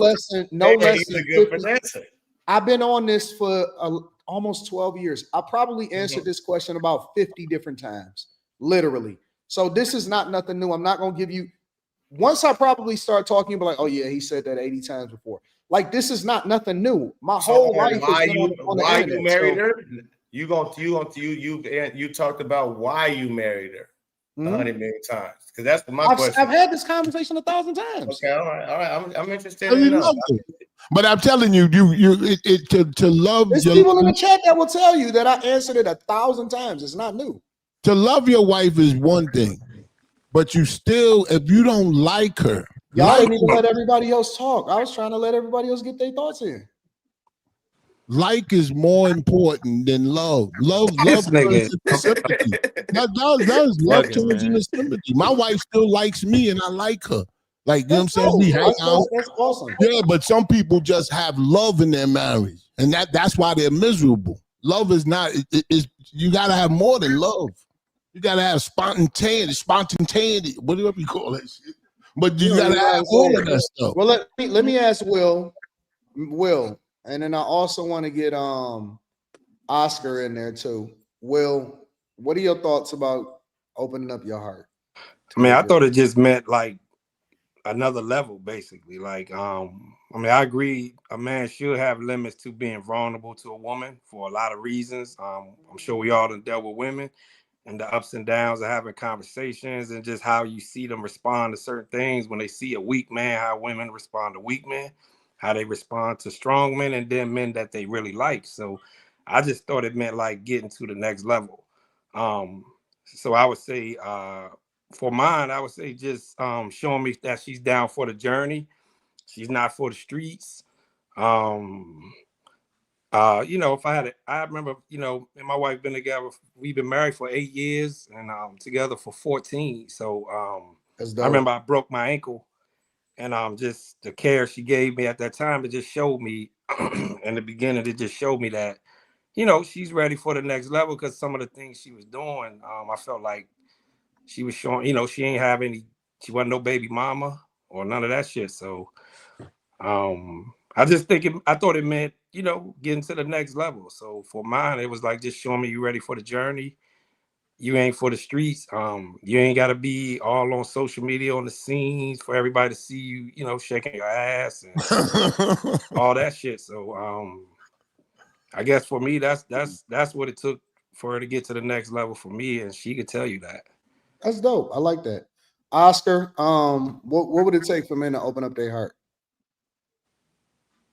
No less he's than a good 50. finesser. I've been on this for almost 12 years. I probably answered this question about 50 different times, literally. So this is not nothing new. I'm not going to give you, once I probably start talking about like, oh yeah, he said that 80 times before. Like, this is not nothing new. My whole life has been on the internet. You married her? You talked about why you married her 100 million times, because that's my question. I've had this conversation 1,000 times. Okay, all right. I'm interested in that. But I'm telling you, to love. There's people in the chat that will tell you that I answered it 1,000 times. It's not new. To love your wife is one thing, but you still, if you don't like her, y'all didn't even let everybody else talk. I was trying to let everybody else get their thoughts in. Like is more important than love. Love turns into sympathy. That does. Love turns into sympathy. My wife still likes me, and I like her. Like, you know what I'm saying? We hang out. That's awesome. Yeah, but some people just have love in their marriage, and that's why they're miserable. Love is not. You got to have more than love. You got to have spontaneity, whatever you call that shit. But you got to have all of that stuff. Well, let me ask Will, and then I also want to get Oscar in there too. Will, what are your thoughts about opening up your heart? I mean, I thought it just meant like another level, basically. Like, I mean, I agree. A man should have limits to being vulnerable to a woman for a lot of reasons. I'm sure we all done dealt with women and the ups and downs of having conversations and just how you see them respond to certain things when they see a weak man, how women respond to weak men, how they respond to strong men, and then men that they really like. So I just thought it meant like getting to the next level. So I would say, for mine, I would say just showing me that she's down for the journey. She's not for the streets. If I remember, me and my wife been together. We've been married for 8 years and together for 14. So I remember I broke my ankle, and just the care she gave me at that time, it just showed me in the beginning. It just showed me that, she's ready for the next level, because some of the things she was doing, I felt like she was showing, she wasn't no baby mama or none of that shit. So I thought it meant, getting to the next level. So for mine, it was like just showing me you ready for the journey. You ain't for the streets. You ain't got to be all on social media on the scenes for everybody to see you, shaking your ass and all that shit. So I guess for me, that's what it took for her to get to the next level for me, and she could tell you that. That's dope. I like that. Oscar, what would it take for men to open up their heart?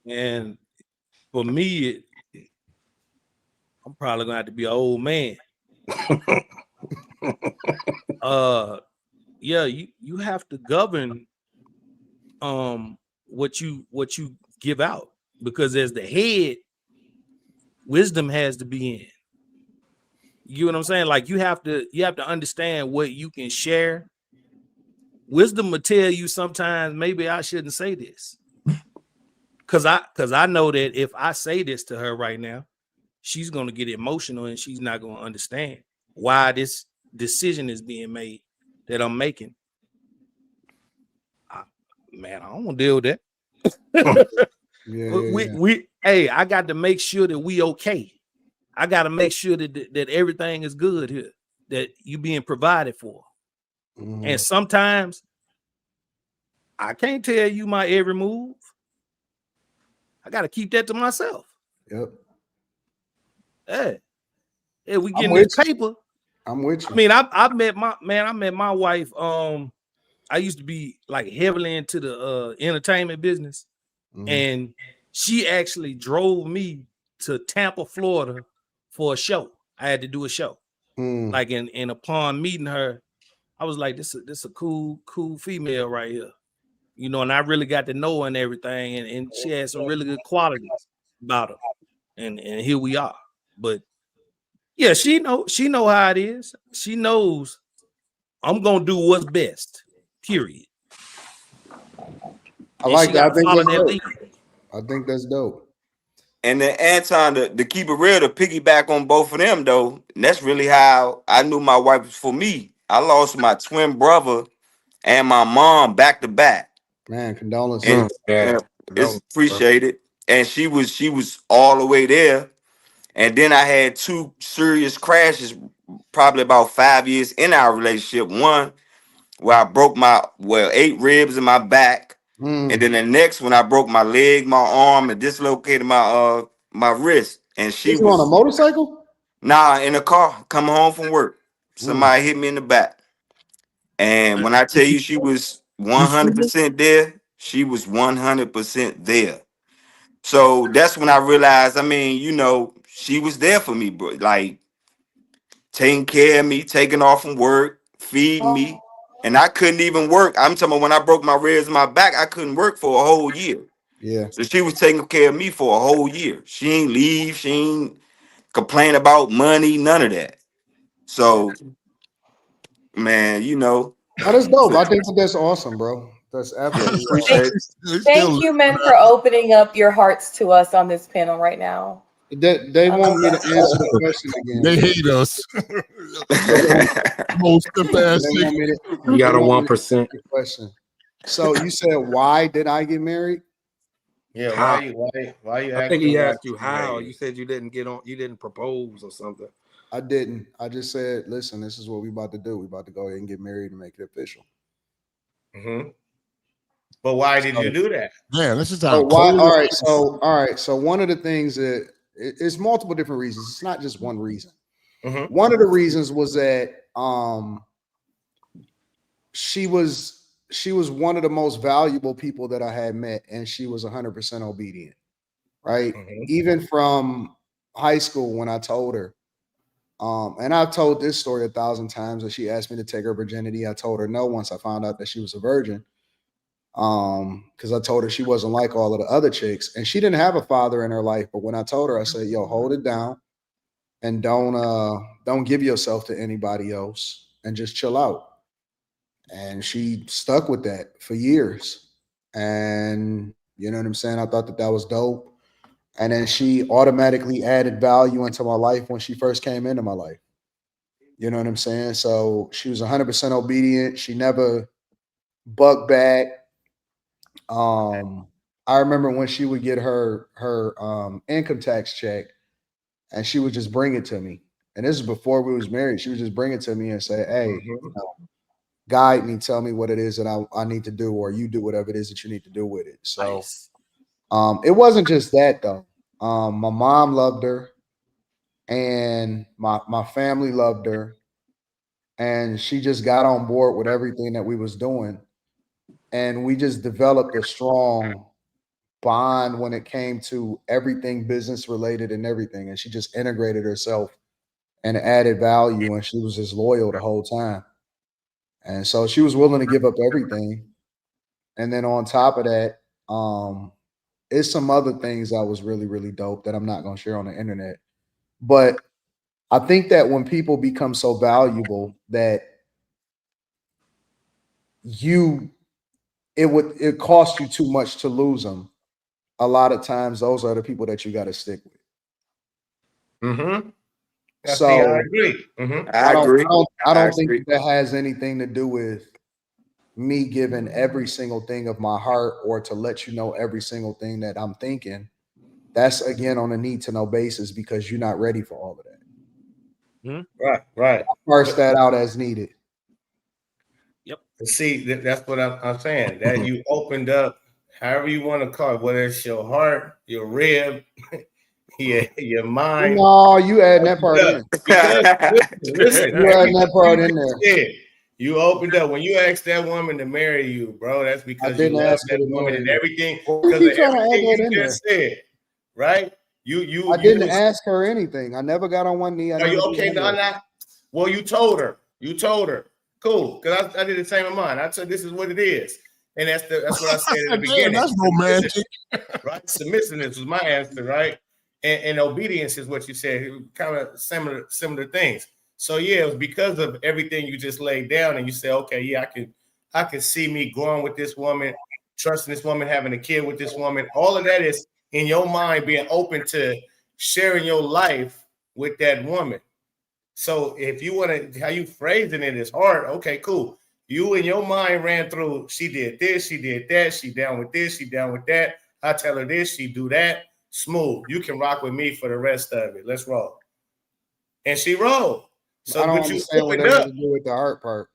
And for me, I'm probably gonna have to be an old man. Yeah, you have to govern what you give out, because as the head, wisdom has to be in. You know what I'm saying? Like, you have to understand what you can share. Wisdom will tell you sometimes maybe I shouldn't say this. Cause I know that if I say this to her right now, she's gonna get emotional and she's not gonna understand why this decision is being made that I'm making. I don't want to deal with that. I got to make sure that we okay. I got to make sure that everything is good here, that you being provided for. Mm-hmm. And sometimes I can't tell you my every move. I got to keep that to myself. Yep. Hey, we getting this paper. I'm with you. I mean, I met my wife. I used to be like heavily into the entertainment business, and she actually drove me to Tampa, Florida, for a show. I had to do a show. Like, and upon meeting her, I was like, this a cool female right here. And I really got to know her and everything, and she had some really good qualities about her. And here we are. But yeah, she know how it is. She knows I'm gonna do what's best. Period. I like that. I think that's dope. And then Anton, to keep it real, to piggyback on both of them though, and that's really how I knew my wife was for me. I lost my twin brother and my mom back to back. Man, condolences. And it's appreciated. And she was all the way there. And then I had two serious crashes, probably about 5 years in our relationship. One where I broke 8 ribs in my back, and then the next one I broke my leg, my arm, and dislocated my wrist. And she Was you on a was motorcycle? in a car coming home from work. Somebody hit me in the back. And when I tell you she was 100% there, she was 100% there. So that's when I realized, I mean, you know, she was there for me, bro. Like taking care of me, taking off from work, feeding me. And I couldn't even work. I'm talking about when I broke my ribs in my back, I couldn't work for a whole year. Yeah. So she was taking care of me for a whole year. She ain't leave. She ain't complain about money, none of that. So, man, you know. Oh, that's dope. I think that's awesome, bro. That's absolutely Appreciate awesome. Thank you, men, for opening up your hearts to us on this panel right now. They want me to answer the question again. They hate us. Most You got a 1%. Question. So you said, why did I get married? Yeah, How? why you I think he asking asked you how. You said you didn't propose or something. I didn't. I just said, listen, this is what we about to do. We about to go ahead and get married and make it official. Mm-hmm. But why did you do that? Yeah, this is So why? All right. So one of the things that it's multiple different reasons. It's not just one reason. Mm-hmm. One of the reasons was that she was one of the most valuable people that I had met, and she was 100% obedient. Right. Mm-hmm. Even from high school when I told her, and I've told this story 1,000 times that she asked me to take her virginity. I told her no once I found out that she was a virgin. Because I told her she wasn't like all of the other chicks, and she didn't have a father in her life. But when I told her, I said, yo, hold it down and don't give yourself to anybody else and just chill out. And she stuck with that for years. And you know what I'm saying? I thought that was dope. And then she automatically added value into my life when she first came into my life. You know what I'm saying? So she was 100% obedient. She never bucked back. I remember when she would get her income tax check, and she would just bring it to me. And this is before we was married. She would just bring it to me and say, "Hey, you know, guide me, tell me what it is that I need to do, or you do whatever it is that you need to do with it." So it wasn't just that though. My mom loved her, and my family loved her, and she just got on board with everything that we was doing, and we just developed a strong bond when it came to everything business related and everything. And she just integrated herself and added value, and she was just loyal the whole time. And so she was willing to give up everything. And then on top of that, it's some other things that was really, really dope that I'm not going to share on the internet. But I think that when people become so valuable that it costs you too much to lose them, a lot of times those are the people that you got to stick with. Mm-hmm. So I agree. Mm-hmm. I don't think that has anything to do with me giving every single thing of my heart or to let you know every single thing that I'm thinking. That's again on a need to know basis because you're not ready for all of that. Mm-hmm. Right. Parse that out as needed. Yep. See, that's what I'm saying. That you opened up, however you want to call it, whether it's your heart, your rib, your mind. No, you adding that part in. Because listen, you adding that part in there. You opened up when you asked that woman to marry you, bro. That's because you love that woman and everything. Because of everything you just said, right? I didn't ask her anything. I never got on one knee. Are you okay? Well, you told her. Cool. Because I did the same in mine. I said this is what it is. And that's what I said in the beginning. That's romantic. Right? Submissiveness was my answer, right? And obedience is what you said. Kind of similar things. So yeah, it was because of everything you just laid down, and you said, okay, yeah, I can see me growing with this woman trusting this woman, having a kid with this woman. All of that is in your mind being open to sharing your life with that woman. So if you want to, how you phrasing it is hard. Okay, cool. You in your mind ran through, she did this, she did that, she down with this, she down with that. I tell her this, she do that. Smooth. You can rock with me for the rest of it. Let's roll. And she rolled. So I don't but you understand what opened that up. has to do with the heart part.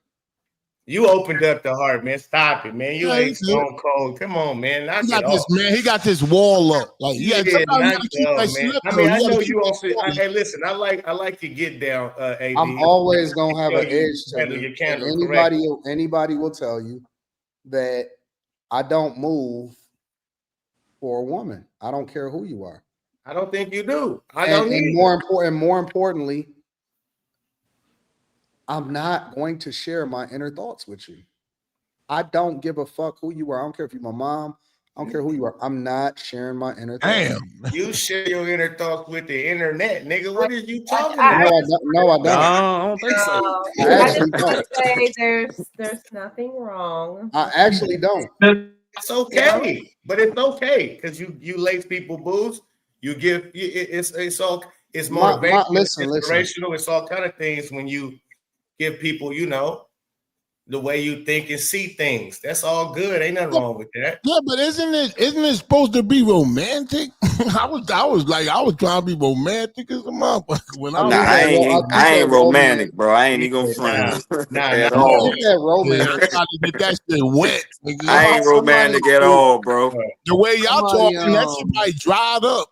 You opened up the heart, man. Stop it, man. You Yeah, ain't Stone Cold. Come on, man. Knock he it got this, off. man. He got this wall up. Like, yeah, Yeah, sometimes you knock gotta it keep off, that man. slip, I though. mean, I You gotta know keep you that on fit. slip. Hey, listen, I like to get down, AD. I'm always gonna have You know an you edge to handle me. your And candle correctly. anybody will tell you that I don't move for a woman. I don't care who you are. I don't think you do. I And don't need more importantly, I'm not going to share my inner thoughts with you. I don't give a fuck who you are. I don't care if you're my mom. I don't care who you are. I'm not sharing my inner thoughts. Damn. You share your inner thoughts with the internet, nigga. What are you talking No, about? I don't. I don't think so. I I actually just want don't. to say there's nothing wrong. I actually don't. It's okay, but it's okay because you lace people booze. You give it's all it's motivational, Listen. inspirational. It's all kind of things when you give people, the way you think and see things. That's all good. Ain't nothing wrong with that. Yeah, but isn't it supposed to be romantic? I was trying to be romantic as a motherfucker when I Nah, was. I ain't romantic, bro. I ain't even Nah, front nah, at nah. I all. think that Yeah, romance. I gotta get that shit wet, nigga. I ain't romantic at all, bro. The way y'all Somebody, talking, that shit might dried up.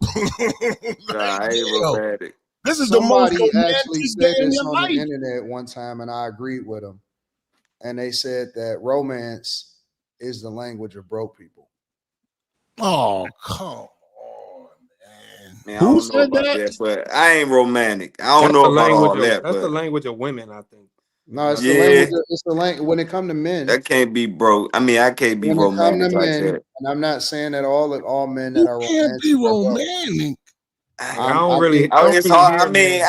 Nah, Like, I ain't damn, romantic. this is the most Somebody actually romantic day said in this your on the life. internet one time, and I agreed with them. And they said that romance is the language of broke people. Oh, come on, Man, I Who don't know said about that? that, but I ain't romantic. I don't That's know the about all language of that, that's the but language of women, I think. No, it's the yeah, language. It's the language when it come to men. that can't be broke. I mean, I can't be When it come to romantic like men, that. and I'm not saying that all men that You are can't be romantic are broke. romantic. I don't really think It's hear hard. I mean, men.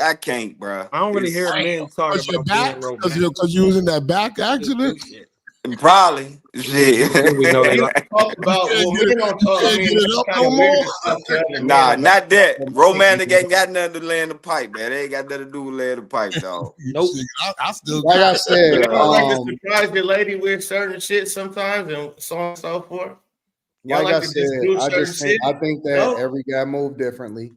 I can't, bro. I don't really hear It's men talk Cause your about back, being romantic. cause you was in that back They just do accident. shit. probably shit. Then we know they Men like. talk You about can't get men it. don't You talk. I can't mean, get it it's up kind no of weird more. to talk to other men Nah, about not that. romantic. Romantic ain't got nothing to lay in the pipe, man. They ain't got nothing to do with laying the pipe, dog. Nope. I still Like got I it. said, You don't like to surprise your lady with certain shit sometimes and so on and so forth. Y'all like like I to said, just do I certain just think shit? that No, every guy move differently.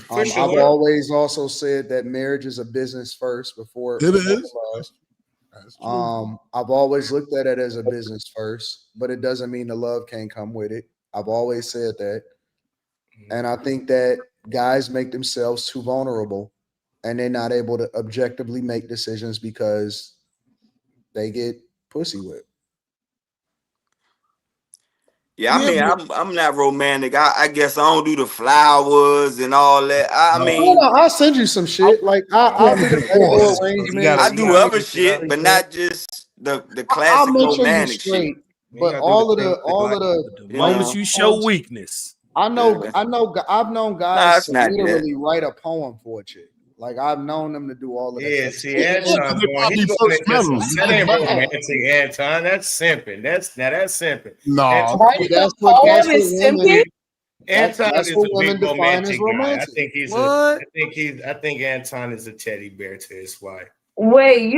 for I've sure. always also said that marriage is a business first before It the is. love. That's true. I've always looked at it as a business first, but it doesn't mean the love can't come with it. I've always said that. And I think that guys make themselves too vulnerable and they're not able to objectively make decisions because they get pussy whipped. Yeah, I Yeah, mean, but I'm not romantic. I guess I don't do the flowers and all that. I Hold mean, on, I'll send you some shit. Like I'll do the table course. arrangements. I do other figure it out. shit, but not just the I'll classic make sure you romantic shit. straight. You But gotta do the all things they like. The You moment know, you show weakness, I know, yeah. I've known Nah, guys it's to not that. literally write a poem for a chick. Like I've known them to do all of that Yeah, type of see, stuff. Yeah, Anton because they going, probably he going first into met some him. that ain't Right. romantic, Anton. That's simping. That's simping. No, Writing a That's poem what is women. simping? Anton That's is what a women big define as romantic guy. romantic. what? I think Anton is a teddy bear to his wife. Wait,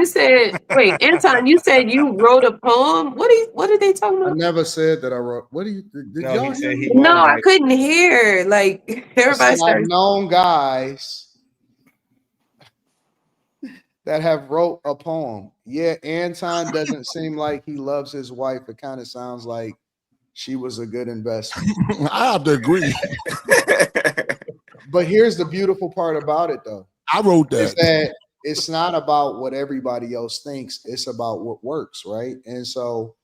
Anton, you said you wrote a poem. What are they talking I about? never said that I wrote. What do you? Did No, y'all he hear said me? he No, won't I write. couldn't hear. Like I said everybody I've started. known guys that have wrote a poem. Yeah, Anton doesn't seem like he loves his wife. It kind of sounds like she was a good investment. I have to agree. But here's the beautiful part about it, though, I wrote is that. that it's not about what everybody else thinks. It's about what works, right? And so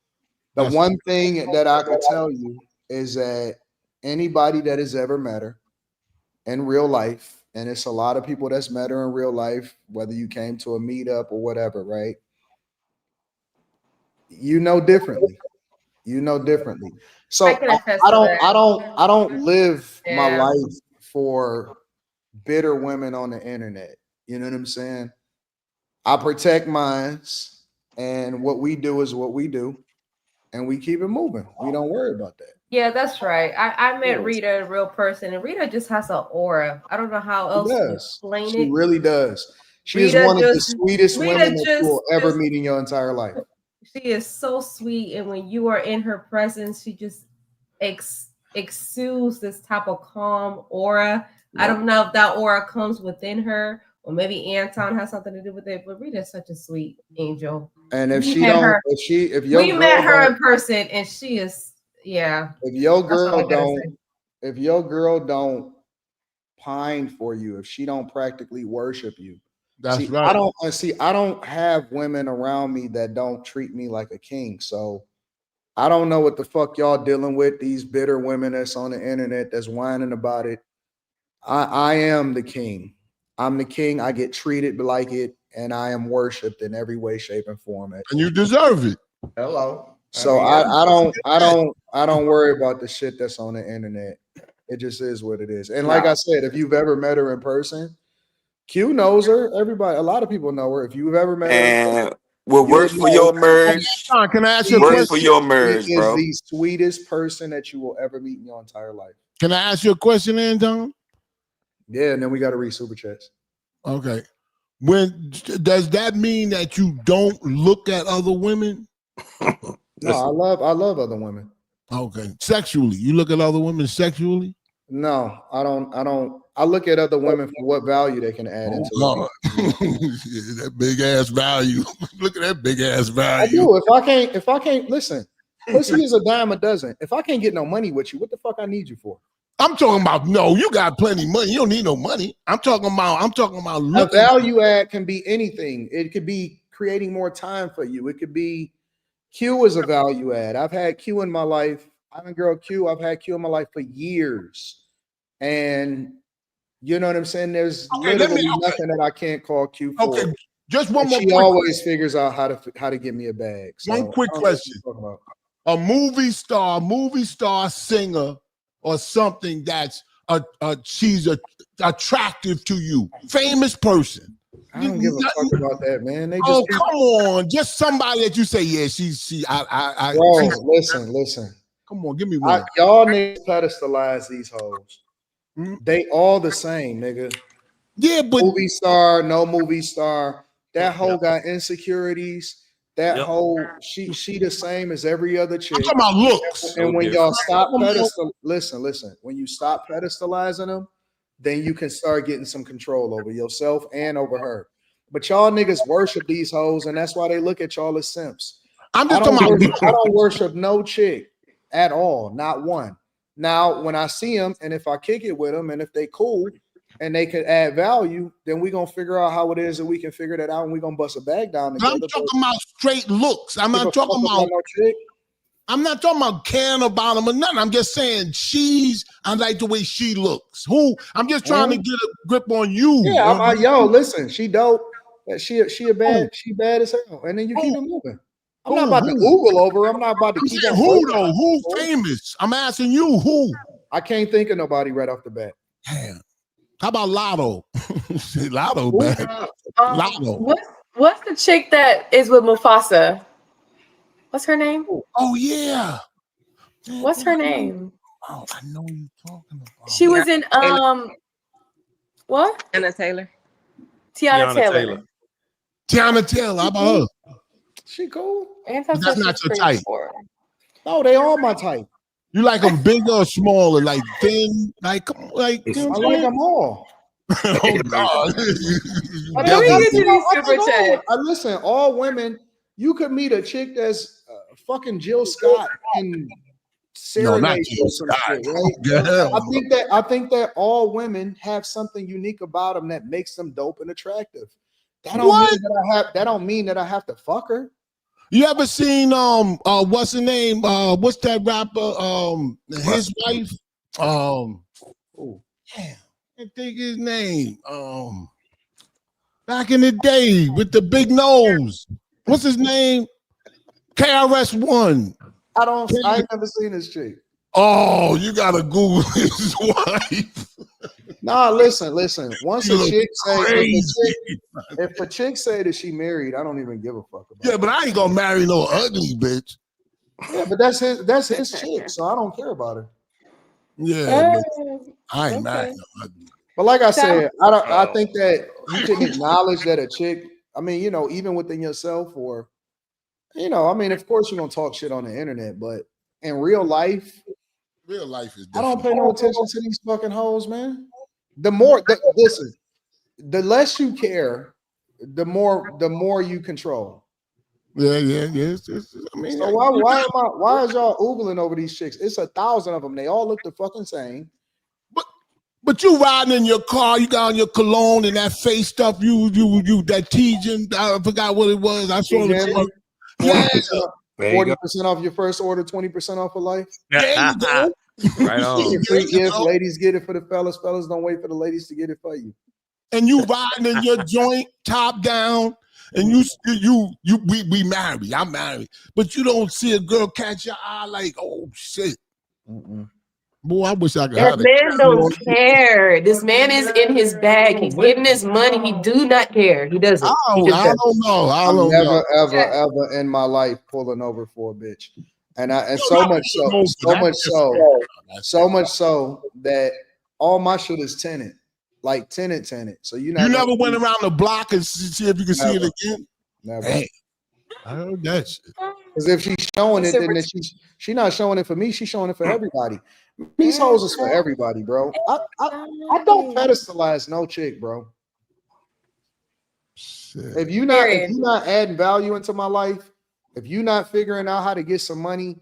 the That's one thing that I could tell you is that anybody that has ever met her in real life, and it's a lot of people that's met her in real life, whether you came to a meetup or whatever, right? You know differently. You know differently. So I can attest to that. I don't live my Yeah. life for bitter women on the internet. You know what I'm saying? I protect mines, and what we do is what we do. and we keep it moving. We don't worry about that. Yeah, that's right. I met Yes. Rita, a real person, and Rita just has an aura. I don't know how She else to does. explain She it. really does. She is Rita one of the just- sweetest Rita women that you will ever just- meet in your entire life. She is so sweet, and when you are in her presence, she just exudes this type of calm aura. I don't know if that aura comes within her, or maybe Anton has something to do with it. But Rita is such a sweet angel. And if We she met don't, her- if your we girl met her don't- in person, and she is, yeah. if your That's all I girl gotta don't, say. if your girl don't pine for you, if she don't practically worship you, That's see, right. I don't have women around me that don't treat me like a king. So I don't know what the fuck y'all dealing with. These bitter women that's on the internet that's whining about it. I am the king. I'm the king. I get treated like it, and I am worshipped in every way, shape, and form. And you deserve it. Hello. So I don't worry about the shit that's on the internet. It just is what it is. And like I said, if you've ever met her in person, Q knows her. Everybody, a lot of people know her. If you've ever met her, And what you'll works for know your merge Can I ask you a works for question? your she merge, is bro. the sweetest person that you will ever meet in your entire life. Can I ask you a question, Anton? Yeah, and then we got to read super chats. Okay. Does that mean that you don't look at other women? No, I love other women. Okay. Sexually. You look at other women sexually? No, I don't. I look at other women for what value they can add into Lord. life. That big ass value. Look at that big ass I value. do. If I can't listen, pussy is a dime a dozen. If I can't get no money with you, what the fuck I need you for? I'm talking about no, you got plenty of money. You don't need no money. I'm talking about A looking. value add can be anything. It could be creating more time for you. It could be Q is a value add. I've had Q in my life. I'm a girl Q. I've had Q in my life for years. And you know what I'm saying? There's literally nothing that I can't call Q for. Okay, just one more. She always figures out how to get me a bag. So, one quick question. A movie star singer, or something that's she's attractive to you, famous person. I don't give a fuck about that, man. They just Oh, come on, just somebody that you say, yeah, bro, listen. Come on, give me one. Y'all need to pedestalize these hoes. They all the same, nigga. Yeah, but movie star, no movie star. That hoe got insecurities. That whole she the same as every other chick. I'm talking about looks. And when y'all stop listen. When you stop pedestalizing them, then you can start getting some control over yourself and over her. But y'all niggas worship these hoes, and that's why they look at y'all as simps. I'm just talking about. I don't worship no chick at all, not one. Now, when I see them, and if I kick it with them, and if they cool, and they can add value, then we're gonna figure out how it is that we can figure that out, and we're gonna bust a bag down together. I'm talking about straight looks. I'm not talking about no chick. I'm not talking about caring about them or nothing. I'm just saying I like the way she looks. I'm just trying to get a grip on you. Yeah, yo, listen, she dope. She bad as hell. And then you keep it moving. I'm not about to Google over. I'm not about to keep on. Who though? Who's famous? I'm asking you who. I can't think of nobody right off the bat. Damn. How about Lotto? Lotto, man. Lotto. What's the chick that is with Mufasa? What's her name? Oh yeah. What's her name? Oh, I know you're talking about. She was in what? Anna Taylor. Tiana Taylor. Tiana Taylor. How about her? She cool. That's not your type. No, they all my type. You like them bigger or smaller, like thin, like I like them all. Oh God! Listen, all women. You could meet a chick that's fucking Jill Scott and serenade or some shit, right? I think that all women have something unique about them that makes them dope and attractive. That don't mean that I have to fuck her. You ever seen what's her name? What's that rapper? His wife? Damn, I think his name. Back in the day with the big nose. What's his name? KRS-One. I ain't never seen this chick. Oh, you gotta Google his wife. Nah, listen. Once a chick say if a chick say that she married, I don't even give a fuck about it. Yeah, but I ain't gonna marry no ugly bitch. Yeah, but that's his chick, so I don't care about her. Yeah, but I ain't mad. But like I Sam- said, I think that you can acknowledge that a chick, I mean, you know, even within yourself, or you know, I mean, of course you're gonna talk shit on the internet, but in real life is I don't different. pay no attention to these fucking hoes, man. Listen, the less you care, the more you control. Yeah. I mean, So why is y'all oogling over these chicks? It's 1,000 of them. They all look the fucking same. But you riding in your car, you got on your cologne and that face stuff. You that Tejan. I forgot what it was. I saw it. 40% off your first order, 20% off of life. There you go. Right on. Free gift. Ladies get it for the fellas. Fellas don't wait for the ladies to get it for you. And you riding in your joint, top down, and we married. I'm married, but you don't see a girl catch your eye like, oh shit. Boy, I wish I could have That man don't care. This man is in his bag. He's getting his money. He do not care. He doesn't. I don't know. I'm never, ever in my life pulling over for a bitch. And so much so that all my shit is tenant. Like tenant. So you never went around the block and see if you can see it again? Never. Hey, I heard that shit. Because if she's showing it, then she's not showing it for me. She's showing it for everybody. These hoes is for everybody, bro. I don't pedestalize no chick, bro. Shit. If you're not adding value into my life, if you're not figuring out how to get some money,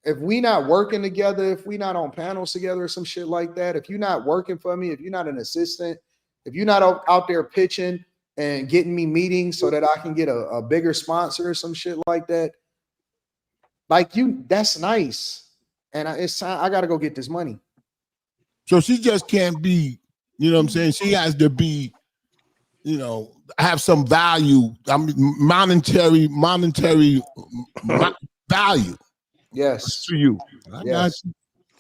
if we not working together, if we not on panels together or some shit like that, if you're not working for me, if you're not an assistant, if you're not out there pitching and getting me meetings so that I can get a bigger sponsor or some shit like that, like that's nice. And it's time, I got to go get this money. So she just can't be, you know what I'm saying? She has to be, you know, have some value. I mean, monetary value. Yes. To you. Yes.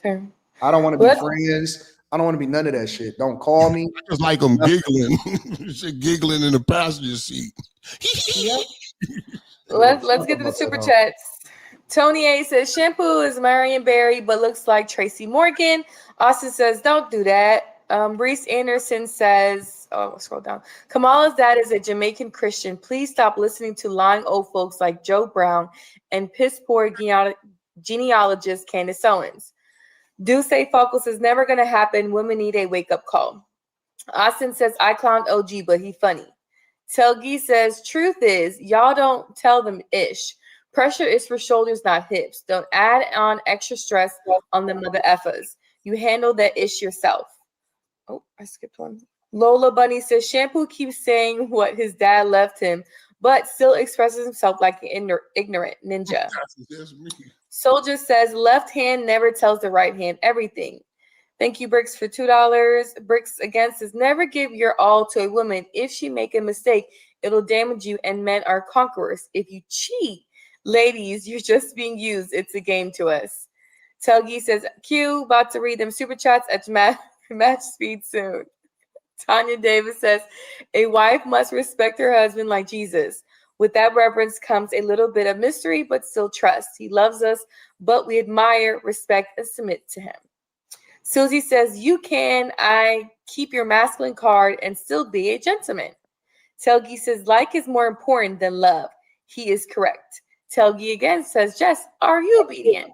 Fair. I don't want to be friends. I don't want to be none of that shit. Don't call me. Just like I'm giggling. She's giggling in the passenger seat. Let's get to the super chats. Tony A says shampoo is Marion Barry, but looks like Tracy Morgan. Austin says don't do that. Reese Anderson says, scroll down. Kamala's dad is a Jamaican Christian. Please stop listening to lying old folks like Joe Brown and piss poor genealogist Candace Owens. Do say Focus is never going to happen. Women need a wake up call. Austin says I clowned OG, but he funny. Telgi says truth is y'all don't tell them ish. Pressure is for shoulders, not hips. Don't add on extra stress on the mother effers. You handle that ish yourself. Oh, I skipped one. Lola Bunny says shampoo keeps saying what his dad left him, but still expresses himself like an ignorant ninja. Soldier says left hand never tells the right hand everything. Thank you, Bricks, for $2. Bricks again says never give your all to a woman. If she make a mistake, it'll damage you, and men are conquerors. If you cheat, ladies, you're just being used. It's a game to us. Telgi says, Q, about to read them super chats at match speed soon. Tanya Davis says, a wife must respect her husband like Jesus. With that reverence comes a little bit of mystery, but still trust. He loves us, but we admire, respect, and submit to him. Susie says, I keep your masculine card and still be a gentleman. Telgi says, like is more important than love. He is correct. Telgi again says, Jess, are you obedient?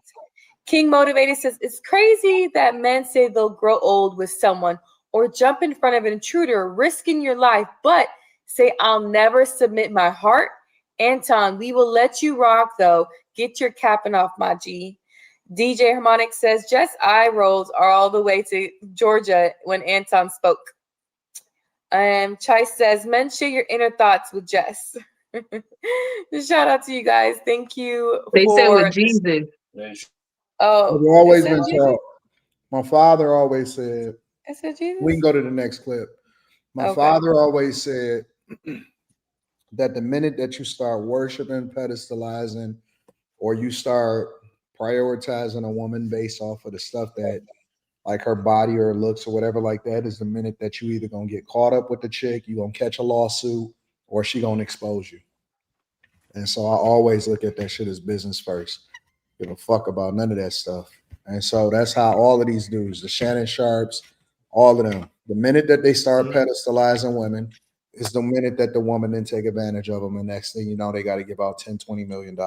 King Motivated says, it's crazy that men say they'll grow old with someone or jump in front of an intruder, risking your life, but say, I'll never submit my heart. Anton, we will let you rock, though. Get your capping off, my G. DJ Harmonic says, Jess eye rolls are all the way to Georgia when Anton spoke. Chai says, men share your inner thoughts with Jess. Shout out to you guys. Thank you. They said with Jesus. Oh, I've always been taught. My father always said, I said Jesus. We can go to the next clip. My father always said that the minute that you start worshiping, pedestalizing, or you start prioritizing a woman based off of the stuff that like her body or looks or whatever like that is the minute that you either gonna get caught up with the chick, you gonna catch a lawsuit, or she gonna expose you. And so I always look at that shit as business first. Give a fuck about none of that stuff. And so that's how all of these dudes, the Shannon Sharps, all of them, the minute that they start pedestalizing women is the minute that the woman then take advantage of them. And next thing you know, they got to give out $10, $20 million.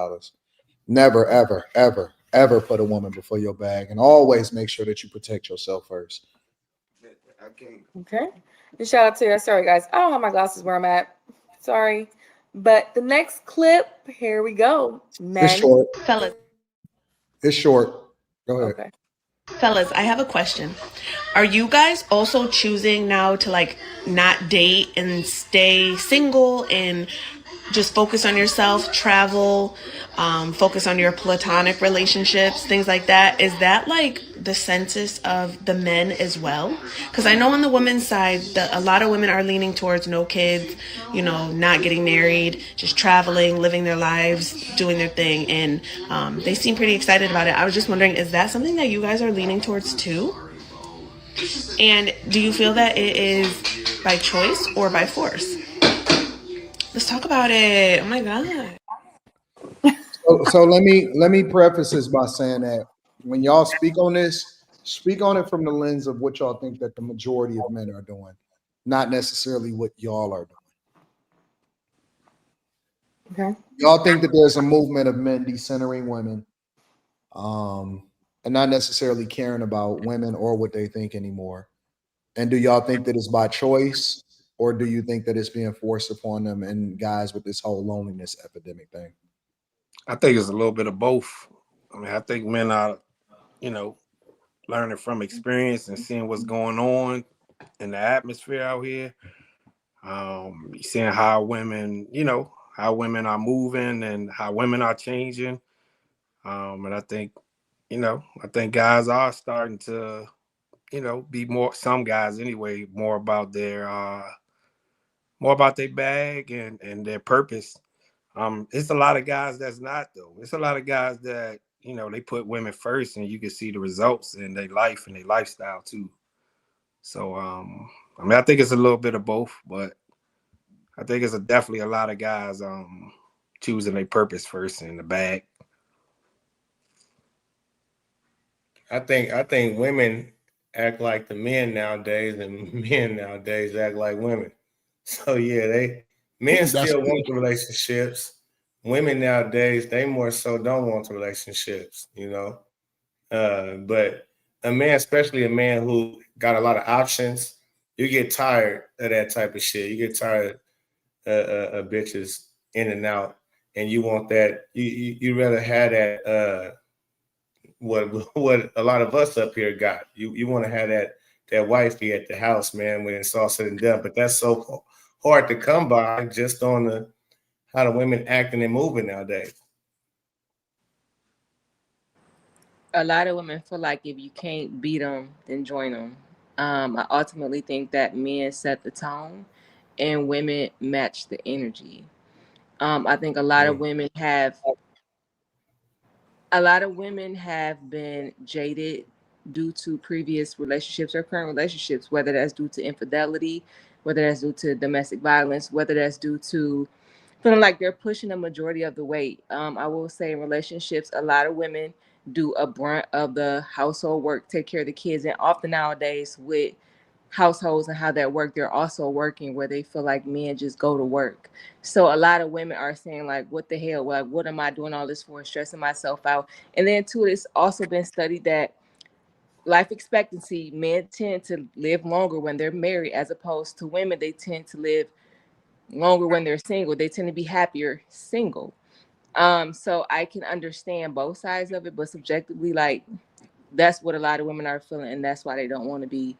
Never, ever, ever, ever put a woman before your bag. And always make sure that you protect yourself first. Okay. Just shout out to you. Sorry, guys. I don't have my glasses where I'm at. Sorry. But the next clip, here we go. It's short. Fellas. It's short. Go ahead. Okay. Fellas, I have a question. Are you guys also choosing now to like not date and stay single and just focus on yourself, travel, focus on your platonic relationships, things like that? Is that like the census of the men as well? Because I know on the women's side, a lot of women are leaning towards no kids, you know, not getting married, just traveling, living their lives, doing their thing. And they seem pretty excited about it. I was just wondering, is that something that you guys are leaning towards too? And do you feel that it is by choice or by force? Let's talk about it. Oh my God. So let me preface this by saying that when y'all speak on this, speak on it from the lens of what y'all think that the majority of men are doing, not necessarily what y'all are doing. Okay. Y'all think that there's a movement of men decentering women, and not necessarily caring about women or what they think anymore. And do y'all think that it's by choice, or do you think that it's being forced upon them and guys with this whole loneliness epidemic thing? I think it's a little bit of both. I mean, I think men are, you know, learning from experience and seeing what's going on in the atmosphere out here. Seeing how women, you know, how women are moving and how women are changing. And I think, you know, I think guys are starting to, you know, be more, some guys anyway, more about their bag and their purpose. It's a lot of guys that's not though. It's a lot of guys that, you know, they put women first and you can see the results in their life and their lifestyle too. So I mean, I think it's a little bit of both, but I think it's definitely a lot of guys choosing their purpose first in the bag. I think women act like the men nowadays, and men nowadays act like women. So yeah, men still want the relationships. Women nowadays, they more so don't want relationships, you know. But a man, especially a man who got a lot of options, you get tired of that type of shit. You get tired of bitches in and out, and you want that. You rather have that. What a lot of us up here got. You want to have that wifey at the house, man, when it's all said and done. But that's so hard to come by just on how the women acting and moving nowadays. A lot of women feel like if you can't beat them, then join them. I ultimately think that men set the tone and women match the energy. I think a lot of women have been jaded due to previous relationships or current relationships, whether that's due to infidelity, whether that's due to domestic violence, whether that's due to feeling like they're pushing the majority of the weight. I will say in relationships, a lot of women do a brunt of the household work, take care of the kids, and often nowadays with households and how that work, they're also working where they feel like men just go to work. So a lot of women are saying like, what the hell, like, what am I doing all this for, stressing myself out? And then too, it's also been studied that life expectancy, men tend to live longer when they're married as opposed to women. They tend to live longer when they're single. They tend to be happier single. So I can understand both sides of it, but subjectively, like, that's what a lot of women are feeling, and that's why they don't want to be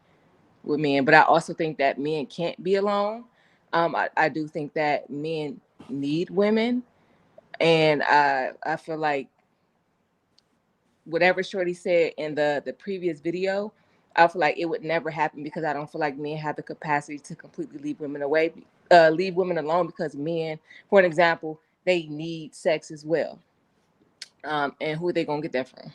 with men. But I also think that men can't be alone. I do think that men need women, and I feel like whatever Shorty said in the previous video, I feel like it would never happen because I don't feel like men have the capacity to completely leave women alone, because men, for an example, they need sex as well. And who are they gonna get that from?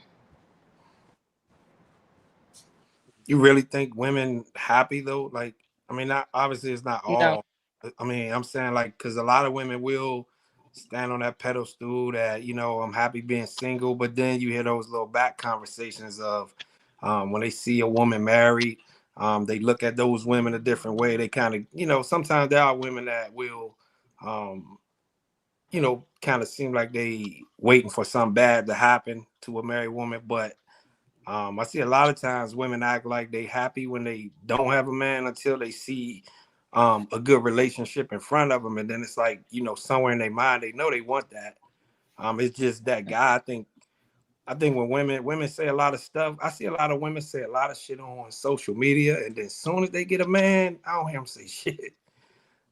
You really think women happy though? Like, I mean, not obviously it's not No. all. I mean, I'm saying like, because a lot of women will stand on that pedestal that, you know, I'm happy being single. But then you hear those little back conversations of when they see a woman married, they look at those women a different way. They kind of, you know, sometimes there are women that will, you know, kind of seem like they waiting for something bad to happen to a married woman. But I see a lot of times women act like they happy when they don't have a man until they see a good relationship in front of them. And then it's like, you know, somewhere in their mind, they know they want that. It's just that guy. I think when women say a lot of stuff, I see a lot of women say a lot of shit on social media. And then as soon as they get a man, I don't hear them say shit.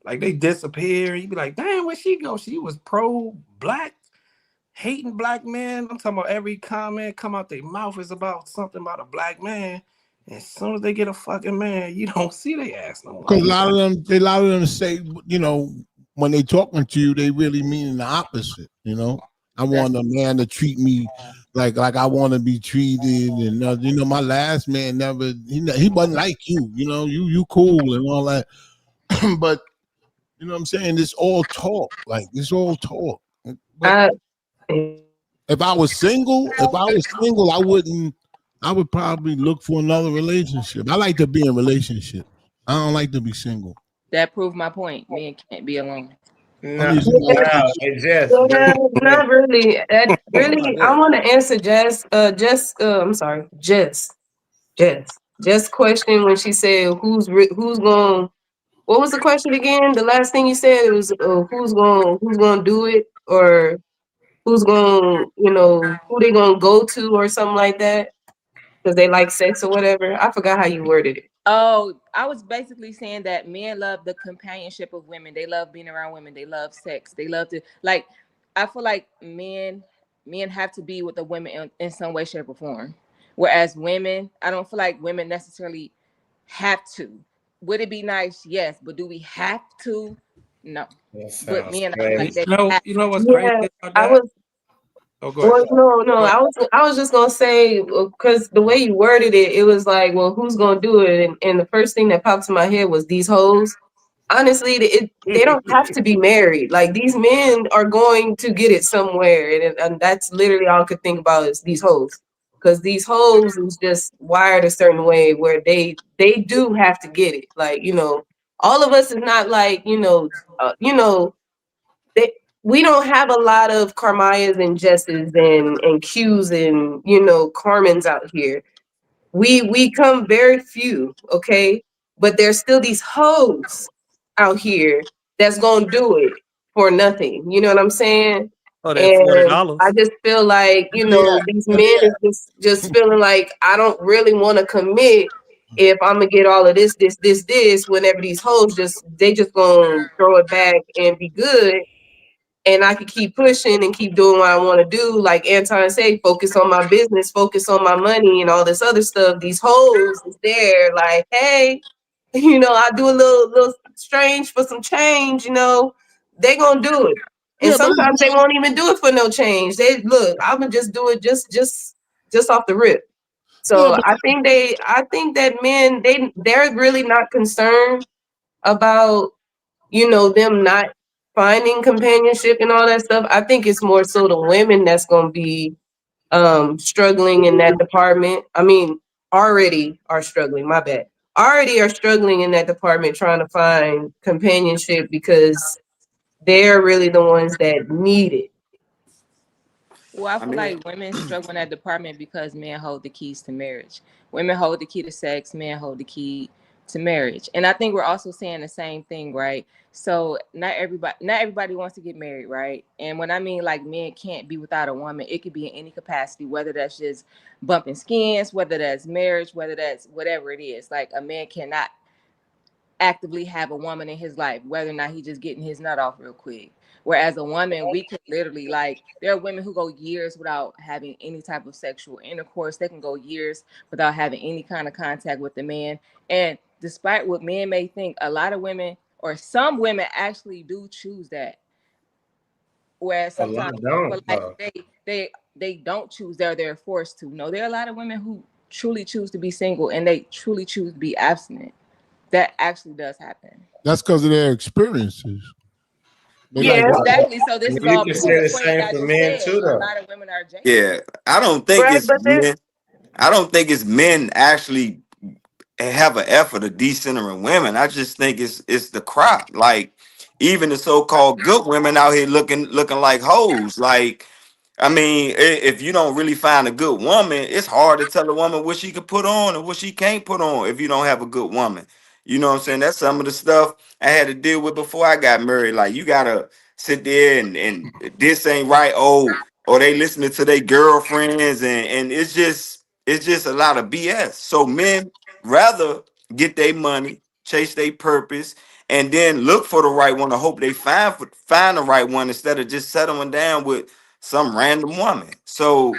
Like they disappear. You be like, damn, where'd she go? She was pro-black, hating black men. I'm talking about every comment come out their mouth is about something about a black man. And as soon as they get a fucking man, you don't see their ass no more. Because a lot of them say, you know, when they talking to you, they really mean the opposite. You know, I want a man to treat me like I want to be treated, and you know, my last man never he wasn't like you. You know, you cool and all that, but you know what I'm saying? It's all talk. Like it's all talk. But if I was single, I wouldn't. I would probably look for another relationship. I like to be in relationships. I don't like to be single. That proved my point. Men can't be alone. No, not really. Really, I want to answer I'm sorry, Jess question when she said who's going. What was the question again? The last thing you said, it was who's going to do it, or who's going, you know, who they going to go to or something like that because they like sex or whatever. I forgot how you worded it. Oh, I was basically saying that men love the companionship of women. They love being around women. They love sex. They love to, like, I feel like men have to be with the women in some way, shape, or form. Whereas women, I don't feel like women necessarily have to. Would it be nice? Yes. But do we have to? No. But men, I feel like they have You know what's Yeah, crazy about I that? was. Oh, go ahead. Well, no. Go ahead. I was just gonna say because the way you worded it, it was like, well, who's gonna do it? And the first thing that popped to my head was these hoes. Honestly, they don't have to be married. Like these men are going to get it somewhere, and that's literally all I could think about is these hoes. Because these hoes is just wired a certain way where they do have to get it. Like, you know, all of us is not like, you know, we don't have a lot of Carmayas and Jesses and Qs and, you know, Carmens out here. We come very few, okay? But there's still these hoes out here that's gonna do it for nothing. You know what I'm saying? Oh, that And I $40. just feel like, you know, these men is just feeling like I don't really want to commit if I'm gonna get all of this whenever these hoes they just gonna throw it back and be good, and I could keep pushing and keep doing what I want to do. Like Anton said, focus on my business, focus on my money and all this other stuff. These hoes is there like, hey, you know, I do a little strange for some change, you know, they gonna do it. And Yeah, but sometimes they won't even do it for no change. They look, I'm gonna just do it just off the rip. yeah, So but I think that men, they're really not concerned about, you know, them not finding companionship and all that stuff. I think it's more so the women that's going to be struggling in that department. I mean, already are struggling, my bad. Already are struggling in that department trying to find companionship because they're really the ones that need it. Well, I I feel mean, like women struggle in that department because men hold the keys to marriage. Women hold the key to sex, men hold the key to marriage. And I think we're also saying the same thing, right? So not everybody wants to get married, right? And when I mean like men can't be without a woman, it could be in any capacity, whether that's just bumping skins, whether that's marriage, whether that's whatever it is. Like a man cannot actively have a woman in his life, whether or not he just getting his nut off real quick. Whereas a woman, we can literally, like, there are women who go years without having any type of sexual intercourse. They can go years without having any kind of contact with the man. And despite what men may think, a lot of women or some women actually do choose that. Whereas A lot sometimes people feel don't. like they don't choose, they're forced to. No, there are a lot of women who truly choose to be single and they truly choose to be abstinent. That actually does happen. that's because of their experiences. Yeah. Exactly. So this is You all can proving say the the point same that I for just men said. too, A though. lot of women are jaded. Yeah, I don't think Right, it's but there's men. I don't think it's men actually have an effort of decentering women. I just think it's the crop. Like even the so-called good women out here looking like hoes. Like I mean, if you don't really find a good woman, it's hard to tell a woman what she can put on and what she can't put on if you don't have a good woman. You know what I'm saying? That's some of the stuff I had to deal with before I got married. Like you gotta sit there and this ain't right. Oh, or they listening to their girlfriends and it's just a lot of BS. So men rather get their money, chase their purpose, and then look for the right one. I hope they find the right one instead of just settling down with some random woman. So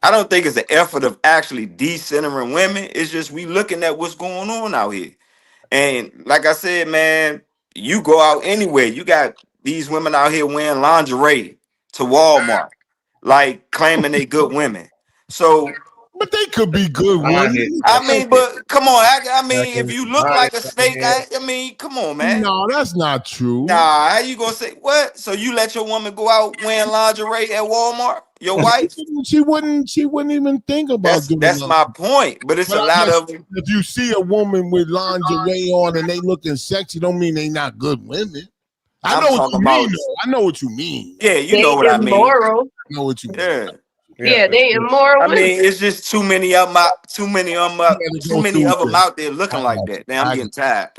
I don't think it's an effort of actually decentering women. It's just we looking at what's going on out here. And like I said, man, you go out anywhere. You got these women out here wearing lingerie to Walmart, like claiming they good women. So But they could be good women. I mean, but come on. I mean, if you look like a snake, I mean, come on, man. No, that's not true. Nah, how you gonna say what? So you let your woman go out wearing lingerie at Walmart? Your wife? She wouldn't even think about doing That's my point. But it's a lot of them. If you see a woman with lingerie on and they looking sexy, don't mean they not good women. I know what you mean. I know what you mean. Yeah, you they know what I mean. immoral. I know what you mean. Yeah. Yeah, they immoral. I women. mean, it's just too many of them out there looking like that. Damn, I'm getting tired.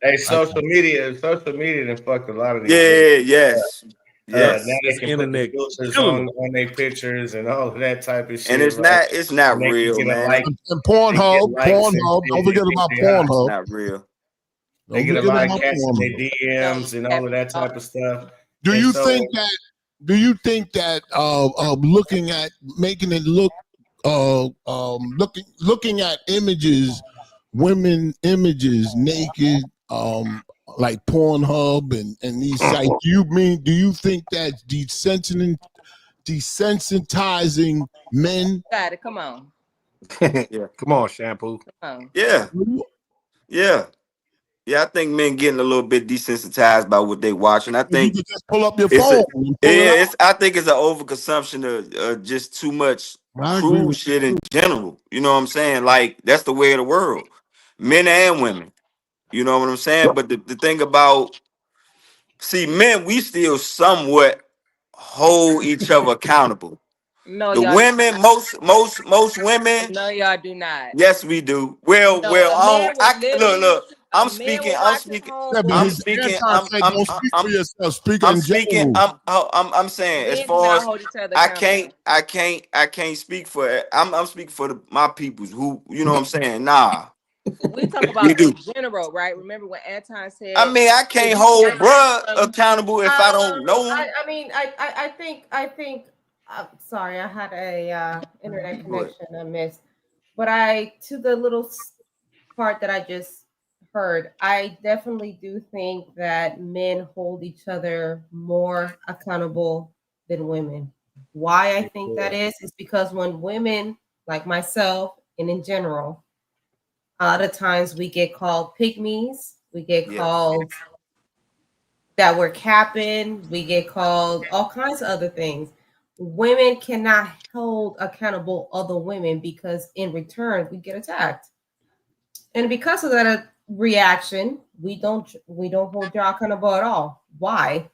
Hey, social media done fucked a lot of these. Yeah, women. yes. Now Yes. they can put the filters on their pictures and all of that type of shit. And it's not And they can real, get a man. like- And Pornhub, they get likes and Pornhub. shit. Don't forget about Pornhub. It's not real. They Don't get a forget lot about of cats in their Pornhub. DMs and all of that type of stuff. Do And you so- think that? Do you think that looking at making it look looking at images, women images naked, like Pornhub and these sites? Do you think that's desensitizing men? Got it. Come on. Yeah, come on, shampoo. Yeah. Yeah. Yeah, I think men getting a little bit desensitized by what they watching. I think You can just pull up your it's phone. And pull it out. I think it's an overconsumption of just too much crude shit in general. You know what I'm saying? Like that's the way of the world, men and women. You know what I'm saying? But the thing about men, we still somewhat hold each other accountable. No, The y'all. women, most women. No, y'all do not. Yes, we do. Well, No, a man will literally- look. a I'm man speaking. will I'm watch his speaking. homeboy. I'm speaking. Anton said, don't speak for yourself. Speak I'm in speaking. general. I'm saying as Men do far not as hold each other I accountable. can't speak for. I'm speaking for my peoples who you know what I'm saying. Nah, We talk we about do. in general, right? Remember when Anton said? I mean, I can't hold bruh accountable if I don't know him. I mean, I think. Sorry, I had a internet connection I missed, but to the little part that I just heard, I definitely do think that men hold each other more accountable than women. Why I think that is because when women like myself and in general, a lot of times we get called pygmies, we get called that we're capping, we get called all kinds of other things. Women cannot hold accountable other women because in return we get attacked. And because of that reaction, we don't hold y'all accountable at all. Why?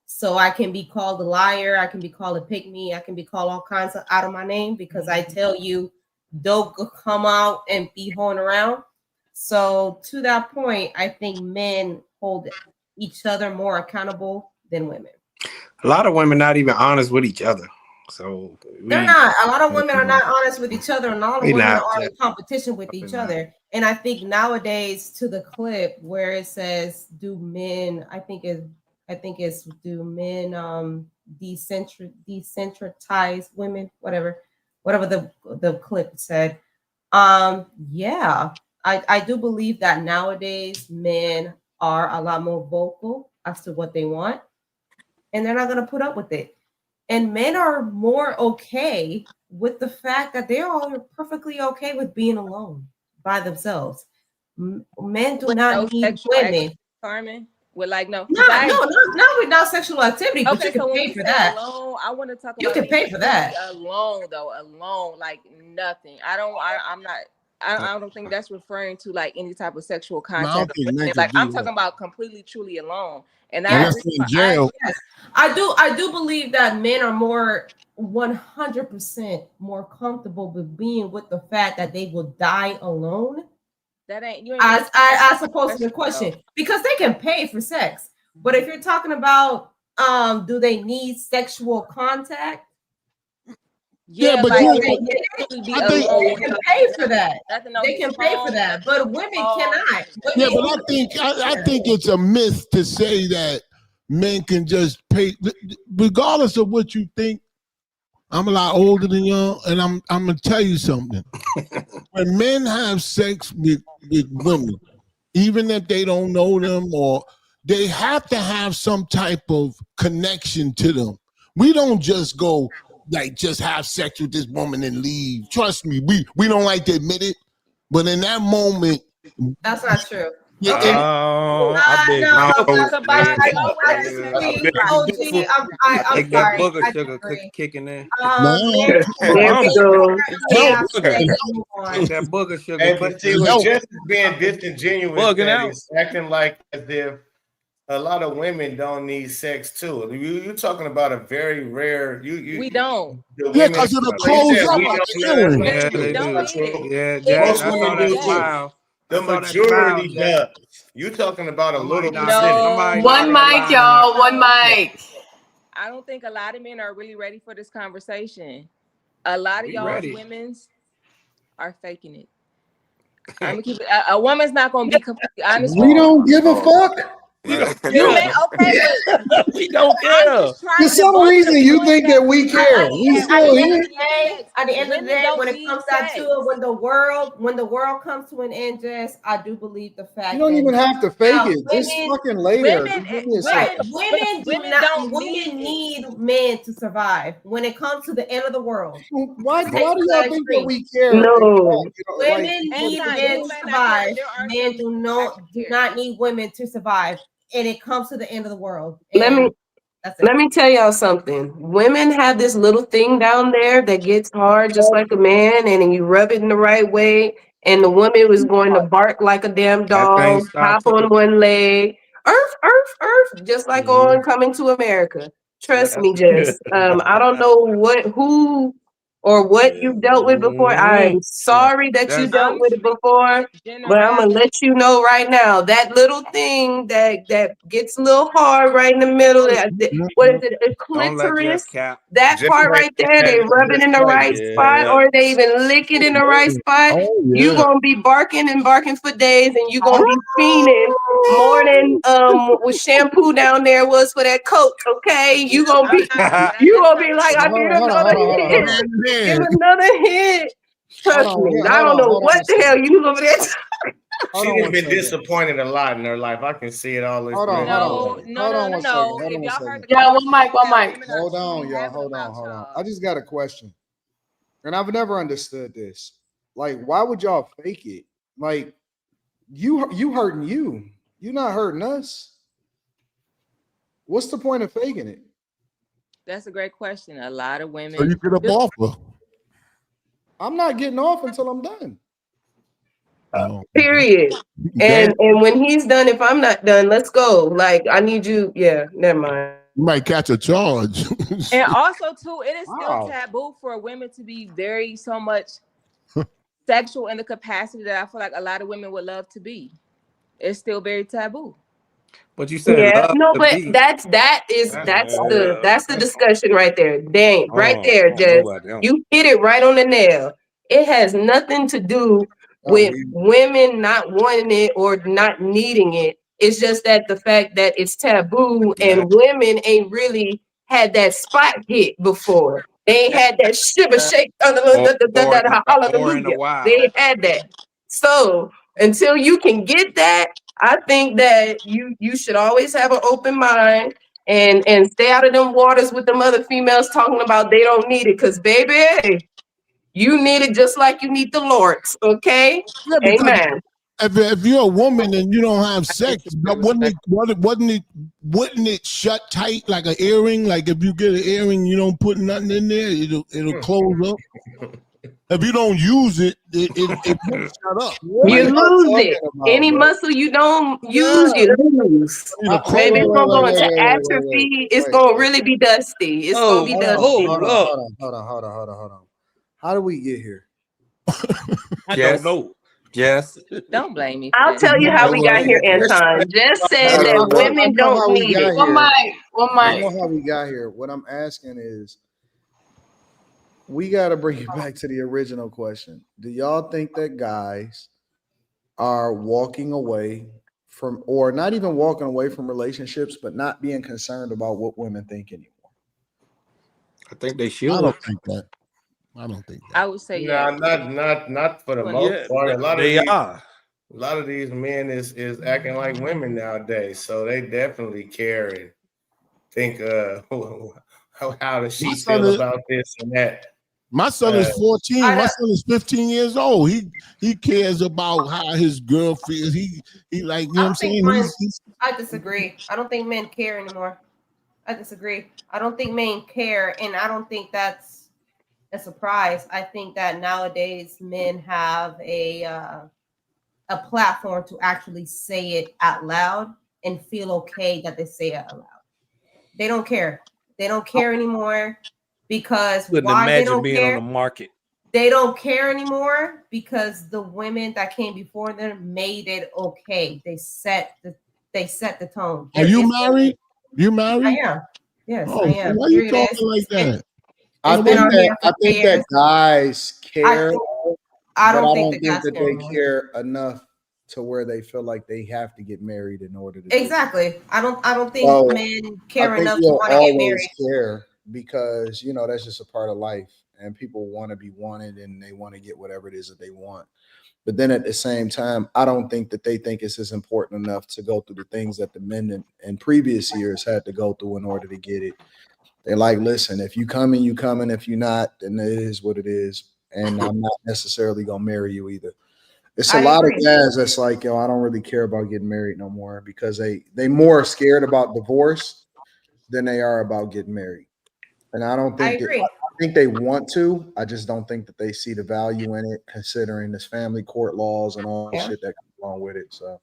So I can be called a liar, I can be called a pygmy, I can be called all kinds of out of my name because I tell you don't come out and be hoeing around. So to that point, I think men hold each other more accountable than women. A lot of women not even honest with each other. So They're not. A lot of women are not honest with each other, and a lot of They women not. are in competition with each other. And I think nowadays, to the clip where it says, "Do men?" I think it's do men desensitize women? Whatever the clip said. Yeah, I do believe that nowadays men are a lot more vocal as to what they want, and they're not going to put up with it. And men are more okay with the fact that they're all perfectly okay with being alone by themselves. Men do not need women. Carmen. With like no, not without sexual activity, but okay, you can so when pay we for say that. alone, I want to talk You about can pay for that. alone though, alone, like nothing. I'm not. I don't think that's referring to like any type of sexual contact. Like I'm talking about completely, truly alone, and yes, I do believe that men are more 100% more comfortable with being with the fact that they will die alone. That ain't you. I suppose the question because they can pay for sex, but if you're talking about do they need sexual contact? Yeah, but like, they can pay for that. They can pay for that, but women cannot. Yeah, but I think it's a myth to say that men can just pay, regardless of what you think. I'm a lot older than y'all, and I'm gonna tell you something. When men have sex with women, even if they don't know them, or they have to have some type of connection to them. We don't just go like just have sex with this woman and leave. Trust me, we don't like to admit it, but in that moment, that's not true. I beg that booger sugar kicking in. There we go. That booger sugar. Hey, but see, with just being disingenuous, it's acting like as if a lot of women don't need sex too. You're talking about a very rare. We don't. Yeah, because of the clothes I saw that smile. The majority does. You're talking about a little percentage. One mic, y'all. One mic. I don't think a lot of men are really ready for this conversation. A lot of y'all's women's are faking it. I'm gonna keep it. A woman's not gonna be completely honest. We don't give a fuck. You okay, but we don't care. For some reason, you think that we care. We still here. At the end of the day, when it comes down to it, when the world comes to an end, Jess, I do believe the fact you don't even have to fake it. Just fucking later. Women need men to survive. When it comes to the end of the world, why do y'all think that we care? No, women need men to survive. Men do not need women to survive. And it comes to the end of the world. Let me tell y'all something. Women have this little thing down there that gets hard just like a man, and then you rub it in the right way, and the woman was going to bark like a damn dog, hop on one leg, earth, just like on Coming to America. Trust me, Jess. I don't know who or what you dealt with before. I'm sorry that you dealt with it before, but I'm gonna let you know right now that little thing that gets a little hard right in the middle. What is it? A clitoris. That part right there, they rub it in the right spot, or they even lick it in the right spot. You gonna be barking and barking for days, and you gonna be fiending more than with shampoo down there was for that coat. Okay, you gonna be like, I need another hit. Give another hit. Trust me. I don't know what the hell you over there. She's been disappointed a lot in her life. I can see it all. Hold on. If y'all heard one mic. Hold on, y'all. Hold on. I just got a question, and I've never understood this. Like, why would y'all fake it? Like, you hurting you. You're not hurting us. What's the point of faking it? That's a great question. A lot of women. So you get up off her. I'm not getting off until I'm done. Period. And when he's done, if I'm not done, let's go. Like, I need you. Yeah, never mind. You might catch a charge. And also, too, it is still taboo for women to be very so much sexual in the capacity that I feel like a lot of women would love to be. It's still very taboo. But you said that's the discussion right there. Dang, right there, Jess. You hit it right on the nail. It has nothing to do with women not wanting it or not needing it. It's just that the fact that it's taboo and women ain't really had that spot hit before. They ain't had that shiver shake hallelujah. They ain't had that. So until you can get that, I think that you should always have an open mind and stay out of them waters with them other females talking about they don't need it. Because baby, you need it just like you need the Lord's. Okay? Yeah, Amen. if you're a woman and you don't have sex, but wouldn't it shut tight like an earring? Like if you get an earring, you don't put nothing in there, it'll close up. If you don't use it, it won't shut up. You lose it. Any muscle you don't use, you lose. Maybe it's gonna go into atrophy. It's gonna really be dusty. It's gonna be dusty. Hold on. How do we get here? I don't know. Yes. Don't blame me. I'll tell you how we got here, Anton. Just said that women don't need it. One mic. I know how we got here. What I'm asking is, we got to bring it back to the original question. Do y'all think that guys are walking away from, or not even walking away from relationships, but not being concerned about what women think anymore? I think they should. I don't think that. I would say yeah. Not for the most part. A lot of these men is acting like women nowadays, so they definitely care and think how does she feel about this and that. My son is 14. My son is 15 years old. He cares about how his girl feels. He like, you know what I'm saying? I disagree. I don't think men care anymore. I disagree. I don't think men care, and I don't think that's a surprise. I think that nowadays men have a platform to actually say it out loud and feel okay that they say it out loud. They don't care. They don't care anymore. Because why they don't being care? On the market. They don't care anymore because the women that came before them made it okay. They set the tone. Are you married? You married? I am. Yes, Oh, I am. why are you talking like that? I think that guys care. I don't think that they care enough to where they feel like they have to get married in order to. Exactly. I don't think men care enough to want to get married. Care because that's just a part of life, and people want to be wanted and they want to get whatever it is that they want. But then at the same time, I don't think that they think it's as important enough to go through the things that the men in previous years had to go through in order to get it. They're like, listen, if you coming, you coming. If you're not, then it is what it is. And I'm not necessarily gonna marry you either. It's a lot of guys that's like, I don't really care about getting married no more because they more scared about divorce than they are about getting married. And I don't think I think they want to. I just don't think that they see the value in it, considering this family court laws and all the shit that comes along with it. So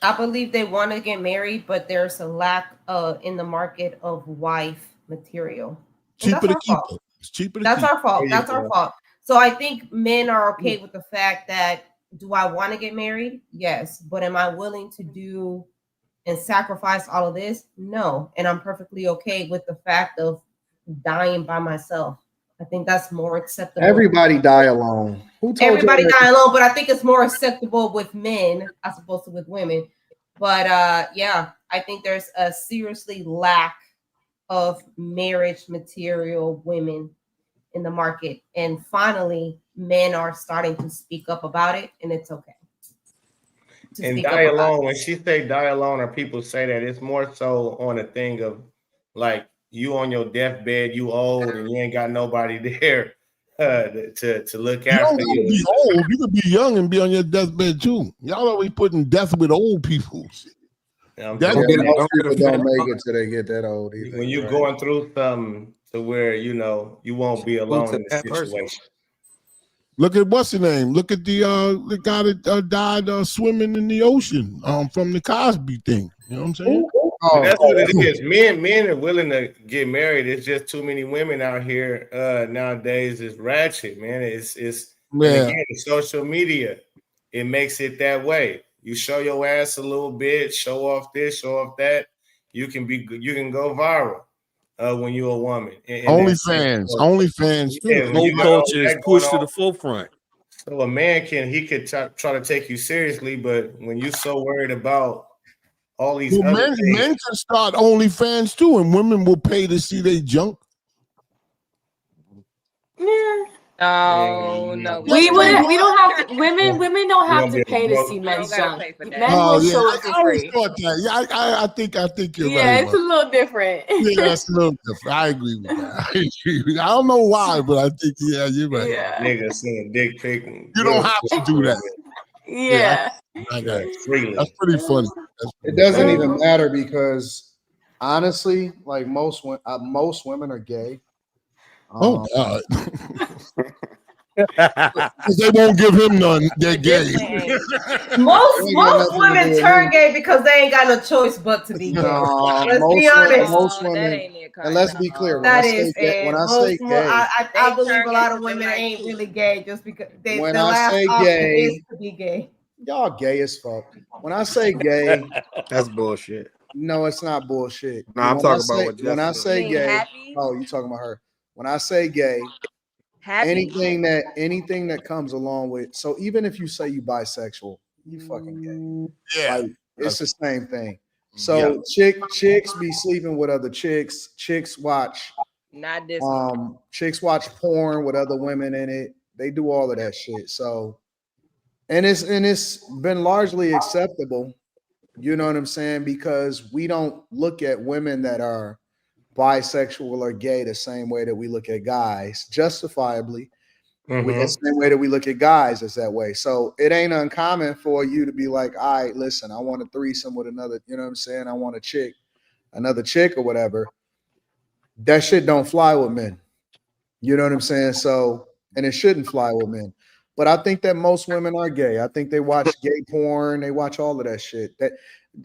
I believe they want to get married, but there's a lack in the market of wife material. Cheaper to keep it. It's cheaper to keep. That's our fault. That's our fault. So I think men are okay with the fact that, do I want to get married? Yes. But am I willing to do and sacrifice all of this? No. And I'm perfectly okay with the fact of dying by myself. I think that's more acceptable. Everybody die alone. Everybody die alone, but I think it's more acceptable with men as opposed to with women. But yeah, I think there's a seriously lack of marriage material women in the market. And finally, men are starting to speak up about it, and it's okay. And die alone, when she say die alone, or people say that, it's more so on a thing of like, you on your deathbed, you old, and you ain't got nobody there to look after you. You be old. You could be young and be on your deathbed too. Y'all always putting death with old people. Most people don't make it till they get that old. Either, when you're going through something to where you won't be alone in the situation. Look at what's the name? Look at the guy that died swimming in the ocean from the Cosby thing. You know what I'm saying? That's what it is. Men are willing to get married. It's just too many women out here nowadays. It's ratchet, man. It's again, social media. It makes it that way. You show your ass a little bit, show off this, show off that. You can go viral when you're a woman. OnlyFans too. Yeah, whole culture is pushed to the forefront. So a man could try to take you seriously, but when you're so worried about all these other things, men can start OnlyFans too, and women will pay to see they junk. Oh no, we don't have to. Women don't have to pay to see men's junk. Men will show it for free. I think you're right. Yeah, it's a little different. Yeah, it's a little different. I agree with that. I don't know why, but I think you're right. Nigga seeing dick pic. You don't have to do that. Yeah. That's pretty funny. It doesn't even matter because honestly, like most women are gay. Oh God. Because they won't give him none. They're gay. Most women turn gay because they ain't got no choice but to be gay. No, Let's be honest. most women, and let's be clear. When That I say is gay, it. when I say gay, I believe a lot of women ain't really gay just because the when I last say option gay, is to be gay. y'all gay as fuck. When I say gay, That's bullshit. no, it's not bullshit. No, I'm When I talking about say what when I Jessica say said. gay, oh, you talking about her? When I say gay, anything that comes along with, so even if you say you bisexual, you fucking gay. Yeah, like it's the same thing. So chicks be sleeping with other chicks. Chicks watch chicks watch porn with other women in it. They do all of that shit. So and it's been largely acceptable. You know what I'm saying? Because we don't look at women that are bisexual or gay the same way that we look at guys, justifiably. The same way that we look at guys is that way. So it ain't uncommon for you to be like, all right, listen, I want a threesome with another, you know what I'm saying? I want another chick or whatever. That shit don't fly with men. You know what I'm saying? So, and it shouldn't fly with men. But I think that most women are gay. I think they watch gay porn, they watch all of that shit. That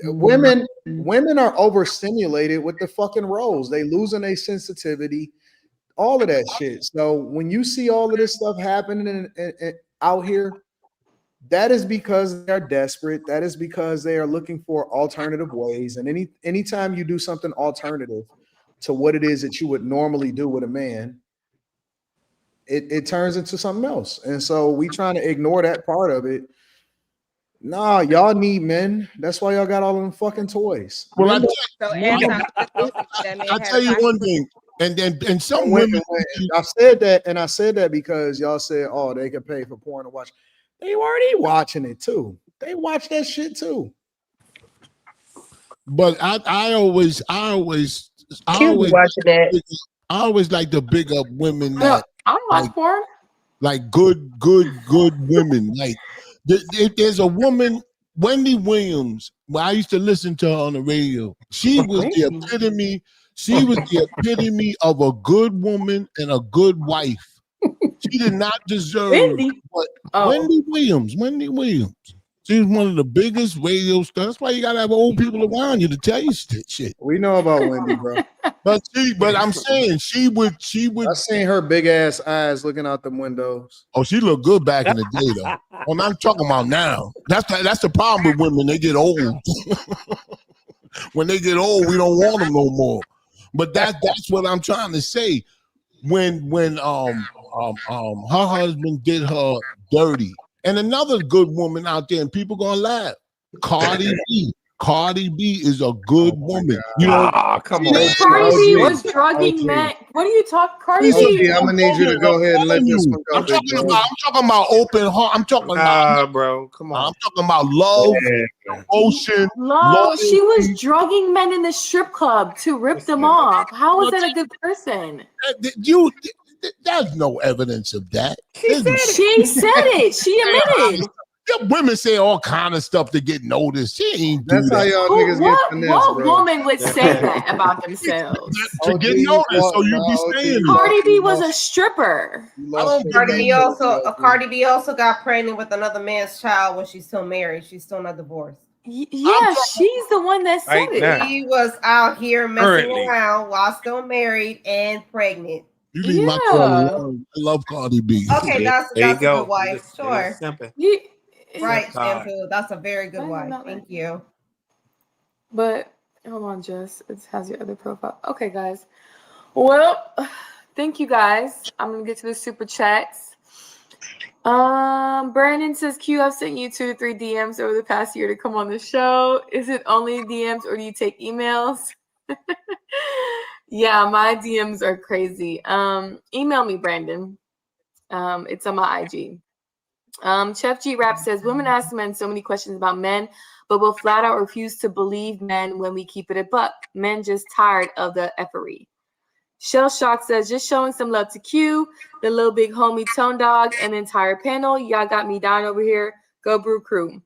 women are overstimulated with the fucking roles. They losing their sensitivity, all of that shit. So when you see all of this stuff happening out here, that is because they are desperate. That is because they are looking for alternative ways. And anytime you do something alternative to what it is that you would normally do with a man, it turns into something else. And so we trying to ignore that part of it. Nah, y'all need men. That's why y'all got all them fucking toys. Well, Men I tell you one thing, and some wait, women. I said that because y'all said, oh, they can pay for porn to watch. They already watching it too. They watch that shit too. But I always watching that. I always like to big up women that I don't watch porn. Like good women. Like there's a woman, Wendy Williams. Well, I used to listen to her on the radio. She was the epitome. She was the epitome of a good woman and a good wife. She did not deserve Wendy Williams. She's one of the biggest radio stars. That's why you gotta have old people around you to tell you shit. We know about Wendy, bro. But I'm saying she would. I seen her big ass eyes looking out them windows. Oh, she looked good back in the day, though. Well, I'm talking about now. That's the problem with women. They get old. When they get old, we don't want them no more. But that's what I'm trying to say. When her husband did her dirty, and another good woman out there, and people gonna laugh. Cardi B. Cardi B is a good woman. You know, come on. Cardi B was drugging men. What are you talking? Cardi B. I'm gonna need you to go ahead and let this one go. I'm talking about open heart. I'm talking about bro. Come on. I'm talking about love, emotion, Love. She was drugging men in the strip club to rip them off. How is that a good person? There's no evidence of that. She said it. She admitted. Women say all kind of stuff to get noticed. She ain't do That's that. how y'all niggas get finessed, What bro. woman would say that about themselves? To get noticed, so you be saying it. Cardi B was a stripper. Cardi B also got pregnant with another man's child when she's still married. She's still not divorced. Yeah, she's the one that said it. She was out here messing around while still married and pregnant. You leave my girl alone. I love Cardi B. Okay, that's a good wife. Sure. Right, Right. Shampoo. That's a very good wife. Thank you. But hold on, Jess. It has your other profile. Okay, guys. Well, thank you guys. I'm gonna get to the super chats. Brandon says, Q, I've sent you 2 to 3 DMs over the past year to come on the show. Is it only DMs or do you take emails? Yeah, my DMs are crazy. Email me, Brandon. It's on my IG. Chef G Rap says, women ask men so many questions about men, but will flat out refuse to believe men when we keep it a buck. Men just tired of the effery. Shell Shock says, just showing some love to Q, the little big homie Tone Dog, and the entire panel. Y'all got me down over here. Go Brew Crew.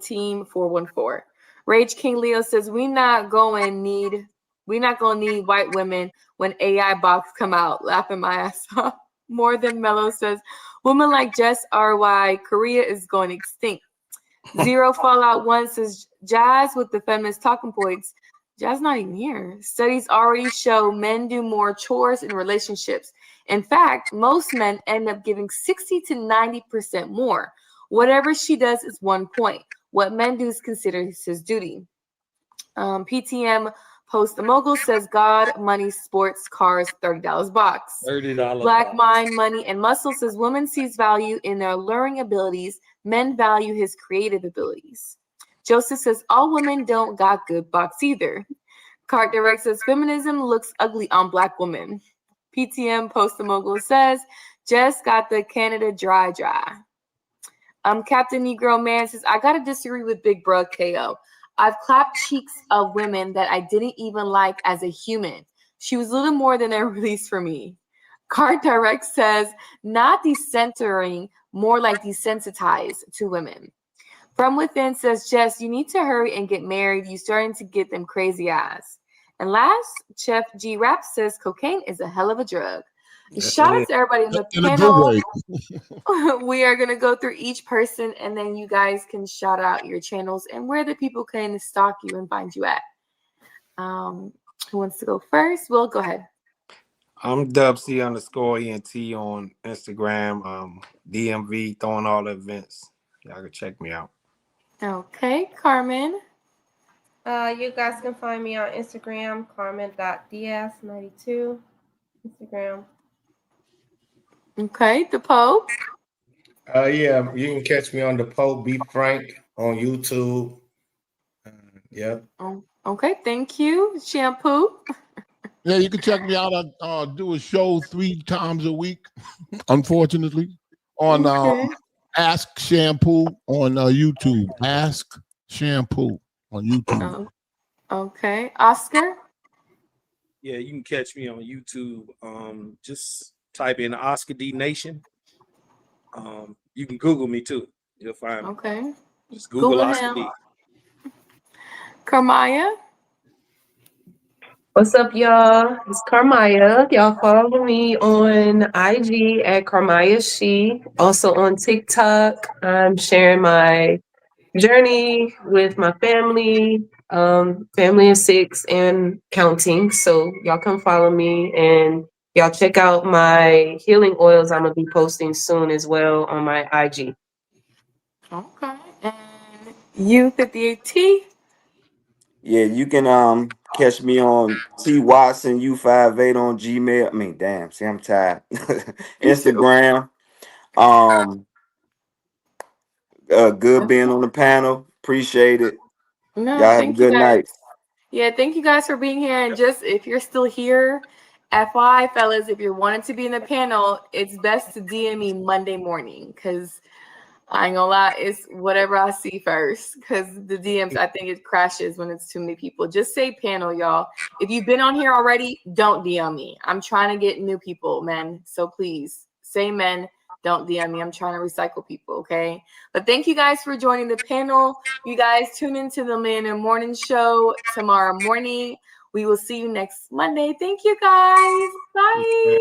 Team 414. Rage King Leo says we not gonna need white women when AI box come out. Laughing my ass off. More Than Mellow says women like Jess are why Korea is going extinct. Zero Fallout 1 says Jazz with the feminist talking points. Jazz not even here. Studies already show men do more chores in relationships. In fact, most men end up giving 60 to 90% more. Whatever she does is 1 point. What men do is considered his duty. PTM Post the Mogul says God, money, sports, cars, $30 box. $30 Black box. Mind, Money, and Muscle says women sees value in their alluring abilities. Men value his creative abilities. Joseph says all women don't got good box either. Cart Direct says feminism looks ugly on black women. PTM Post the Mogul says just got the Canada dry. Captain Negro Man says I gotta disagree with Big Bro KO. I've clapped cheeks of women that I didn't even like as a human. She was little more than a release for me. Card Direct says, not decentering, more like desensitized to women. From Within says, Jess, you need to hurry and get married. You starting to get them crazy eyes. And last, Chef G Rap says, cocaine is a hell of a drug. Yes, Shout it out is. to everybody in the In a good panel. way. We are going to go through each person, and then you guys can shout out your channels and where the people can stalk you and find you at. Who wants to go first? Will, go ahead. I'm Dubc_ENT on Instagram. DMV throwing all the events. Y'all can check me out. Okay, Carmen. You guys can find me on Instagram, carmen.diaz92. Instagram. Okay, the Pope. Yeah, you can catch me on the Pope Be Frank on YouTube. Yep. Okay, thank you. Shampoo. Yeah, you can check me out. I do a show 3 times a week, unfortunately, on Ask Shampoo on YouTube. Ask Shampoo on YouTube. Okay, Oscar. Yeah, you can catch me on YouTube. Just type in Oscar D Nation. You can Google me too. You'll find me. Okay. Just Google Oscar him. D. Carmaya. What's up, y'all? It's Carmaya. Y'all follow me on IG at Carmaya She. Also on TikTok. I'm sharing my journey with my family, family of 6 and counting. So y'all come follow me and y'all check out my healing oils I'm gonna be posting soon as well on my IG. Okay. And U58T. Yeah, you can catch me on T Watson U58 on Gmail. I mean, damn, see, I'm tired. Instagram. Good being on the panel. Appreciate it. No, Y'all have a thank you good guys. night. Yeah, thank you guys for being here. And just if you're still here, FYI, fellas, if you're wanting to be in the panel, it's best to DM me Monday morning because I ain't gonna lie, it's whatever I see first. Because the DMs, I think it crashes when it's too many people. Just say panel, y'all. If you've been on here already, don't DM me. I'm trying to get new people, men. So please say men. Don't DM me. I'm trying to recycle people, okay? But thank you guys for joining the panel. You guys tune into the Man and Morning Show tomorrow morning. We will see you next Monday. Thank you guys. Bye.